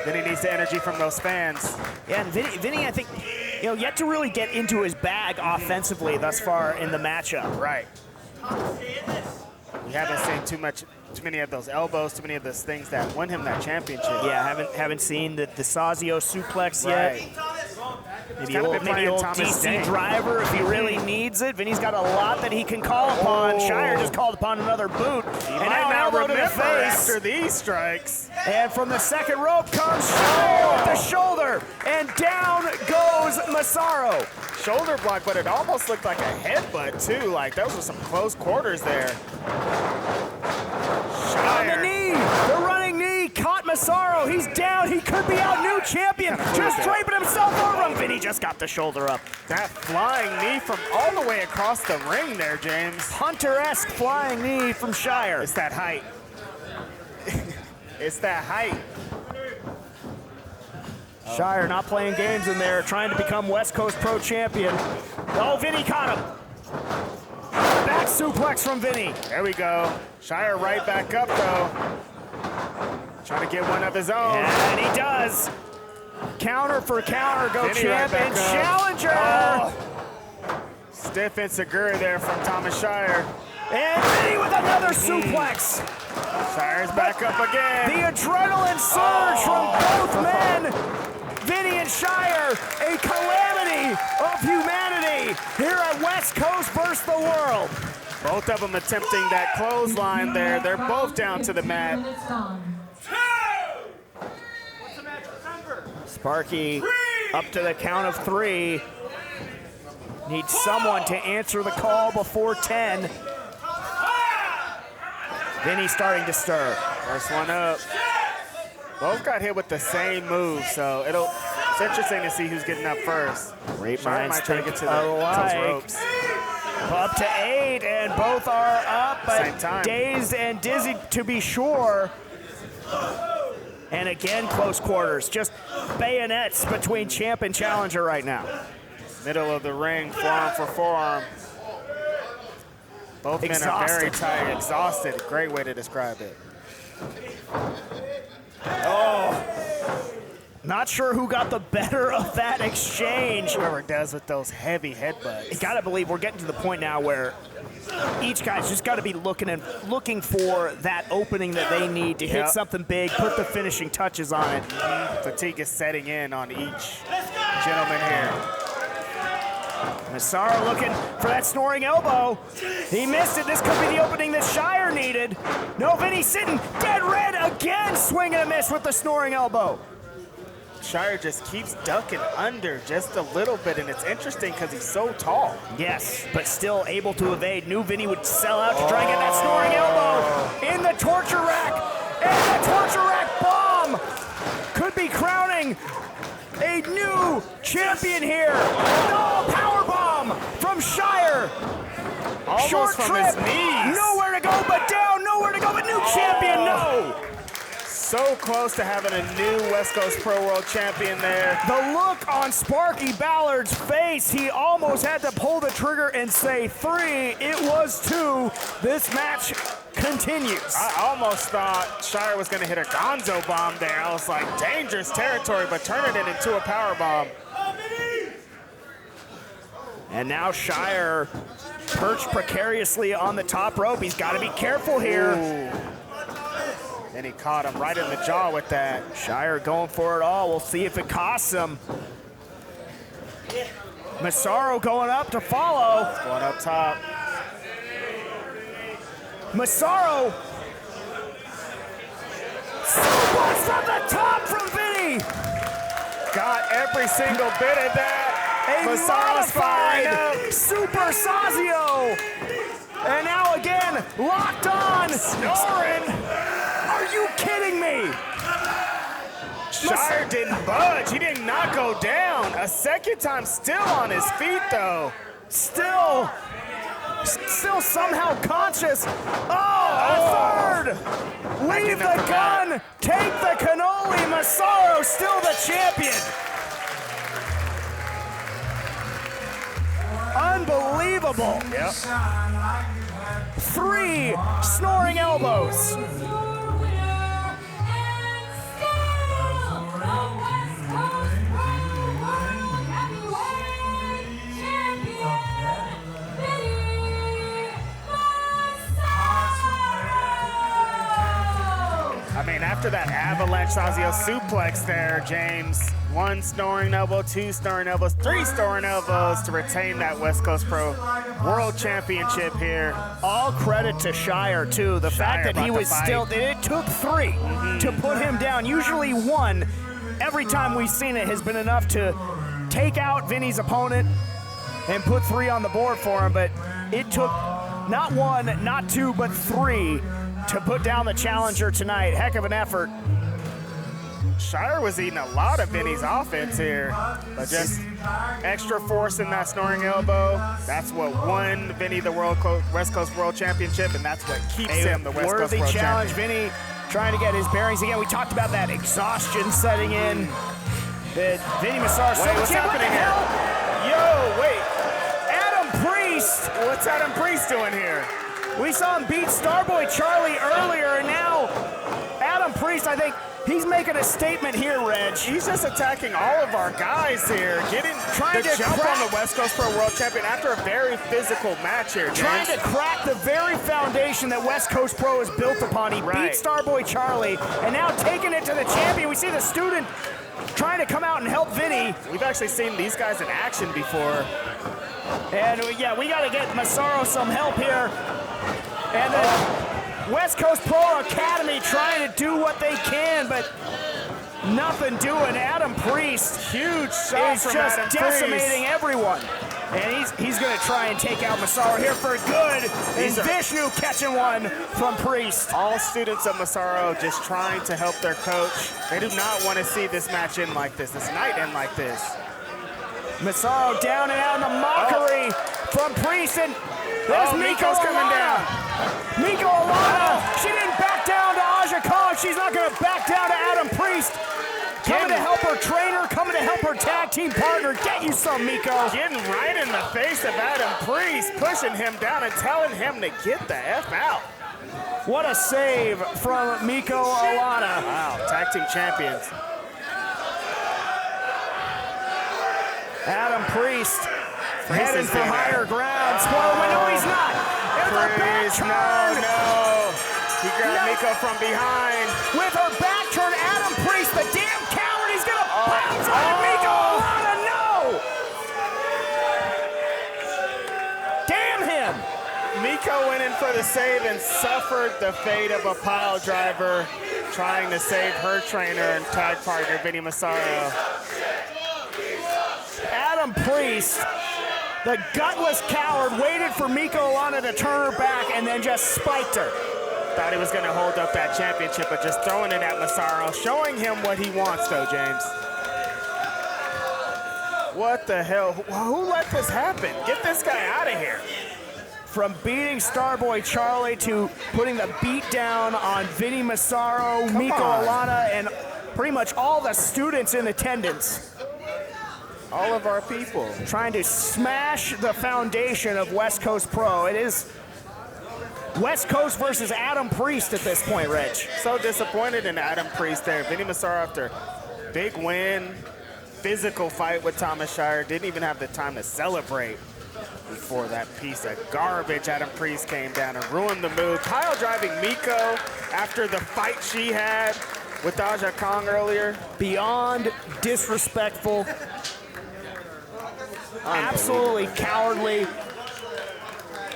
Vinnie needs the energy from those fans. Yeah, and Vinnie, I think, yet to really get into his bag offensively thus far in the matchup. Right. We haven't seen too many of those elbows, too many of those things that won him that championship. Yeah, haven't seen the Sazio suplex yet. Maybe old DC driver if he really needs it. Vinnie's got a lot that he can call upon. Shire just called upon another boot. And now an elbow to the face after these strikes. And from the second rope comes Shire with the shoulder. And down goes Massaro. Shoulder block, but it almost looked like a headbutt too. Like those were some close quarters there. On the knee, the running knee caught Massaro, he's down. He could be out. New champion just draping himself over him. Vinnie just got the shoulder up. That flying knee from all the way across the ring there, James. Hunter-esque flying knee from Shire. It's that height. It's that height. Shire not playing games in there, trying to become West Coast Pro Champion. Oh, Vinnie caught him. Back suplex from Vinnie. There we go. Shire right back up, though. Trying to get one of his own. And he does. Counter for counter, go Vinnie champ right and back up. challenger. Oh. Stiff Inseguri there from Thomas Shire. And Vinnie with another suplex. Shire's back up again. The adrenaline surge from both men. Vinnie and Shire, a calamity of humanity here at West Coast vs. the World. Both of them attempting that clothesline there. They're both down to the mat. Sparky up to the count of 3. Needs someone to answer the call before 10. Vinnie starting to stir. First one up. Both got hit with the same move, so it's interesting to see who's getting up first. Great Shire minds might try to think get to those alike. ropes. Up to 8, and both are up, Same but time. dazed and dizzy to be sure. And again, close quarters. Just bayonets between champ and challenger right now. Middle of the ring, forearm for forearm. Both men are very tired, exhausted. Great way to describe it. Oh, not sure who got the better of that exchange. Whoever does with those heavy headbutts. You gotta believe we're getting to the point now where each guy's just gotta be looking for that opening that they need to hit something big, put the finishing touches on it. Fatigue is setting in on each gentleman here. Massaro looking for that snoring elbow. He missed it. This could be the opening that Shire needed. No, Vinnie sitting dead red again, swing and a miss with the snoring elbow. Shire just keeps ducking under just a little bit, and it's interesting because he's so tall. Yes, but still able to evade. Knew Vinnie would sell out to try and get that snoring elbow in the torture rack. And the torture rack bomb could be crowning a new champion here. No, power bomb from Shire. Almost Short from trip. his knees. Nowhere to go but down. Nowhere to go but new champion. No. So close to having a new West Coast Pro World Champion there. The look on Sparky Ballard's face, he almost had to pull the trigger and say 3. It was 2. This match continues. I almost thought Shire was going to hit a gonzo bomb there. I was like, dangerous territory, but turning it into a power bomb. And now Shire perched precariously on the top rope. He's got to be careful here. Ooh. And he caught him right in the jaw with that. Shire going for it all. We'll see if it costs him. Massaro going up to follow. Going up top. Massaro. Suplex from the top from Vinnie. Got every single bit of that. A Massaro's firing modified up. Super Sazio. And now again, locked on. Snoring. Are you kidding me? Shire didn't budge. He did not go down. A second time still on his feet, though. Still somehow conscious. Oh, a third. Leave the gun. Take the cannoli. Massaro still the champion. Unbelievable. Yep. 3 snoring elbows. I mean, after that avalanche Sazio suplex there, James, 1 snoring elbow, 2 snoring elbows, 3 snoring elbows to retain that West Coast Pro World Championship here. All credit to Shire, too. The fact that he was still, it took 3 to put him down. Usually 1, every time we've seen it, has been enough to take out Vinnie's opponent and put 3 on the board for him. But it took not 1, not 2, but 3 to put down the challenger tonight. Heck of an effort Shire was eating a lot of Vinnie's offense here, but just extra force in that snoring elbow. That's what won Vinnie the West Coast World Championship, and that's what keeps him the West Coast World Worthy challenge, Champion. Vinnie trying to get his bearings again. We talked about that exhaustion setting in. That Vinnie Massaro. Wait, what's happening here? Yo, wait. Adam Priest. What's Adam Priest doing here? We saw him beat Starboy Charlie earlier, and now Adam Priest, I think he's making a statement here, Reg. He's just attacking all of our guys here, trying to jump on the West Coast Pro World Champion after a very physical match here, James. Trying to crack the very foundation that West Coast Pro is built upon. He beat Starboy Charlie, and now taking it to the champion. We see the student trying to come out and help Vinnie. We've actually seen these guys in action before. And yeah, we got to get Massaro some help here. And the West Coast Pro Academy trying to do what they can, but nothing doing. Adam Priest, huge shot is from just Adam decimating Priest. everyone. And he's going to try and take out Massaro here for good. And Vishnu catching one from Priest. All students of Massaro just trying to help their coach. They do not want to see this match end like this night end like this. Massaro down and out in the mockery from Priest, and there's Miko's coming down. Miko Alana, she didn't back down to Aja Kong. She's not going to back down to Adam Priest. Coming to help her trainer, coming to help her tag team partner. Get you some, Miko. Getting right in the face of Adam Priest, pushing him down and telling him to get the F out. What a save from Miko Alana. Wow, tag team champions. Adam Priest heading for higher ground. Spoiler, but no, he's not. Priest, no. He grabbed Miko from behind. With her back turn, Adam Priest, the damn coward, he's going to bounce on Miko Alana. No! Damn him! Miko went in for the save and suffered the fate of a pile driver, trying to save her trainer and tag partner, Vinnie Massaro. Adam Priest, the gutless coward, waited for Miko Alana to turn her back and then just spiked her. Thought he was going to hold up that championship, but just throwing it at Massaro, showing him what he wants, though, James. What the hell? Who let this happen? Get this guy out of here. From beating Starboy Charlie to putting the beat down on Vinnie Massaro, Miko Alana, and pretty much all the students in attendance. All of our people. Trying to smash the foundation of West Coast Pro. It is West Coast versus Adam Priest at this point, Reg. So disappointed in Adam Priest there. Vinnie Massaro after big win, physical fight with Thomas Shire. Didn't even have the time to celebrate before that piece of garbage Adam Priest came down and ruined the move. Pile driving Miko after the fight she had with Aja Kong earlier. Beyond disrespectful. Absolutely cowardly.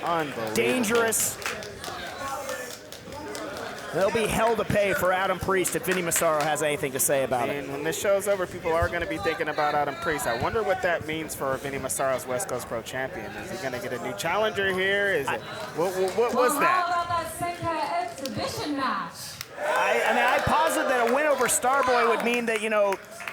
Unbelievable. Dangerous. There'll be hell to pay for Adam Priest if Vinnie Massaro has anything to say about it. And when this show's over, people are going to be thinking about Adam Priest. I wonder what that means for Vinnie Massaro's West Coast Pro Champion. Is he going to get a new challenger here? Is it? What was that? How about that Senka exhibition match? I mean, I posit that a win over Starboy would mean that,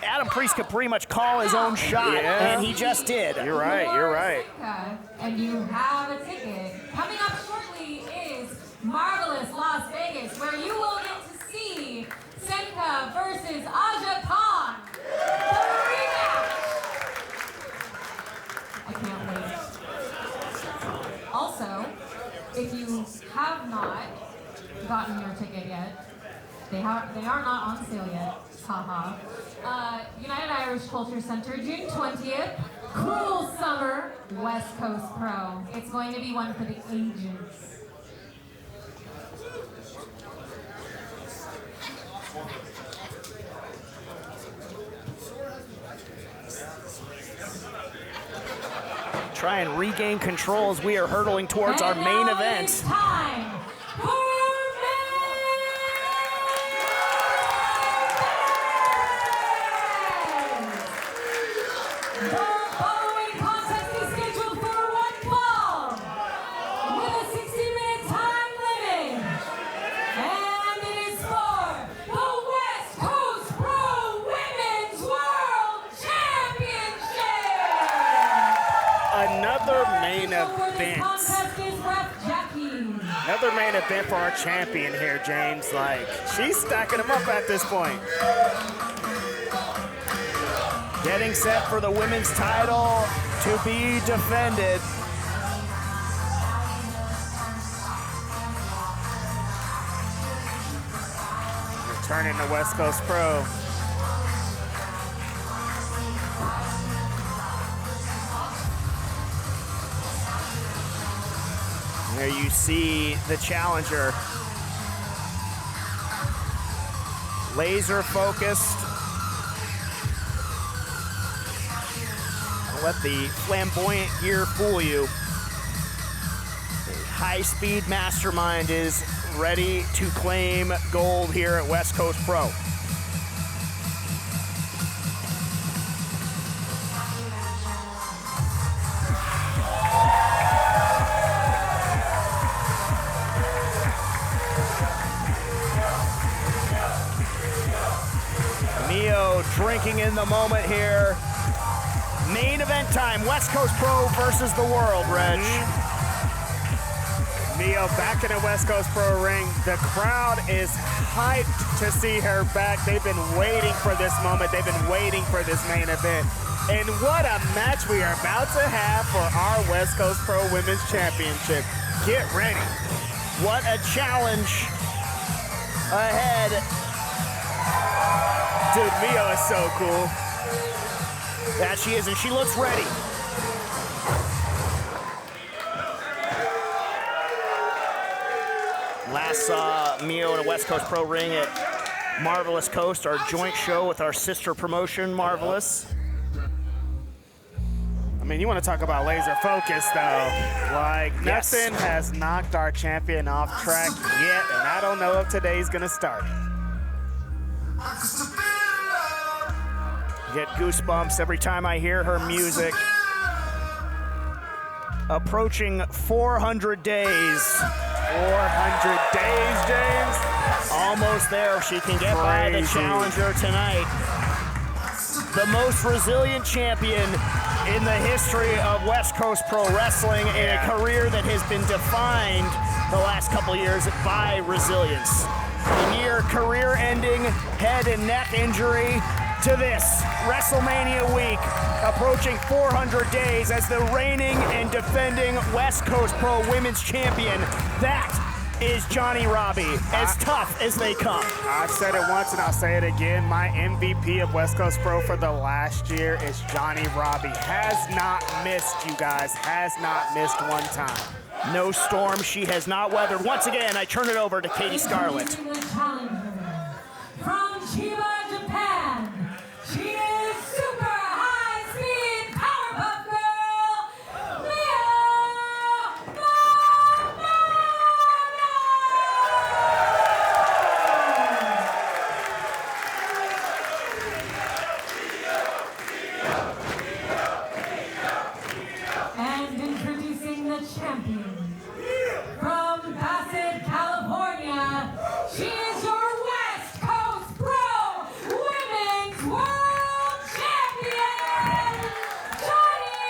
Adam Priest could pretty much call his own shot, and he just did. You're right. Senka, and you have a ticket. Coming up shortly is Marvelous Las Vegas, where you will get to see Senka versus Aja Khan. The rematch. I can't wait. Also, if you have not gotten your ticket yet, they are not on sale yet. Haha. United Irish Culture Center, June 20th. Cruel Summer, West Coast Pro. It's going to be one for the ages. Try and regain control as we are hurtling towards our main event. It's time for the following contest is scheduled for one fall with a 60-minute time limit, and it is for the West Coast Pro Another main event for our champion here, James. Like, she's stacking them up at this point. Getting set for the women's title to be defended. Returning to West Coast Pro. There you see the challenger. Laser focused. Don't let the flamboyant gear fool you. The high-speed mastermind is ready to claim gold here at West Coast Pro. Mio drinking in the moment here. Main event time, West Coast Pro versus the world, Reg. Mio back in the West Coast Pro ring. The crowd is hyped to see her back. They've been waiting for this moment. They've been waiting for this main event. And what a match we are about to have for our West Coast Pro Women's Championship. Get ready. What a challenge ahead. Dude, Mio is so cool. That she is, and she looks ready. Last saw Mio in a West Coast Pro ring at Marvelous Coast, our joint show with our sister promotion, Marvelous. I mean, you want to talk about laser focus, though. Like, Yes. nothing has knocked our champion off track yet, and I don't know if today's going to start. Get goosebumps every time I hear her music. Approaching 400 days. 400 days, James. Almost there if she can get by the challenger tonight. The most resilient champion in the history of West Coast Pro Wrestling, in a career that has been defined the last couple years by resilience. A near career-ending head and neck injury to this WrestleMania week, approaching 400 days as the reigning and defending West Coast Pro Women's Champion. That is Johnnie Robbie, as tough as they come. I've said it once and I'll say it again. My MVP of West Coast Pro for the last year is Johnnie Robbie. Has not missed, you guys. Has not missed one time. No storm she has not weathered. Once again, I turn it over to Katie Scarlett. The challenger from Chiba, Japan. She is super high-speed powerpuff girl, And introducing the champion from Bassett, California. She is your West Coast Pro Women's World Champion, Johnnie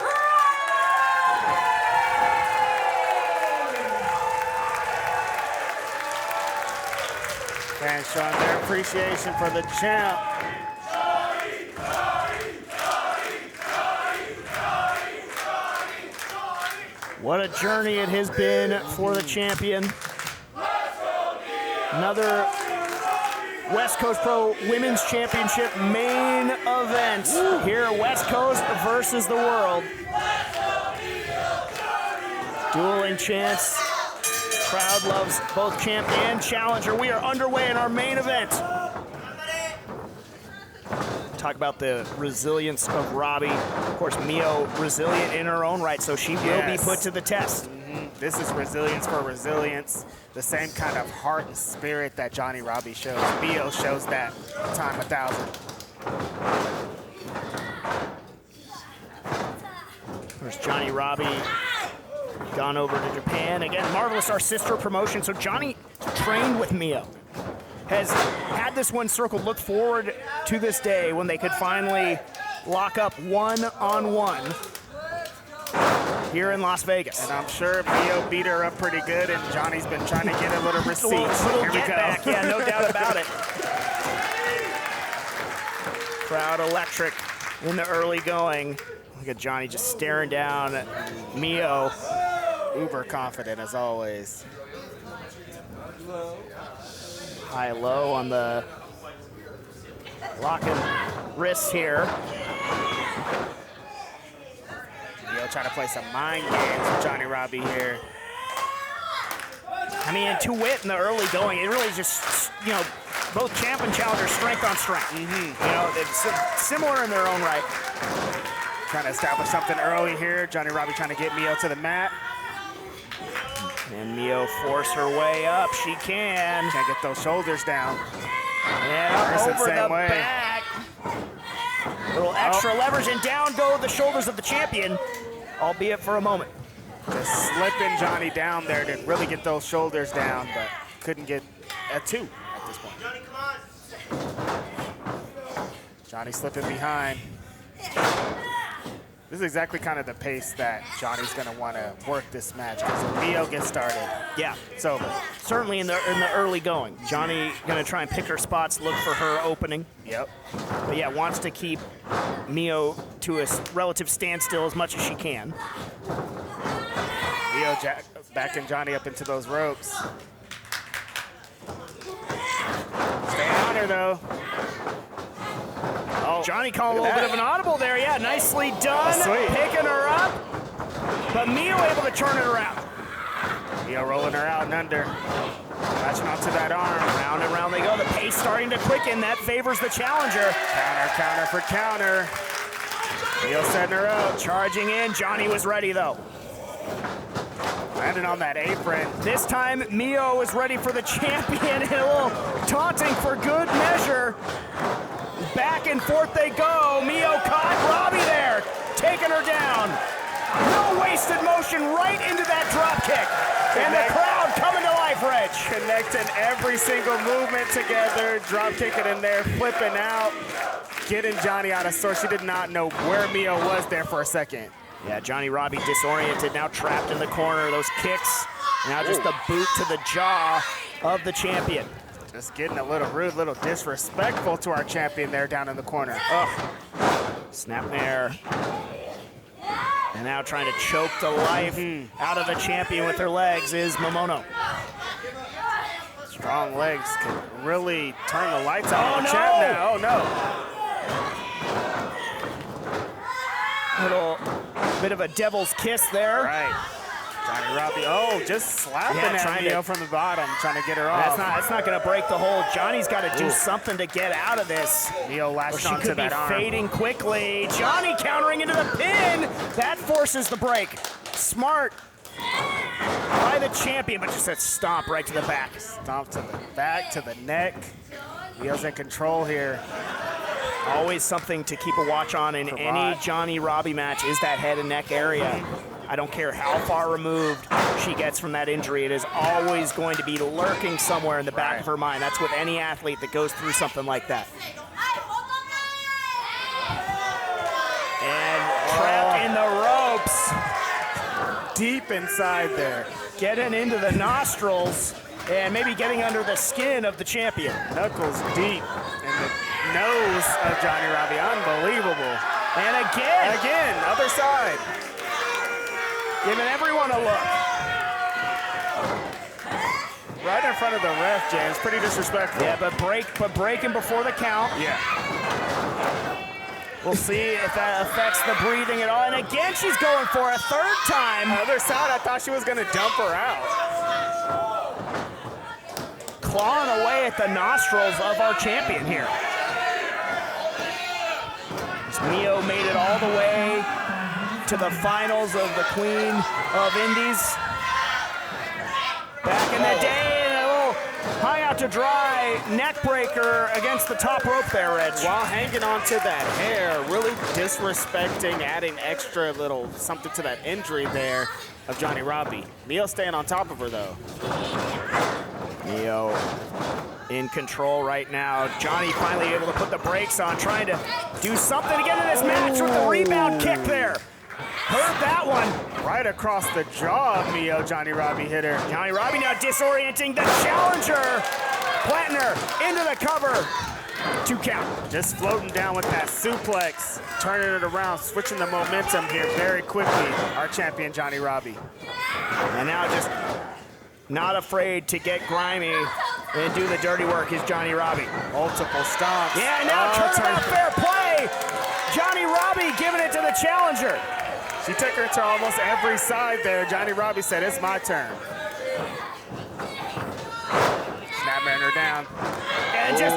Robbie! Fans showing their appreciation for the champ. What a journey it has been for the champion. Another West Coast Pro Women's Championship main event here at West Coast versus the world. Dueling chants. Crowd loves both champ and challenger. We are underway in our main event. Talk about the resilience of Robbie. Of course, Mio resilient in her own right, so she will be put to the test. This is resilience for resilience. The same kind of heart and spirit that Johnnie Robbie shows. Mio shows that time 1,000. There's Johnnie Robbie, gone over to Japan. Again, Marvelous, our sister promotion. So Johnnie trained with Mio. Has had this one circled. Look forward to this day when they could finally lock up one-on-one. here in Las Vegas. And I'm sure Mio beat her up pretty good, and Johnny's been trying to get a little receipt. Little Here we get go. back, yeah, no doubt about it. Crowd electric in the early going. Look at Johnny just staring down at Mio. Uber confident as always. High-low on the locking wrists here. Mio trying to play some mind games with Johnny Robbie here. I mean, to wit in the early going, it really just, you know, both champ and challenger strength on strength. You know, it's similar in their own right. Trying to establish something early here. Johnny Robbie trying to get Mio to the mat. And Mio force her way up. She can. Can't get those shoulders down. And up Harrison, over same the way. back. Little extra leverage, and down go the shoulders of the champion, albeit for a moment. Just slipping Johnny down there to really get those shoulders down, but couldn't get a 2 at this point. Johnny slipping behind. This is exactly kind of the pace that Johnny's going to want to work this match because Mio gets started. Yeah, so certainly in the early going, Johnny going to try and pick her spots, look for her opening. Yep. But yeah, wants to keep Mio to a relative standstill as much as she can. Mio backing Johnny up into those ropes. Stay on her though. Oh, Johnny calling a little bit of an audible there. Yeah, nicely done. Sweet. Picking her up. But Mio able to turn it around. Mio rolling her out and under. Latching onto that arm. Round and round they go. The pace starting to quicken. That favors the challenger. Counter for counter. Mio setting her up. Charging in. Johnny was ready, though. Landing on that apron. This time, Mio is ready for the champion. A little taunting for good measure. Back and forth they go. Mio caught Robbie there, taking her down. No wasted motion, right into that drop kick. And the crowd coming to life, Reg. Connecting every single movement together, drop kicking in there, flipping out, getting Johnny out of sorts. She did not know where Mio was there for a second. Yeah, Johnny Robbie disoriented, now trapped in the corner. Those kicks, now just the boot to the jaw of the champion. Just getting a little rude, a little disrespectful to our champion there down in the corner. Snapmare. And now trying to choke the life out of the champion with her legs is Momono. Strong legs can really turn the lights out on the no. champ now. Oh no. Little bit of a devil's kiss there. Right. Johnny Robbie, just slapping at Mio from the bottom, trying to get her off. That's not going to break the hold. Johnny's got to do something to get out of this. Mio latched onto that arm. She could be fading quickly. Johnny countering into the pin. That forces the break. Smart by the champion, but just that stomp right to the back. Stomp to the back, to the neck. Mio's in control here. Always something to keep a watch on in any Johnny Robbie match is that head and neck area. I don't care how far removed she gets from that injury. It is always going to be lurking somewhere in the back of her mind. That's with any athlete that goes through something like that. And trapped in the ropes. Deep inside there. Getting into the nostrils and maybe getting under the skin of the champion. Knuckles deep in the nose of Johnny Robbie. Unbelievable. And again, other side. Giving everyone a look. Right in front of the ref, James. Pretty disrespectful. Yeah, but breaking before the count. Yeah. We'll see if that affects the breathing at all. And again, she's going for a third time. Other side, I thought she was going to dump her out. Clawing away at the nostrils of our champion here. Mio made it all the way to the finals of the Queen of Indies. Back in the day, a little high out to dry neck breaker against the top rope there, Reg. While hanging on to that hair, really disrespecting, adding extra little something to that injury there of Johnny Robbie. Mio staying on top of her though. Mio in control right now. Johnny finally able to put the brakes on, trying to do something to get in this match with the rebound kick there. Heard that one. Right across the jaw of Mio, Johnny Robbie hit her. Johnny Robbie now disorienting the challenger. Planting her into the cover. 2 count. Just floating down with that suplex. Turning it around, switching the momentum here very quickly. Our champion, Johnny Robbie. And now just not afraid to get grimy and do the dirty work is Johnny Robbie. Multiple stomps. Yeah, now turnabout fair play. Johnny Robbie giving it to the challenger. She took her to almost every side there. Johnny Robbie said, it's my turn. Snapping her down. And just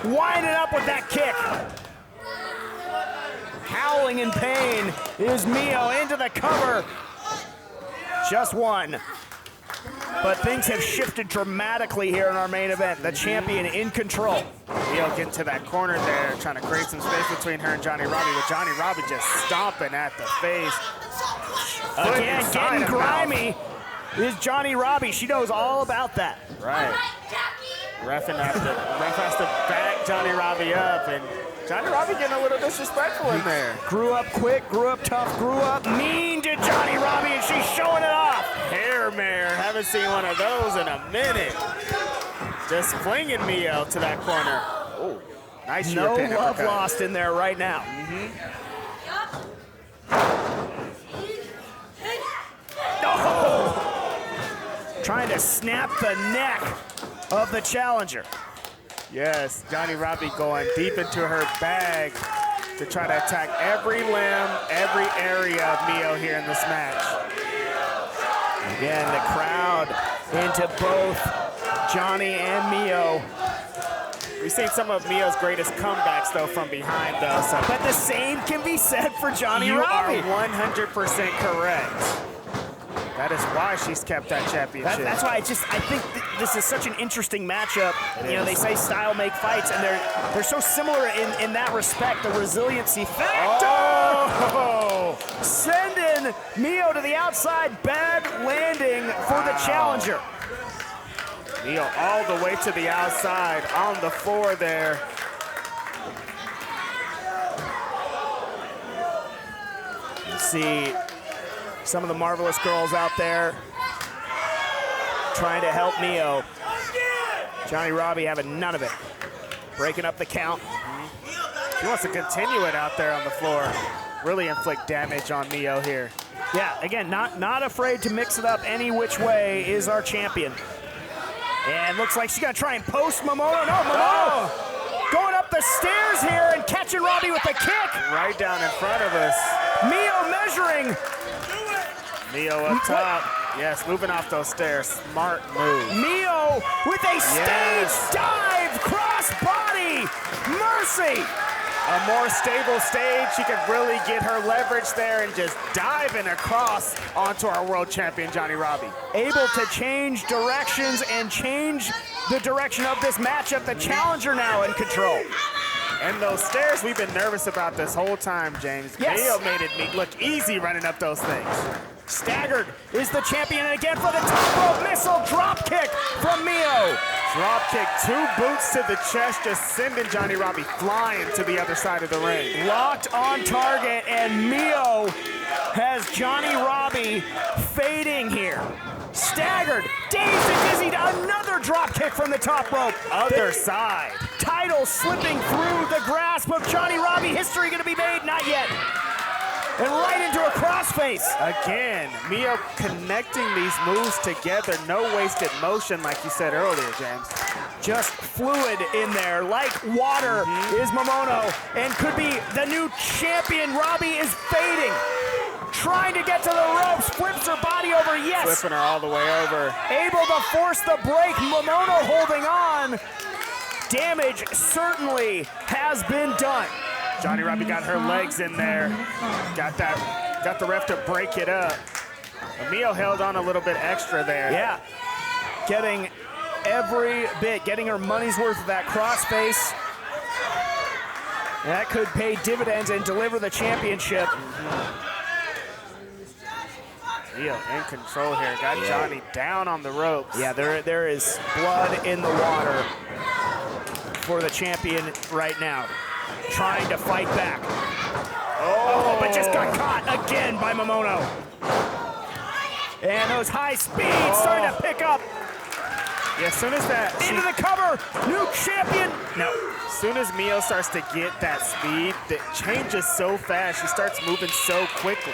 winding up with that kick. Howling in pain is Mio into the cover. Just one. But things have shifted dramatically here in our main event. The champion in control. Mio getting to that corner there, trying to create some space between her and Johnny Robbie, with Johnny Robbie just stomping at the face. Again, getting grimy is Johnny Robbie. She knows all about that. Right. Ref has to back Johnny Robbie up, and Johnny Robbie getting a little disrespectful in there. Grew up quick, grew up tough, grew up mean to Johnny Robbie, and she's showing it off. Hair mare, haven't seen one of those in a minute. Just flinging Mio to that corner. Oh, nice. No love lost in there right now. Oh! Trying to snap the neck of the challenger. Yes, Johnny Robbie going deep into her bag to try to attack every limb, every area of Mio here in this match. Again, the crowd into both Johnny and Mio. We've seen some of Mio's greatest comebacks, though, from behind, though. So. But the same can be said for Johnny Robbie. You are 100% correct. That is why she's kept that championship. That's why I think this is such an interesting matchup. They say style make fights, and they're so similar in that respect. The resiliency factor. Oh! Sending Mio to the outside, bad landing for the challenger. Mio all the way to the outside on the floor there. You see some of the marvelous girls out there trying to help Mio. Johnny Robbie having none of it. Breaking up the count. He wants to continue it out there on the floor. Really inflict damage on Mio here. Yeah, again, not afraid to mix it up any which way is our champion. And looks like she's gonna try and post Momono. No, Momono going up the stairs here and catching Robbie with a kick. Right down in front of us. Mio measuring. Mio up top. Yes, moving off those stairs. Smart move. Mio with a stage dive, cross body, mercy. A more stable stage, she could really get her leverage there and just diving across onto our world champion, Johnny Robbie. Able to change directions and change the direction of this matchup. The challenger now in control. And those stairs we've been nervous about this whole time, James. Yes. Mio made it look easy running up those things. Staggered is the champion again for the top rope missile drop kick from Mio. Drop kick, 2 boots to the chest, just sending Johnny Robbie flying to the other side of the ring. Locked on target, and Mio has Johnny Robbie fading here. Staggered, dazed and dizzy, another drop kick from the top rope. Other side. Title slipping through the grasp of Johnny Robbie. History gonna be made? Not yet. And right into a crossface. Again, Mio connecting these moves together. No wasted motion like you said earlier, James. Just fluid in there, like water is Momono, and could be the new champion. Robbie is fading. Trying to get to the ropes, flips her body over, yes. Flipping her all the way over. Able to force the break, Momono holding on. Damage certainly has been done. Johnny Robbie got her legs in there. Got the ref to break it up. Mio held on a little bit extra there. Yeah, getting every bit, getting her money's worth of that crossface. That could pay dividends and deliver the championship. Mio in control here. Got Johnny down on the ropes. Yeah, there is blood in the water for the champion right now. Trying to fight back. Oh, Mio, but just got caught again by Momono. And those high speeds starting to pick up. Yeah, as soon as that... Into the cover, new champion. No. As soon as Mio starts to get that speed, it changes so fast. She starts moving so quickly.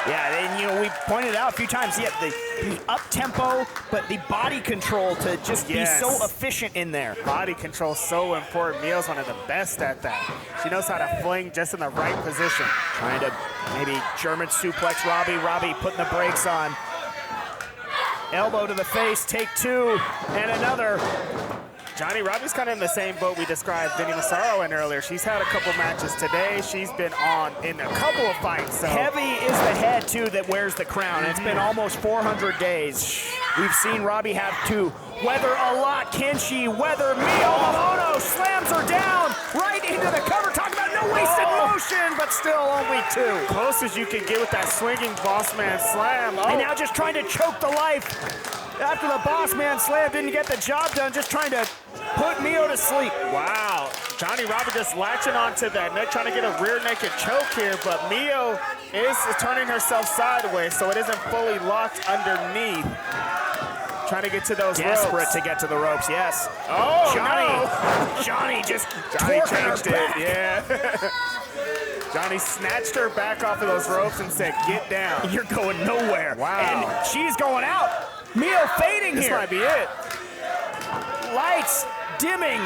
Yeah, and you know, we pointed out a few times, yeah, the up-tempo, but the body control to just be so efficient in there. Body control is so important. Mio's one of the best at that. She knows how to fling just in the right position. Trying to maybe German suplex Robbie. Robbie putting the brakes on. Elbow to the face, take two, and another. Johnny Robbie's kind of in the same boat we described Vinnie Massaro in earlier. She's had a couple matches today. She's been on in a couple of fights. So. Heavy is the head, too, that wears the crown. It's been almost 400 days. We've seen Robbie have to weather a lot. Can she weather Mio? Momono slams her down right into the cover. Talk about no wasted motion, but still only two. Close as you can get with that swinging boss man slam. And now just trying to choke the life. After the boss man slam didn't get the job done, just trying to put Mio to sleep. Wow. Johnny Robbie just latching onto that neck, trying to get a rear naked choke here, but Mio is turning herself sideways, so it isn't fully locked underneath. Trying to get to those Desperate ropes. to get to the ropes, yes. Oh, Johnny. no. Johnny just Johnny tore her changed back. it, yeah. Johnny snatched her back off of those ropes and said, get down. You're going nowhere. Wow. And she's going out. Mio fading This here. might be it. Lights dimming.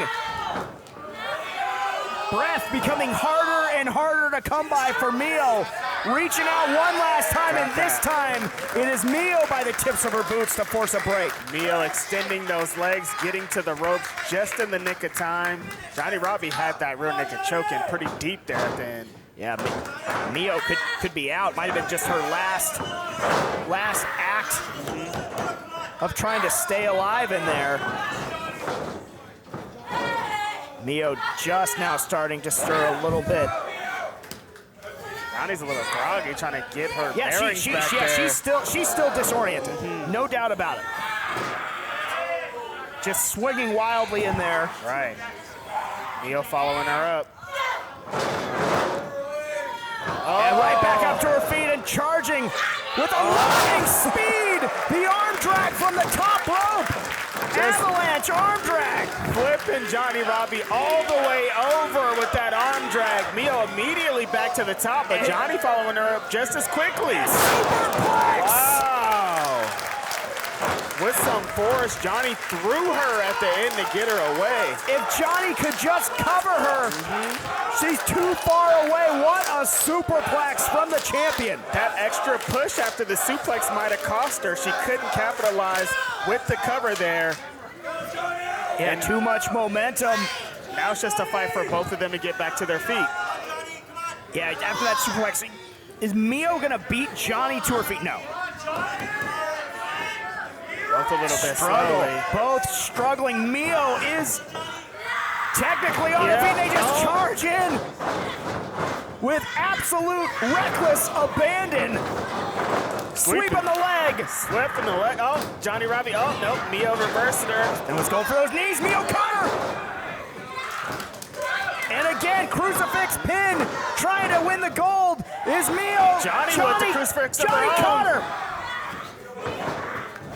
Breath becoming harder and harder to come by for Mio. Reaching out one last time, and this time it is Mio by the tips of her boots to force a break. Mio extending those legs, getting to the ropes just in the nick of time. Johnny Robbie had that rear naked choke in pretty deep there at the end. Yeah, Mio could be out. Might have been just her last act of trying to stay alive in there. Mio just now starting to stir a little bit. Johnny's a little groggy, trying to get her bearings back there. She's still disoriented. No doubt about it. Just swinging wildly in there. Right. Mio following her up. And right back up to her feet and charging with a lightning speed. The arm drag from the top rope. Avalanche arm drag. Flipping Johnny Robbie all the way over with that arm drag. Mio immediately back to the top, but Johnny following her up just as quickly. Superplex. Wow. With some force, Johnny threw her at the end to get her away. If Johnny could just cover her, she's too far away. What a superplex from the champion. That extra push after the suplex might have cost her. She couldn't capitalize with the cover there. Yeah, too much momentum. Now it's just a fight for both of them to get back to their feet. Yeah, after that suplex, is Mio gonna beat Johnny to her feet? No. Both a little bit slowly. Both struggling. Mio is technically on her feet. They just charge in with absolute reckless abandon. Sweep on the leg. Sweep in the leg. Oh, Johnny Robbie. Oh, nope. Mio reversed her. And let's go for those knees. Mio caught her. And again, crucifix pin. Trying to win the gold is Mio. Johnny with the crucifix of her Johnny own. caught her.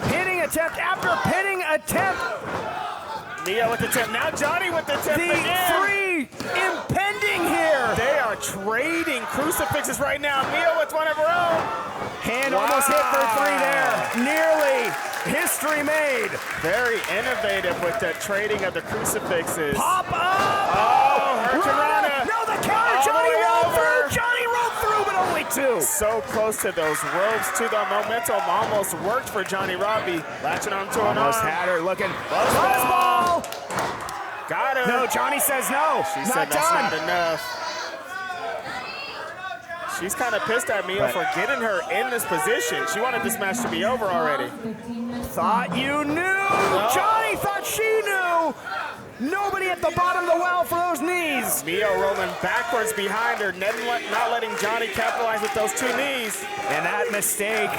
Pinning attempt after pinning attempt. Mio with the tip. Now Johnny with the tip The again. three impending here. They are trading crucifixes right now. Mio with one of her own. Hand almost hit for three there. Nearly history made. Very innovative with the trading of the crucifixes. Pop up. Oh, Hurricanrana. No, the counter. All the Johnny way rolled over. through. Johnny rolled through, but only two. So close to those ropes, too. The momentum almost worked for Johnny Robbie. Latching onto an Almost arm. had her looking. Buzzball. Got her. No, Johnny says no. She not said that's done. not enough. She's kind of pissed at Mio for getting her in this position. She wanted this match to be over already. Thought you knew. Johnny thought she knew. Nobody at the bottom of the well for those knees. Mio rolling backwards behind her, not letting Johnny capitalize with those two knees. And that mistake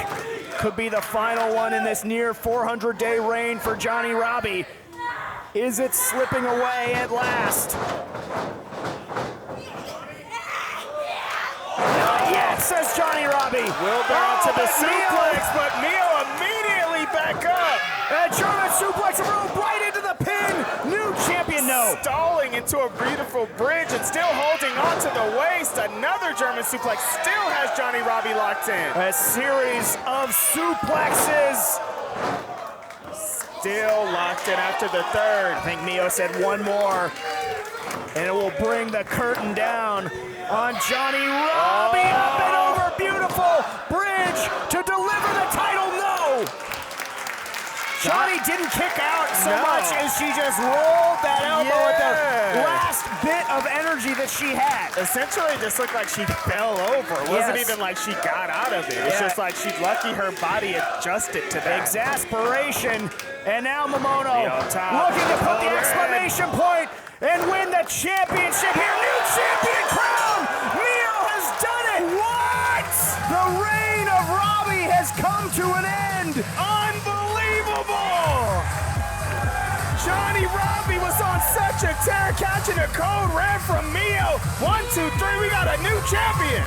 could be the final one in this near 400-day reign for Johnny Robbie. Is it slipping away at last? says Johnny Robbie. Wheelbarrow to the suplex, but Mio immediately back up. A German suplex rolled right into the pin. New champion, no. Stalling into a beautiful bridge and still holding on to the waist. Another German suplex still has Johnny Robbie locked in. A series of suplexes. Still locked in after the third. I think Mio said one more, and it will bring the curtain down on Johnny Robbie. Up and over, beautiful bridge to deliver the title. No! Johnny didn't kick out so much as she just rolled that elbow at the last bit of energy that she had. Essentially, just looked like she fell over. It wasn't even like she got out of it. It's just like she's lucky her body adjusted to that. Exasperation. And now Momono looking to put the exclamation point and win the championship here. New champion crown. Mio has done it. What? The reign of Robbie has come to an end. Unbelievable. Johnny Robbie was on such a tear, catching a code red from Mio. 1, 2, 3, we got a new champion.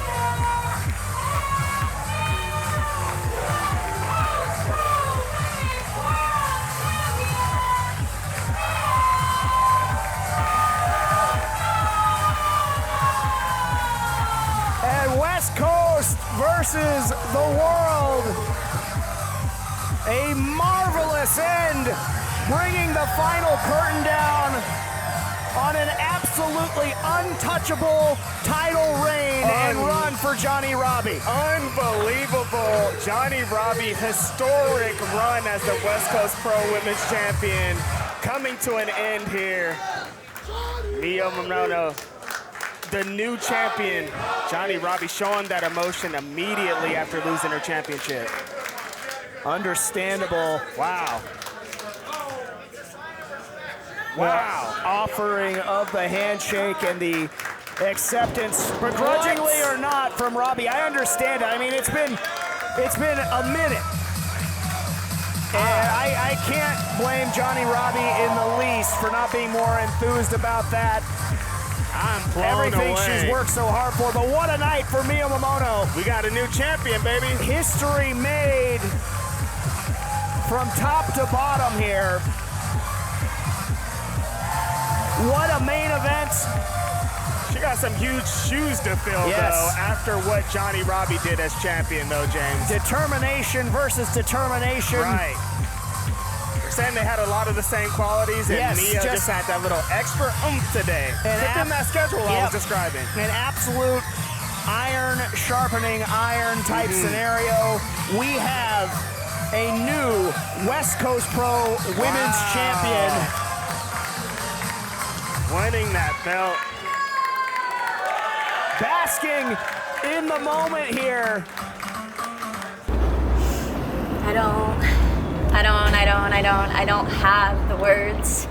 West Coast versus the world. A marvelous end, bringing the final curtain down on an absolutely untouchable title reign and run for Johnny Robbie. Unbelievable. Johnny Robbie, historic run as the West Coast Pro Women's Champion, coming to an end here. Mio Momono, the new champion. Johnny Robbie showing that emotion immediately after losing her championship. Understandable. Wow. Wow. Offering of the handshake and the acceptance, begrudgingly or not, from Robbie. I understand it. I mean, it's been a minute. And I can't blame Johnny Robbie in the least for not being more enthused about that. I'm blown Everything away. she's worked so hard for, but what a night for Mio Momono. We got a new champion, baby. History made from top to bottom here. What a main event. She got some huge shoes to fill, though, after what Johnny Robbie did as champion, though, James. Determination versus determination. Right. They're saying they had a lot of the same qualities, and Mia just had that little extra oomph today. Within that schedule I was describing. An absolute iron sharpening iron type scenario. We have a new West Coast Pro Women's Champion. Winning that belt. Basking in the moment here. I don't have the words.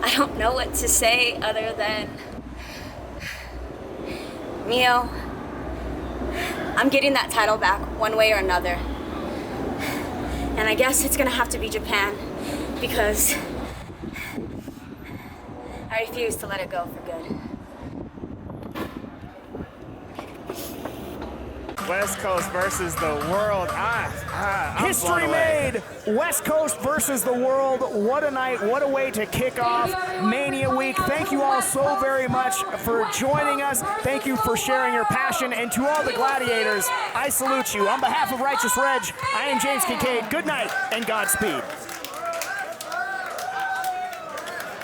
I don't know what to say other than, Mio, I'm getting that title back one way or another. And I guess it's gonna have to be Japan because I refuse to let it go for good. West Coast versus the world. I'm History made. West Coast versus the world. What a night. What a way to kick off Mania Week. Thank you all so very much for joining us. Thank you for sharing your passion. And to all the gladiators, I salute you. On behalf of Righteous Reg, I am James Kincaid. Good night and Godspeed.